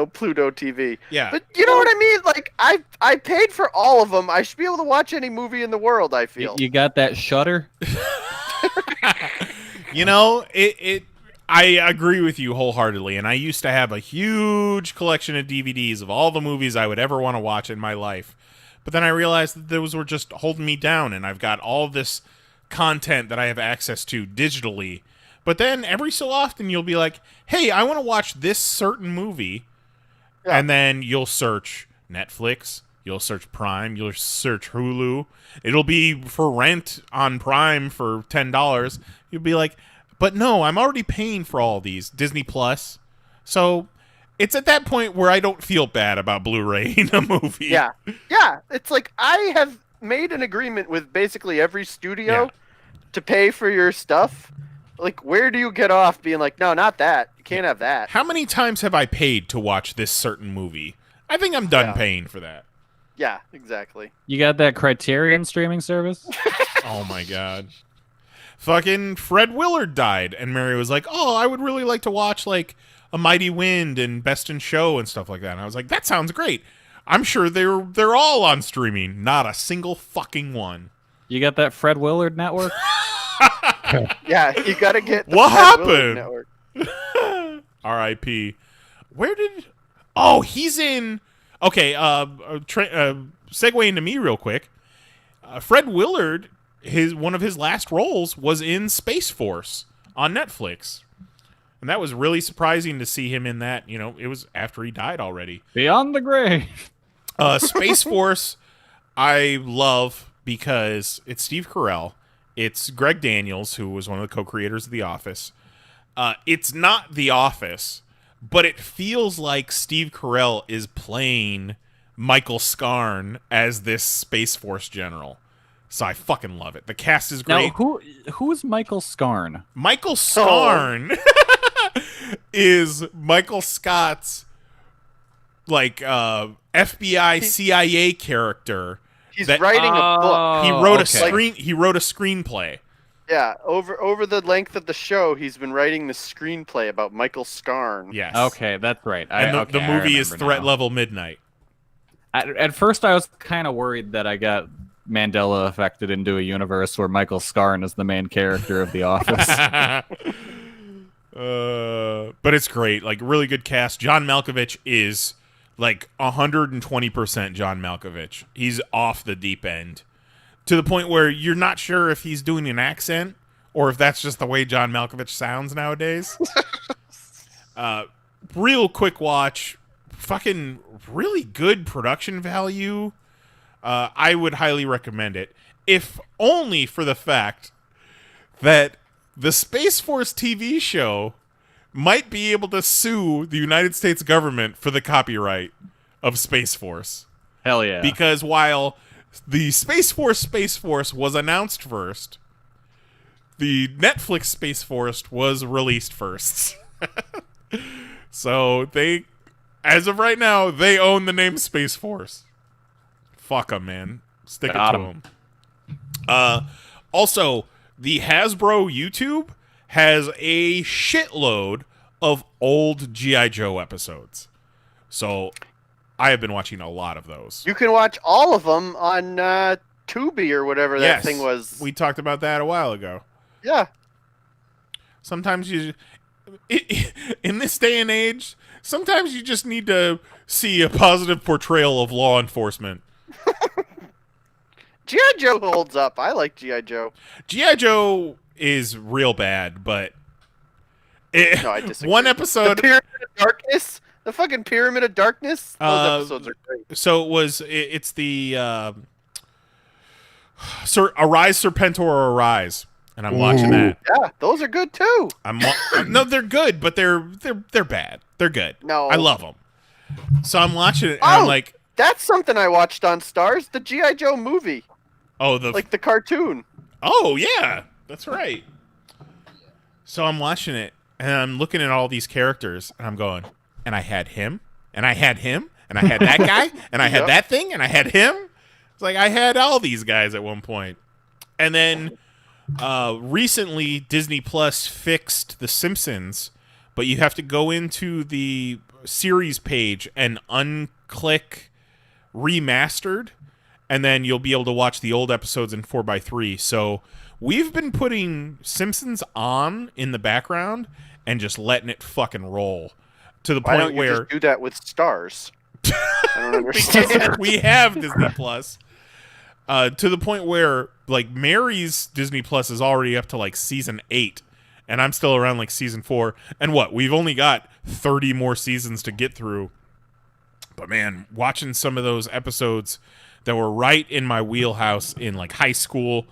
Pluto TV. Yeah. But you know what I mean? Like, I paid for all of them. I should be able to watch any movie in the world. I feel. You got that Shutter? You know, I agree with you wholeheartedly, and I used to have a huge collection of DVDs of all the movies I would ever want to watch in my life. But then I realized that those were just holding me down, and I've got all this content that I have access to digitally. But then every so often you'll be like, hey, I want to watch this certain movie. Yeah. And then you'll search Netflix, you'll search Prime, you'll search Hulu. It'll be for rent on Prime for $10. You'll be like, but no, I'm already paying for all these. Disney Plus. So it's at that point where I don't feel bad about Blu-raying a movie. Yeah. Yeah. It's like I have made an agreement with basically every studio to pay for your stuff. Like, where do you get off being like, no, not that. You can't have that. How many times have I paid to watch this certain movie? I think I'm done paying for that. Yeah, exactly. You got that Criterion streaming service? Oh my god. Fucking Fred Willard died, and Mary was like, oh, I would really like to watch, like, A Mighty Wind and Best in Show and stuff like that. And I was like, that sounds great. I'm sure they're all on streaming. Not a single fucking one. You got that Fred Willard network? Yeah, you gotta get the What Fred Willard happened? network. R.I.P. Where did... Oh, he's in... Okay, segue into me real quick. Fred Willard, one of his last roles was in Space Force on Netflix. And that was really surprising to see him in that. You know, it was after he died already. Beyond the Grave. Space Force, I love because it's Steve Carell. It's Greg Daniels, who was one of the co-creators of The Office. It's not The Office, but it feels like Steve Carell is playing Michael Scarn as this Space Force general. So I fucking love it. The cast is great. Now, who is Michael Scarn? Michael Scarn is Michael Scott's like FBI CIA character. He's writing a book. He wrote He wrote a screenplay. Yeah, over the length of the show, he's been writing the screenplay about Michael Scarn. Yes. Okay, that's right. And the movie is Threat Level Midnight. At first, I was kind of worried that I got Mandela affected into a universe where Michael Scarn is the main character of The Office. But it's great. Like, really good cast. John Malkovich is like 120% John Malkovich. He's off the deep end to the point where you're not sure if he's doing an accent or if that's just the way John Malkovich sounds nowadays. Real quick watch. Fucking really good production value. I would highly recommend it, if only for the fact that the Space Force TV show might be able to sue the United States government for the copyright of Space Force. Hell yeah. Because while the Space Force was announced first, the Netflix Space Force was released first. So they, as of right now, they own the name Space Force. Fuck them, man. Stick it to them. Also, the Hasbro YouTube has a shitload of old G.I. Joe episodes. So I have been watching a lot of those. You can watch all of them on Tubi or whatever that thing was. We talked about that a while ago. Yeah. Sometimes in this day and age, sometimes you just need to see a positive portrayal of law enforcement. G.I. Joe holds up. I like G.I. Joe. G.I. Joe is real bad, but no, I disagree. One episode, the Pyramid of Darkness, the fucking Pyramid of Darkness. Those episodes are great. So it's the Arise, Serpentor, Arise, and I'm watching that. Yeah, those are good too. No, they're good, but they're bad. They're good. No, I love them. So I'm watching it, and I'm like, that's something I watched on Stars, the G.I. Joe movie. Oh, the cartoon. Oh yeah, that's right. So I'm watching it, and I'm looking at all these characters, and I'm going, and I had him, and I had him, and I had that guy, and I had that thing, and I had him. It's like I had all these guys at one point. And then recently, Disney Plus fixed The Simpsons, but you have to go into the series page and unclick Remastered, and then you'll be able to watch the old episodes in 4:3. So we've been putting Simpsons on in the background and just letting it fucking roll to the point where you just do that with Stars? I don't understand. We have Disney Plus. To the point where, like, Mary's Disney Plus is already up to, like, season 8, and I'm still around, like, season 4. And we've only got 30 more seasons to get through. But, man, watching some of those episodes that were right in my wheelhouse in, like, high school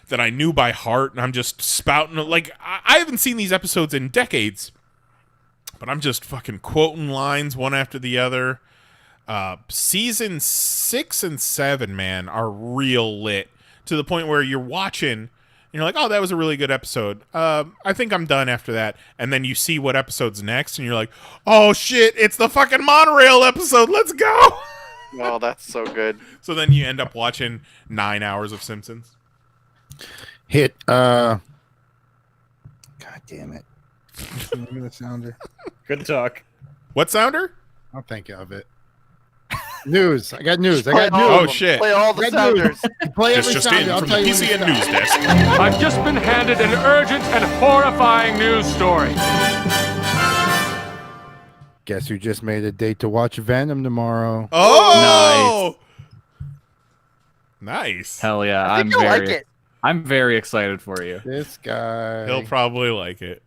that I knew by heart, and I'm just spouting, like, I haven't seen these episodes in decades, but I'm just fucking quoting lines one after the other. Season 6 and 7, man, are real lit to the point where you're watching and you're like, oh, that was a really good episode. I think I'm done after that. And then you see what episode's next and you're like, oh shit, it's the fucking monorail episode. Let's go. Oh, that's so good. So then you end up watching 9 hours of Simpsons. God damn it. Remember the sounder? Good talk. What sounder? I'll think of it. News. I got news. Oh shit! Play all the sounders. Play every just sounder. in I'll from tell the you when PCN it's News done. Desk. I've just been handed an urgent and horrifying news story. Guess who just made a date to watch Venom tomorrow? Oh, nice. Hell yeah! I think you'll like it. I'm very excited for you. This guy. He'll probably like it.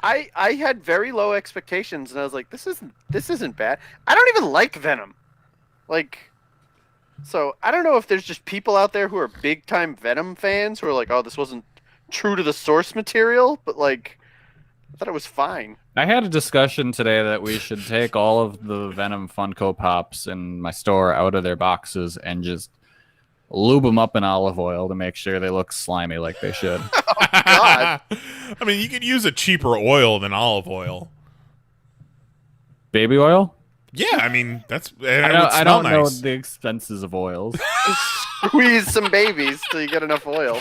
I had very low expectations, and I was like, this isn't bad. I don't even like Venom. Like, so I don't know if there's just people out there who are big time Venom fans who are like, oh, this wasn't true to the source material, but like, I thought it was fine. I had a discussion today that we should take all of the Venom Funko Pops in my store out of their boxes and just lube them up in olive oil to make sure they look slimy like they should. Oh, God. I mean, you could use a cheaper oil than olive oil. Baby oil? Yeah, I mean, that's. I don't know the expenses of oils. Squeeze some babies till you get enough oil.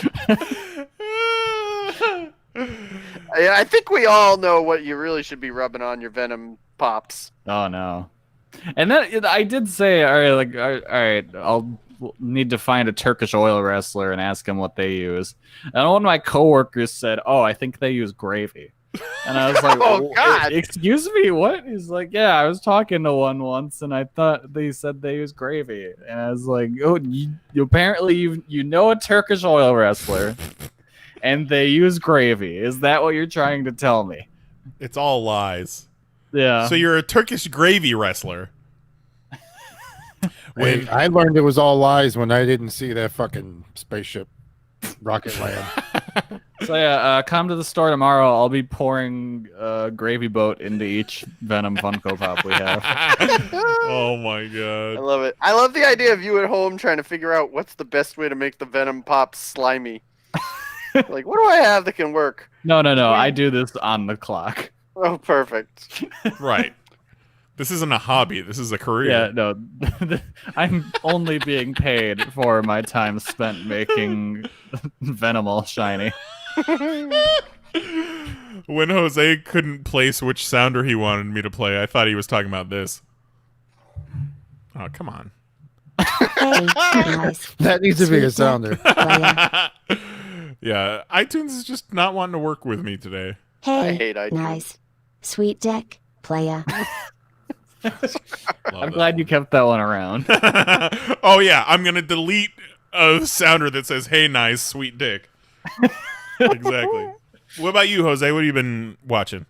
Yeah, I think we all know what you really should be rubbing on your Venom Pops. Oh no. And then I did say, all right, I'll need to find a Turkish oil wrestler and ask him what they use. And one of my coworkers said, "Oh, I think they use gravy." And I was like, Oh, God. Excuse me, what? He's like, "Yeah, I was talking to one once, and I thought they said they use gravy." And I was like, "Oh, apparently you know a Turkish oil wrestler, and they use gravy. Is that what you're trying to tell me?" It's all lies. Yeah. So you're a Turkish gravy wrestler. When I learned it was all lies when I didn't see that fucking spaceship rocket land. So yeah, come to the store tomorrow. I'll be pouring gravy boat into each Venom Funko Pop we have. Oh my god. I love it. I love the idea of you at home trying to figure out what's the best way to make the Venom Pop slimy. Like, what do I have that can work? No. I do this on the clock. Oh, perfect. Right. This isn't a hobby. This is a career. Yeah, no. I'm only being paid for my time spent making Venom all shiny. When Jose couldn't place which sounder he wanted me to play, I thought he was talking about this. Oh, come on. That needs to be a sounder. Yeah, iTunes is just not wanting to work with me today. I hate iTunes. Nice. Sweet dick, playa. I'm glad you kept that one around. Oh yeah, I'm gonna delete a sounder that says "Hey, nice, sweet dick." Exactly. What about you, Jose? What have you been watching?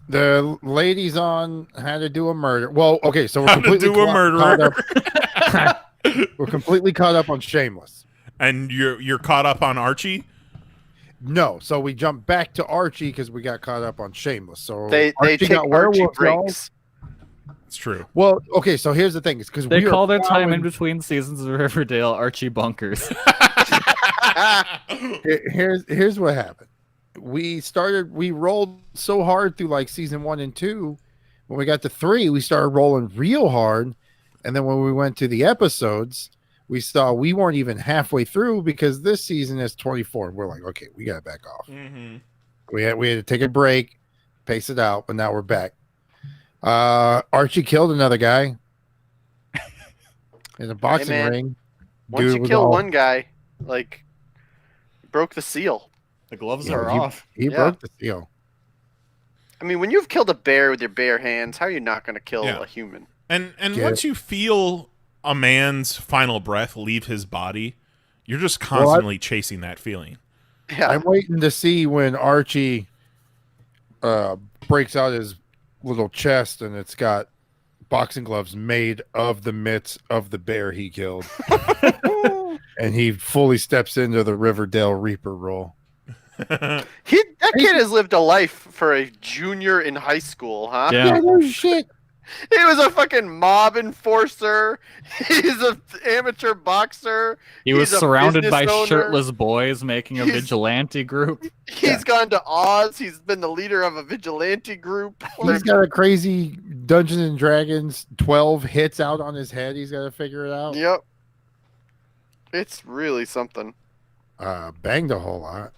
The ladies on How to Do a Murder. Well, okay, so we're How to completely Do a Murderer. caught up. We're completely caught up on Shameless. And you're caught up on Archie? No, so we jumped back to Archie because we got caught up on Shameless. So They Archie take got Archie werewolf, y'all. breaks. It's true. Well, okay, so here's the thing: is because They call their time in between seasons of Riverdale Archie Bunkers. Here's what happened. We rolled so hard through like season 1 and 2. When we got to 3, we started rolling real hard, and then when we went to the episodes, we saw we weren't even halfway through because this season is 24. We're like, okay, we gotta back off. Mm-hmm. We had to take a break, pace it out, but now we're back. Archie killed another guy in a boxing man. ring. Once Dude you was kill all- one guy, like, you broke the seal. The gloves Yeah, are he- off. He Yeah. broke the seal. I mean, when you've killed a bear with your bare hands, how are you not going to kill Yeah. a human? And Get once it. you feel a man's final breath leave his body, you're just constantly chasing that feeling. Yeah. I'm waiting to see when Archie breaks out his little chest and it's got boxing gloves made of the mitts of the bear he killed. And he fully steps into the Riverdale Reaper role. That kid has lived a life for a junior in high school, huh? Yeah. No shit. He was a fucking mob enforcer. He's an amateur boxer. He was He's a surrounded by business owner. shirtless boys making a vigilante group. He's gone to Oz. He's been the leader of a vigilante group. He's got a crazy Dungeons and Dragons 12 hits out on his head. He's got to figure it out. Yep. It's really something. Banged a whole lot.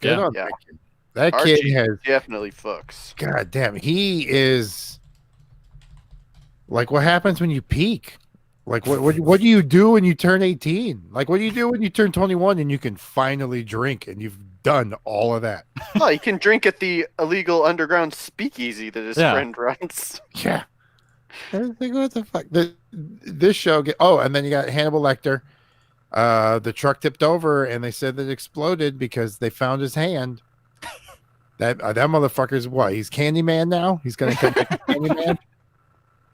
Good Yeah. on Yeah. that kid. That Archie kid has, definitely fucks. God damn, he is like, what happens when you peak? Like, what do you do when you turn 18? Like, what do you do when you turn 21 and you can finally drink and you've done all of that? Oh, he can drink at the illegal underground speakeasy that his Yeah. friend runs. Yeah. I was like, what the fuck? This show, and then you got Hannibal Lecter. The truck tipped over and they said that it exploded because they found his hand. That motherfucker's what? He's Candyman now? He's going to come back to Candyman?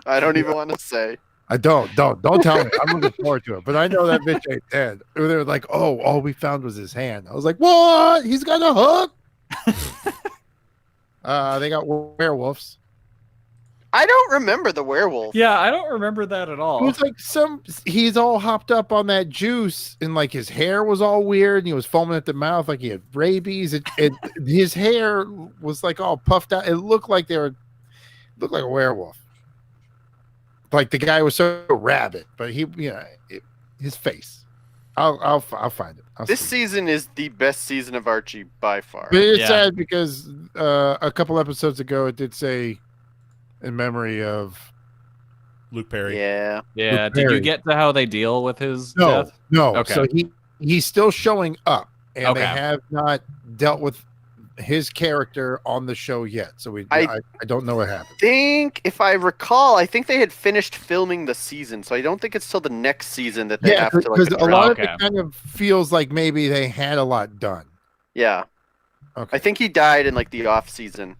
I don't even want to say. Don't tell me. I'm looking forward to it. But I know that bitch ain't dead. They were like, oh, all we found was his hand. I was like, what? He's got a hook? They got werewolves. I don't remember the werewolf. Yeah, I don't remember that at It all. was like he's all hopped up on that juice and like his hair was all weird and he was foaming at the mouth like he had rabies. His hair was like all puffed out. It looked like a werewolf. Like the guy was so rabid, but his face. I'll find it. This season is the best season of Archie by far. But it's sad because a couple episodes ago it did say in memory of Luke Perry. Yeah. Yeah. Luke Did you Perry. get to how they deal with his No, death? no. Okay. So he's still showing up, and Okay. they have not dealt with his character on the show yet. So I don't know what happened. If I recall, I think they had finished filming the season, so I don't think it's till the next season that they have to because like. a lot of Okay. it kind of feels like maybe they had a lot done. Yeah. Okay. I think he died in like the off season,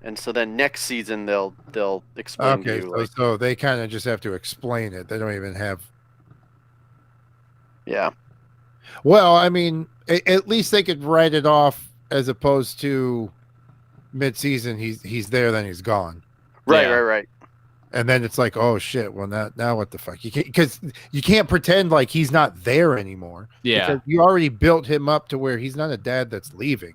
and so then next season they'll explain to Okay, you. Like, so they kind of just have to explain it. They don't even have. yeah. Well, I mean, at least they could write it off as opposed to mid-season. He's there, then he's gone. Right. And then it's like, oh shit! Well, now what the fuck? You can't, because you can't pretend like he's not there anymore. Yeah. Because you already built him up to where he's not a dad that's leaving.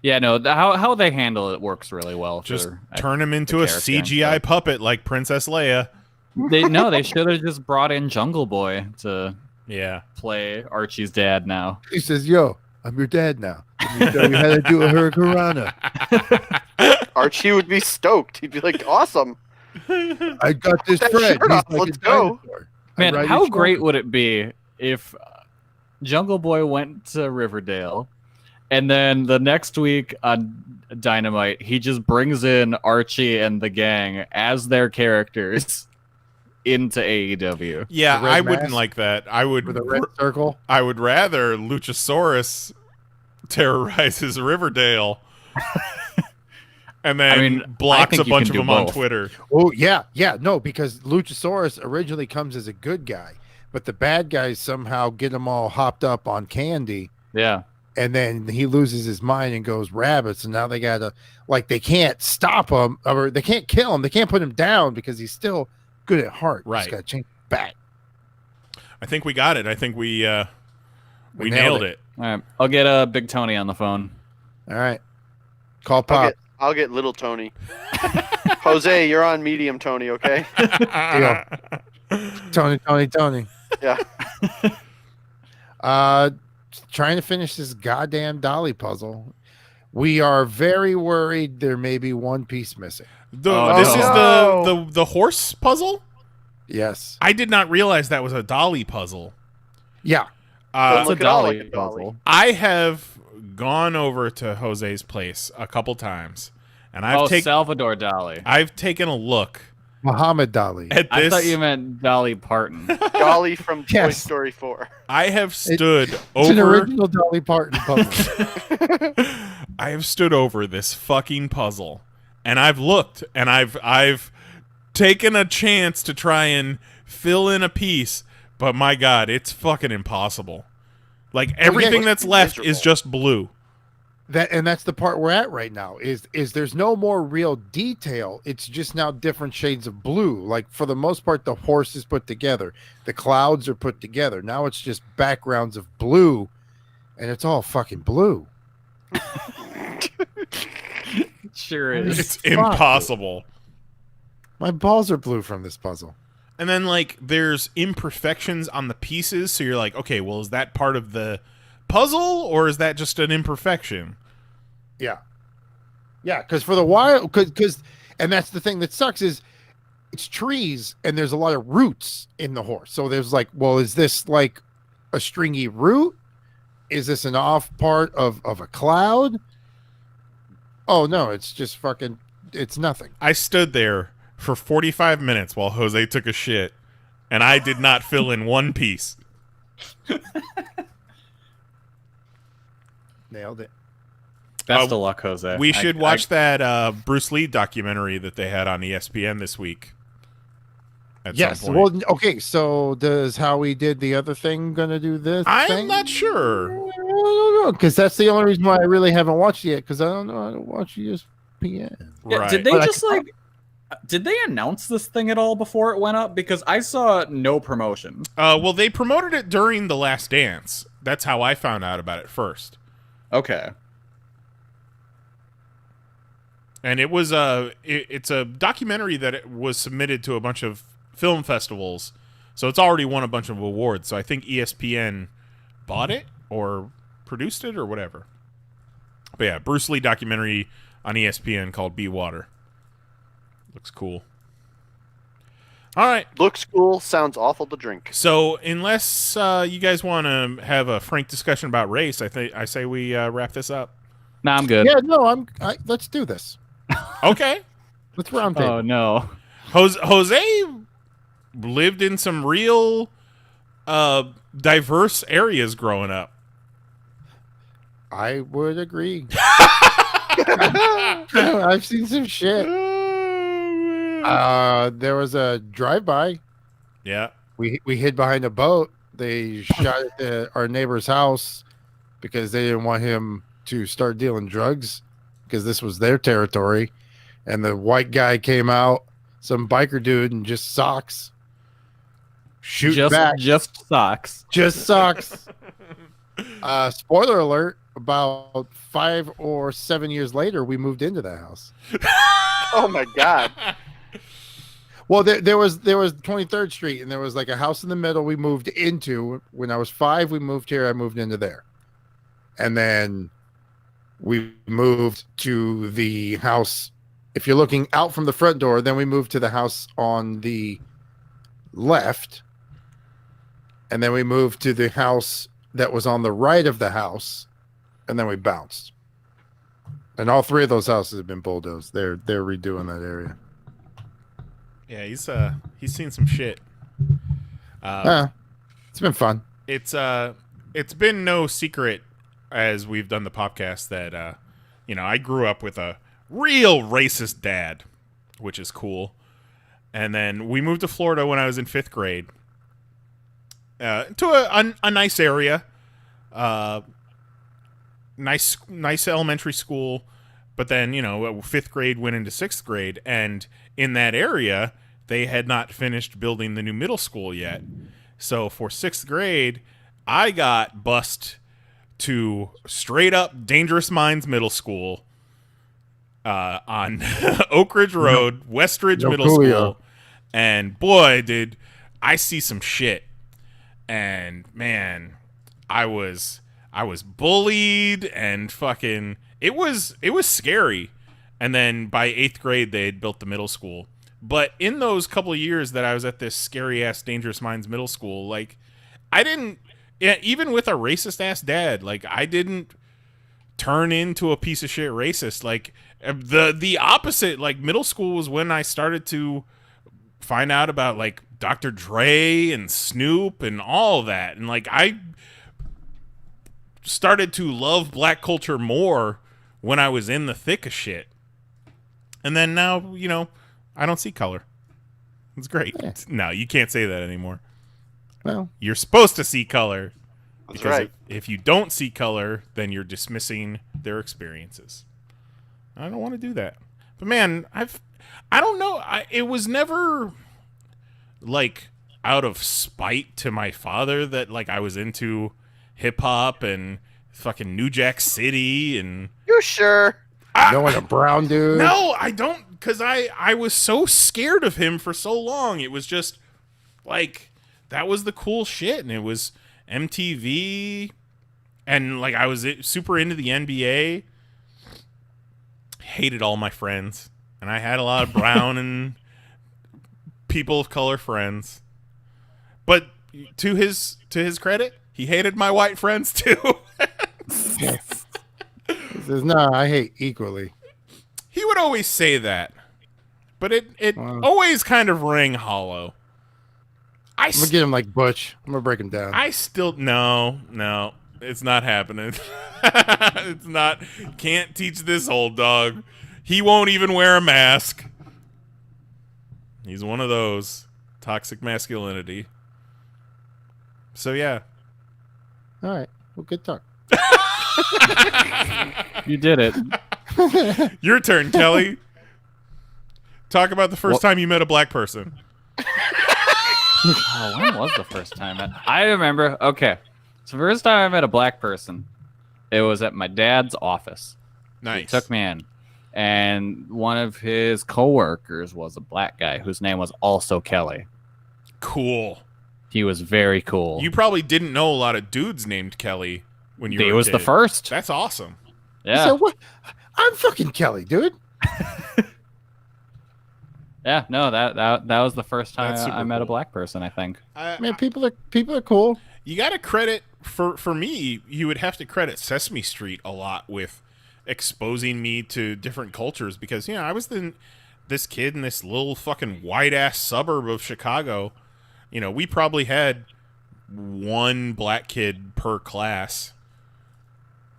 Yeah, no, how they handle it works really well. Just for, turn him into a character and CGI stuff. puppet like Princess Leia. They should have just brought in Jungle Boy to play Archie's dad now. He says, "Yo, I'm your dad now. Let me show you how to do a hurricanrana." Archie would be stoked. He'd be like, "Awesome! I got this That friend. shirt He's off, like let's a go." dinosaur. Man, I ride how his great shoulder. would it be if Jungle Boy went to Riverdale, and then the next week on Dynamite, he just brings in Archie and the gang as their characters into AEW? Yeah, The red I wouldn't mask like that. I would with a red circle. I would rather Luchasaurus terrorizes Riverdale. And then blocks a bunch of them on Twitter. Oh yeah, no, because Luchasaurus originally comes as a good guy, but the bad guys somehow get him all hopped up on candy. Yeah, and then he loses his mind and goes rabbits, and now they gotta they can't stop him or they can't kill him, they can't put him down because he's still good at heart. Right, just gotta change back. I think we got it. I think we We nailed it. All right, I'll get Big Tony on the phone. All right, call Pop. I'll get little Tony. Jose, you're on medium Tony, okay? Tony. Yeah. Trying to finish this goddamn Dolly puzzle. We are very worried there may be one piece missing. This is the horse puzzle? Yes. I did not realize that was a Dolly puzzle. Yeah. It's a Dolly puzzle. I have gone over to Jose's place a couple times, and I've Salvador Dali. I've taken a look. Muhammad Dali. I thought you meant Dolly Parton. Dolly from Toy Story 4. I have stood over. It's an original Dolly Parton puzzle. I have stood over this fucking puzzle, and I've looked, and I've taken a chance to try and fill in a piece, but my God, it's fucking impossible. Like everything that's left is just blue. That's the part we're at right now is there's no more real detail. It's just now different shades of blue. Like for the most part, the horse is put together. The clouds are put together. Now it's just backgrounds of blue, and it's all fucking blue. Sure is. It's impossible. My balls are blue from this puzzle. And then, like, there's imperfections on the pieces, so you're like, okay, well, is that part of the puzzle, or is that just an imperfection? Yeah. Yeah, because for the while, and that's the thing that sucks is it's trees, and there's a lot of roots in the horse. So there's like, well, is this like a stringy root? Is this an off part of a cloud? Oh, no, it's just fucking, it's nothing. I stood there for 45 minutes while Jose took a shit, and I did not fill in one piece. Nailed it. Best of luck, Jose. We should watch that Bruce Lee documentary that they had on ESPN this week. Yes. Well, okay, so does how we did the other thing gonna do this I'm not sure. I don't know, because that's the only reason why I really haven't watched it yet, because I don't know how to watch ESPN. Yeah, Right. did they But just did they announce this thing at all before it went up? Because I saw no promotion. Well, they promoted it during The Last Dance. That's how I found out about it first. Okay. And it was it's a documentary that it was submitted to a bunch of film festivals, so it's already won a bunch of awards. So I think ESPN bought it or produced it or whatever. But yeah, Bruce Lee documentary on ESPN called Be Water. Looks cool. All right. Looks cool, sounds awful to drink. So unless you guys want to have a frank discussion about race, I say we wrap this up. Nah, I'm good. Yeah, no, let's do this. Okay. Let's round table. Oh no. Jose lived in some real diverse areas growing up. I would agree. I've seen some shit. There was a drive-by. Yeah. We hid behind a boat. They shot at our neighbor's house because they didn't want him to start dealing drugs because this was their territory. And the white guy came out, some biker dude, and just socks. Shoot back. Just socks. Just socks. Spoiler alert, about 5 or 7 years later, we moved into the house. Oh my God. Well, there was 23rd Street, and there was like a house in the middle we moved into. When I was 5, we moved here. I moved into there. And then we moved to the house. If you're looking out from the front door, then we moved to the house on the left. And then we moved to the house that was on the right of the house. And then we bounced. And all 3 of those houses have been bulldozed. They're redoing that area. Yeah, he's seen some shit. It's been fun. It's been no secret as we've done the podcast that I grew up with a real racist dad, which is cool. And then we moved to Florida when I was in 5th grade. To a nice area. Nice elementary school. But then, 5th grade went into 6th grade, and in that area, they had not finished building the new middle school yet. So for 6th grade, I got bused to straight up Dangerous Minds Middle School on Oak Ridge Road, Westridge Middle School. And boy, did I see some shit. And man, I was bullied and fucking it was scary. And then by 8th grade they had built the middle school. But in those couple of years that I was at this scary ass Dangerous Minds Middle School, like I didn't even with a racist ass dad, like I didn't turn into a piece of shit racist. Like the opposite, like middle school was when I started to find out about like Dr. Dre and Snoop and all that. And like I started to love black culture more when I was in the thick of shit. And then now, I don't see color. It's great. Yeah. No, you can't say that anymore. Well, you're supposed to see color. That's because right. if you don't see color, then you're dismissing their experiences. I don't want to do that. But man, I don't know. It was never like out of spite to my father that like I was into hip hop and fucking New Jack City and. You sure? Knowing a brown dude? No, I don't. Because I was so scared of him for so long. It was just like that was the cool shit, and it was MTV, and like I was super into the NBA. Hated all my friends, and I had a lot of brown and people of color friends. But to his credit, he hated my white friends too. He says, "No, I hate equally." He would always say that, but it always kind of rang hollow. I'm gonna get him like Butch. I'm gonna break him down. I still no, it's not happening. It's not. Can't teach this old dog. He won't even wear a mask. He's one of those toxic masculinity. So yeah. All right. Well, good talk. You did it. Your turn, Kelly. Talk about the first time you met a black person. Oh, when was the first time? I remember. Okay. So the first time I met a black person, it was at my dad's office. Nice. He took me in. And one of his coworkers was a black guy whose name was also Kelly. Cool. He was very cool. You probably didn't know a lot of dudes named Kelly when you were a was kid. the first. That's awesome. Yeah. So what? I'm fucking Kelly, dude. Yeah, no, that was the first time That's super I met a cool. black person, I think. Man, people are cool. You got to credit for me. You would have to credit Sesame Street a lot with exposing me to different cultures because I was this kid in this little fucking white ass suburb of Chicago. We probably had one black kid per class.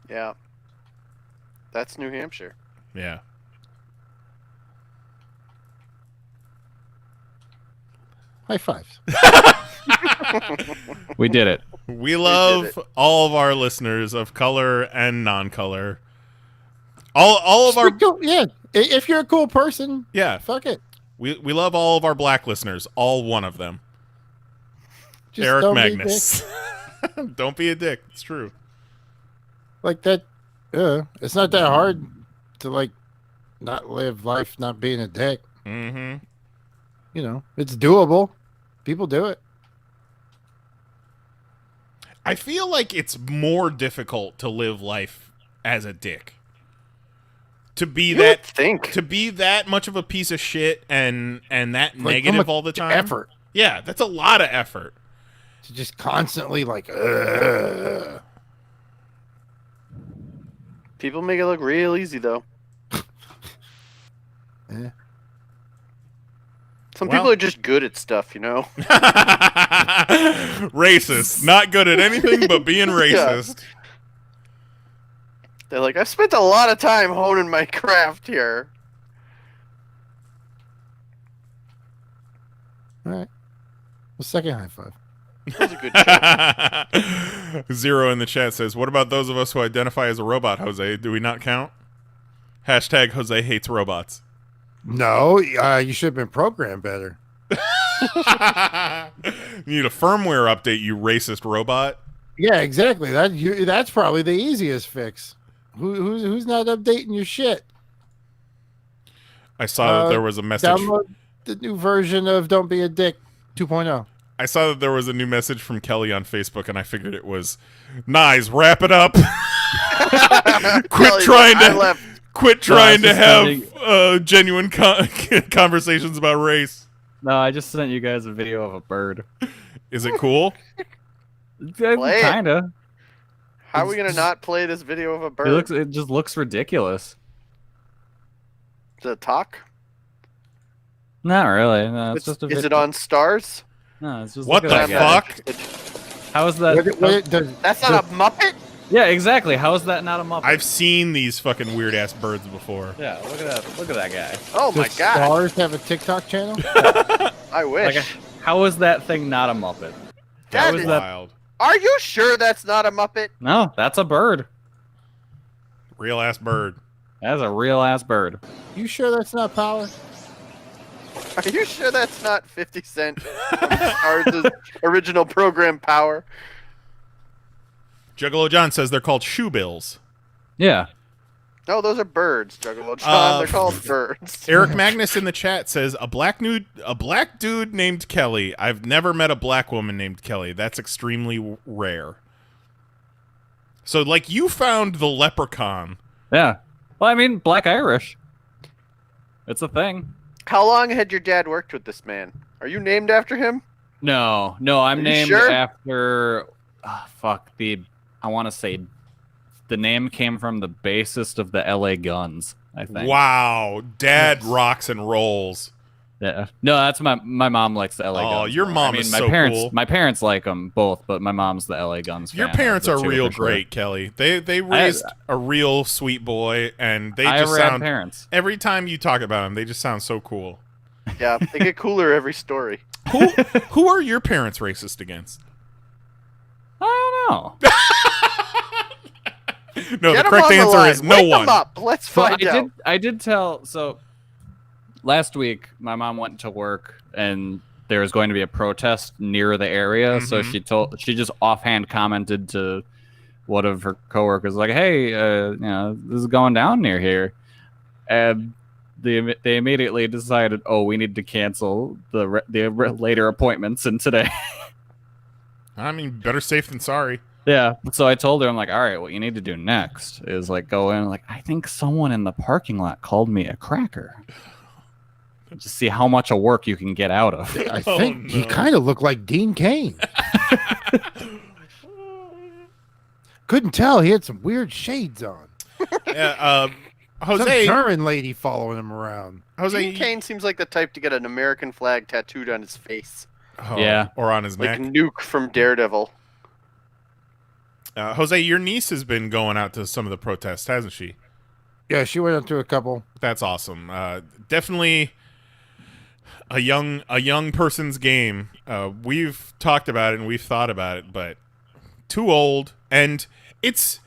Yeah. That's New Hampshire. Yeah. High fives. We did it. We love all of our listeners of color and non-color. All of our yeah. If you're a cool person, fuck it. We love all of our black listeners, all one of them. Just Eric don't be a Magnus. Don't be a dick. It's true. Like that. It's not that hard to like not live life not being a dick. Mm-hmm. It's doable. People do it. I feel like it's more difficult to live life as a dick. To be that much of a piece of shit and that negative all the time. Effort. Yeah, that's a lot of effort. To just constantly like People make it look real easy though. Yeah. Some people are just good at stuff, Racist. Not good at anything but being racist. Yeah. They're like, I've spent a lot of time honing my craft here. All right. Well, second high five. That was a good joke. Zero in the chat says, what about those of us who identify as a robot, Jose? Do we not count? Hashtag Jose hates robots. No, you should have been programmed better. You need a firmware update, you racist robot. Yeah, exactly. That's probably the easiest fix. Who's not updating your shit? I saw that there was a message. Download the new version of Don't Be a Dick 2.0. I saw that there was a new message from Kelly on Facebook, and I figured it was, nice, wrap it up. Quit trying to have genuine conversations about race. No, I just sent you guys a video of a bird. Is it cool? Kinda. How are we gonna not play this video of a bird? It just looks ridiculous. Is it a talk? Not really. No, it's just a Is it on Stars? No, it's just what the fuck? How is that? That's not a Muppet? Yeah, exactly. How is that not a Muppet? I've seen these fucking weird ass birds before. Yeah, look at that. Look at that guy. Oh my god. Stars have a TikTok channel? I wish. Like, how is that thing not a Muppet? That is wild. Are you sure that's not a Muppet? No, that's a bird. Real ass bird. That's a real ass bird. You sure that's not Power? Are you sure that's not 50 Cent from Stars' original program Power? Juggalo John says they're called shoe bills. Yeah. No, those are birds, Juggalo John. They're called birds. Eric Magnus in the chat says a black dude named Kelly. I've never met a black woman named Kelly. That's extremely rare. So, like, you found the leprechaun. Yeah. Well, I mean, Black Irish. It's a thing. How long had your dad worked with this man? Are you named after him? No, I'm named sure? after. I want to say the name came from the bassist of the LA Guns, I think. Wow, Dad rocks and rolls. Yeah. No, that's my mom likes the LA Guns. Oh, your mom is so cool. My parents like them both, but my mom's the LA Guns fan. Your parents are real for sure. great, Kelly. They raised a real sweet boy, and they just sound. Parents. Every time you talk about them, they just sound so cool. Yeah, they get cooler every story. Who are your parents racist against? I don't know. No, Get the correct answer line. is no Wake one. them up. Let's find out. I did tell. So last week, my mom went to work, and there was going to be a protest near the area. So she just offhand commented to one of her coworkers, like, "Hey, this is going down near here," and they immediately decided, "Oh, we need to cancel the later appointments in today." I mean, better safe than sorry. Yeah, so I told her, I'm like, all right, what you need to do next is like go in, like, I think someone in the parking lot called me a cracker. Just see how much of work you can get out of. I think he kind of looked like Dean Cain. Couldn't tell. He had some weird shades on. Yeah, Jose, some German lady following him around. Jose, Dean Cain seems like the type to get an American flag tattooed on his face. Yeah, or on his like neck. Nuke from Daredevil. Jose, your niece has been going out to some of the protests, hasn't she? Yeah, she went up to a couple. That's awesome. Definitely a young person's game. We've talked about it and we've thought about it, but too old. And it's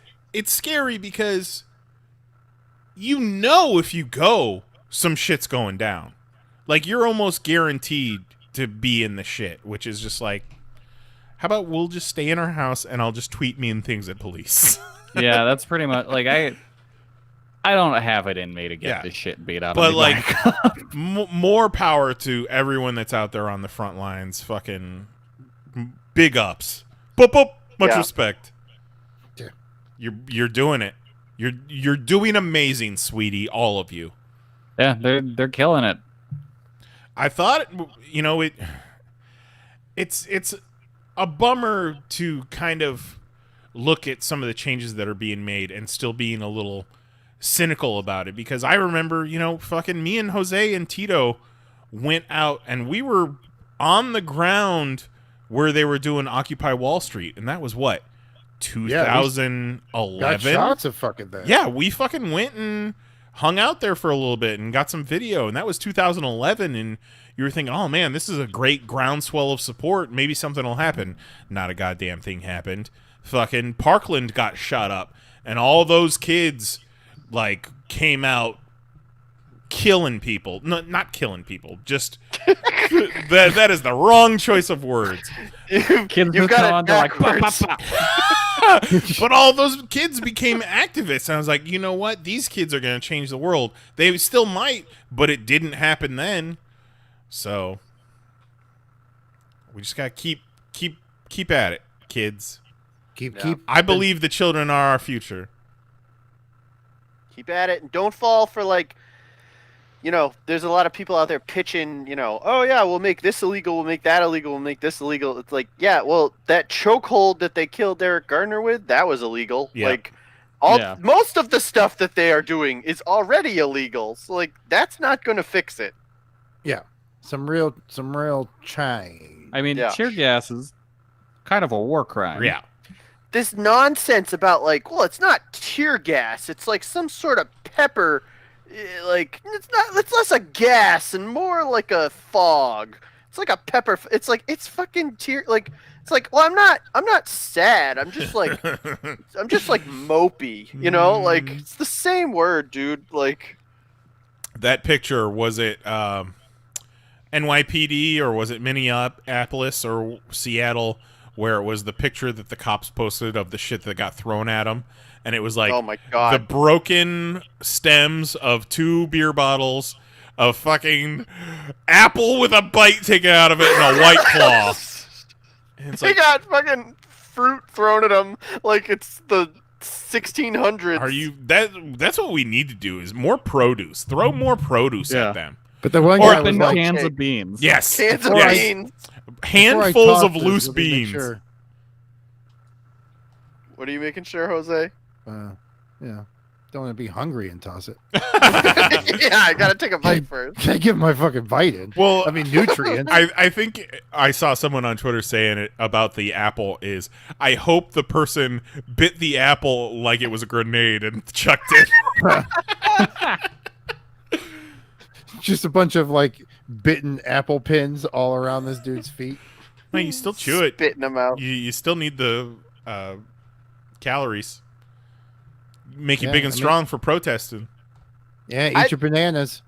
scary because if you go, some shit's going down. Like, you're almost guaranteed to be in the shit, which is just like, how about we'll just stay in our house and I'll just tweet mean things at police. Yeah, that's pretty much like I don't have it in me to get this shit beat out but of me. Like, more power to everyone that's out there on the front lines. Fucking big ups. Boop, boop. Much respect. Yeah. You're doing it. You're doing amazing, sweetie. All of you. Yeah, they're killing it. I thought, it's a bummer to kind of look at some of the changes that are being made and still being a little cynical about it, because I remember, fucking me and Jose and Tito went out and we were on the ground where they were doing Occupy Wall Street, and that was what, 2011? Got shots of fucking that. Yeah, we fucking went and hung out there for a little bit and got some video, and that was 2011, and you were thinking, oh man, this is a great groundswell of support, maybe something will happen. Not a goddamn thing happened. Fucking Parkland got shot up, and all those kids like came out killing people. No, not killing people, just that is the wrong choice of words. You've got it backwards. But all those kids became activists, and I was like, you know what? These kids are going to change the world. They still might, but it didn't happen then. So we just got to keep at it, kids. Keep. I believe the children are our future. Keep at it, and don't fall for there's a lot of people out there pitching, oh yeah, we'll make this illegal, we'll make that illegal, we'll make this illegal. It's like, yeah, well, that chokehold that they killed Eric Gardner with, that was illegal. Yeah. Most of the stuff that they are doing is already illegal. So that's not going to fix it. Yeah, some real change. I mean, tear gas is kind of a war crime. Yeah. This nonsense about it's not tear gas, it's like some sort of pepper. It's less a gas and more like a fog. It's like a pepper. It's fucking tear. Well, I'm not sad. I'm just mopey. It's the same word, dude. That picture, was it NYPD or was it Minneapolis or Seattle, where it was the picture that the cops posted of the shit that got thrown at them? And it was like, oh my God, the broken stems of 2 beer bottles, a fucking apple with a bite taken out of it, and a White Claw. And they got fucking fruit thrown at them like it's the 1600s. That's what we need to do, is more produce. Throw more produce at them. But the one guy was like, cans of beans. Yes. Cans of beans. Handfuls of loose beans. Sure. What are you making sure, Jose? Yeah. Don't want to be hungry and toss it. Yeah, I gotta take a bite first. Can't give my fucking bite in. Well, I mean, nutrients. I think I saw someone on Twitter saying it about the apple is, I hope the person bit the apple like it was a grenade and chucked it. Just a bunch of bitten apple pins all around this dude's feet. No, you still chew it. Spitting them out. You still need the calories. Make you big and strong for protesting. Yeah, eat your bananas.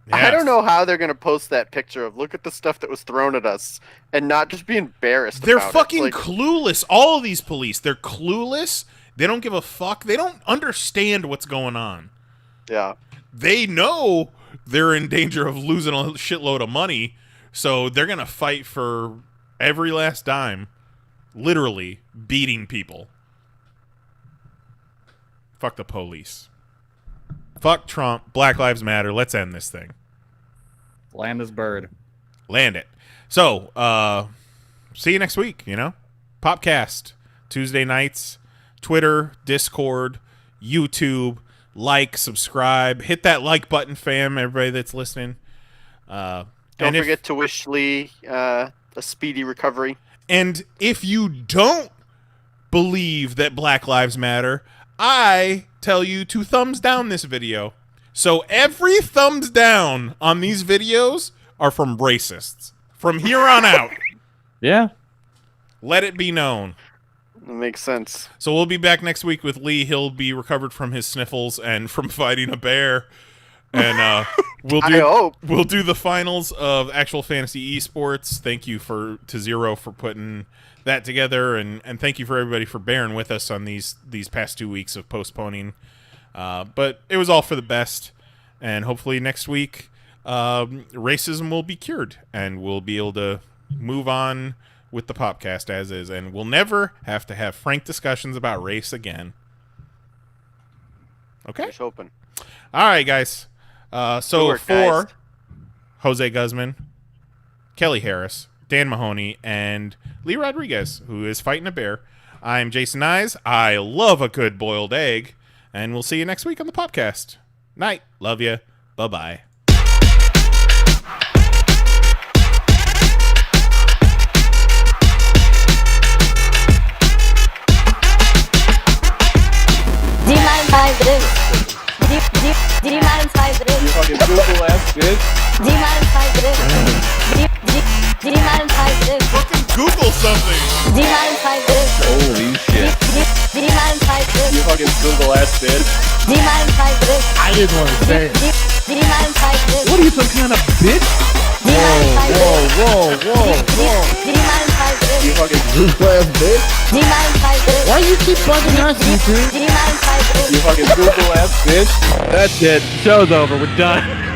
Yes. I don't know how they're gonna post that picture of look at the stuff that was thrown at us and not just be embarrassed. They're about fucking it. clueless. All of these police, they're clueless. They don't give a fuck. They don't understand what's going on. Yeah. They know they're in danger of losing a shitload of money, so they're gonna fight for every last dime, literally beating people. Fuck the police. Fuck Trump. Black Lives Matter. Let's end this thing. Land this bird. Land it. So, see you next week, Popcast, Tuesday nights, Twitter, Discord, YouTube. Like, subscribe, hit that like button, fam, everybody that's listening. Don't forget to wish Lee a speedy recovery. And if you don't believe that Black Lives Matter, I tell you to thumbs down this video. So every thumbs down on these videos are from racists. From here on out. Yeah. Let it be known. That makes sense. So we'll be back next week with Lee. He'll be recovered from his sniffles and from fighting a bear. And we'll do the finals of Actual Fantasy Esports. Thank you to Zero for putting that together, and thank you for everybody for bearing with us on these past 2 weeks of postponing. But it was all for the best, and hopefully next week racism will be cured, and we'll be able to move on with the podcast as is, and we'll never have to have frank discussions about race again. Okay? Just hoping. All right, guys. So for Jose Guzman, Kelly Harris, Dan Mahoney, and Lee Rodriguez, who is fighting a bear, I'm Jason Nyes. I love a good boiled egg, and we'll see you next week on the podcast. Night. Love you. Bye-bye. Do you mind if I do? You fucking Google ass bitch. Do you mind if I do? Do you mind if I do? Fucking Google something. Do you mind if I do? Holy shit. Do you mind if I do? You fucking Google ass bitch. Do you mind if I do? I didn't want to say it. Do you mind if I do? What are you, some kind of bitch? Do you mind if I do? Whoa. Do you mind if I do? You fucking Google ass bitch. Do you mind if I do? Why you keep bugging us, you two? Do you mind if I do? You fucking Google ass bitch. That's it. Show's over. We're done.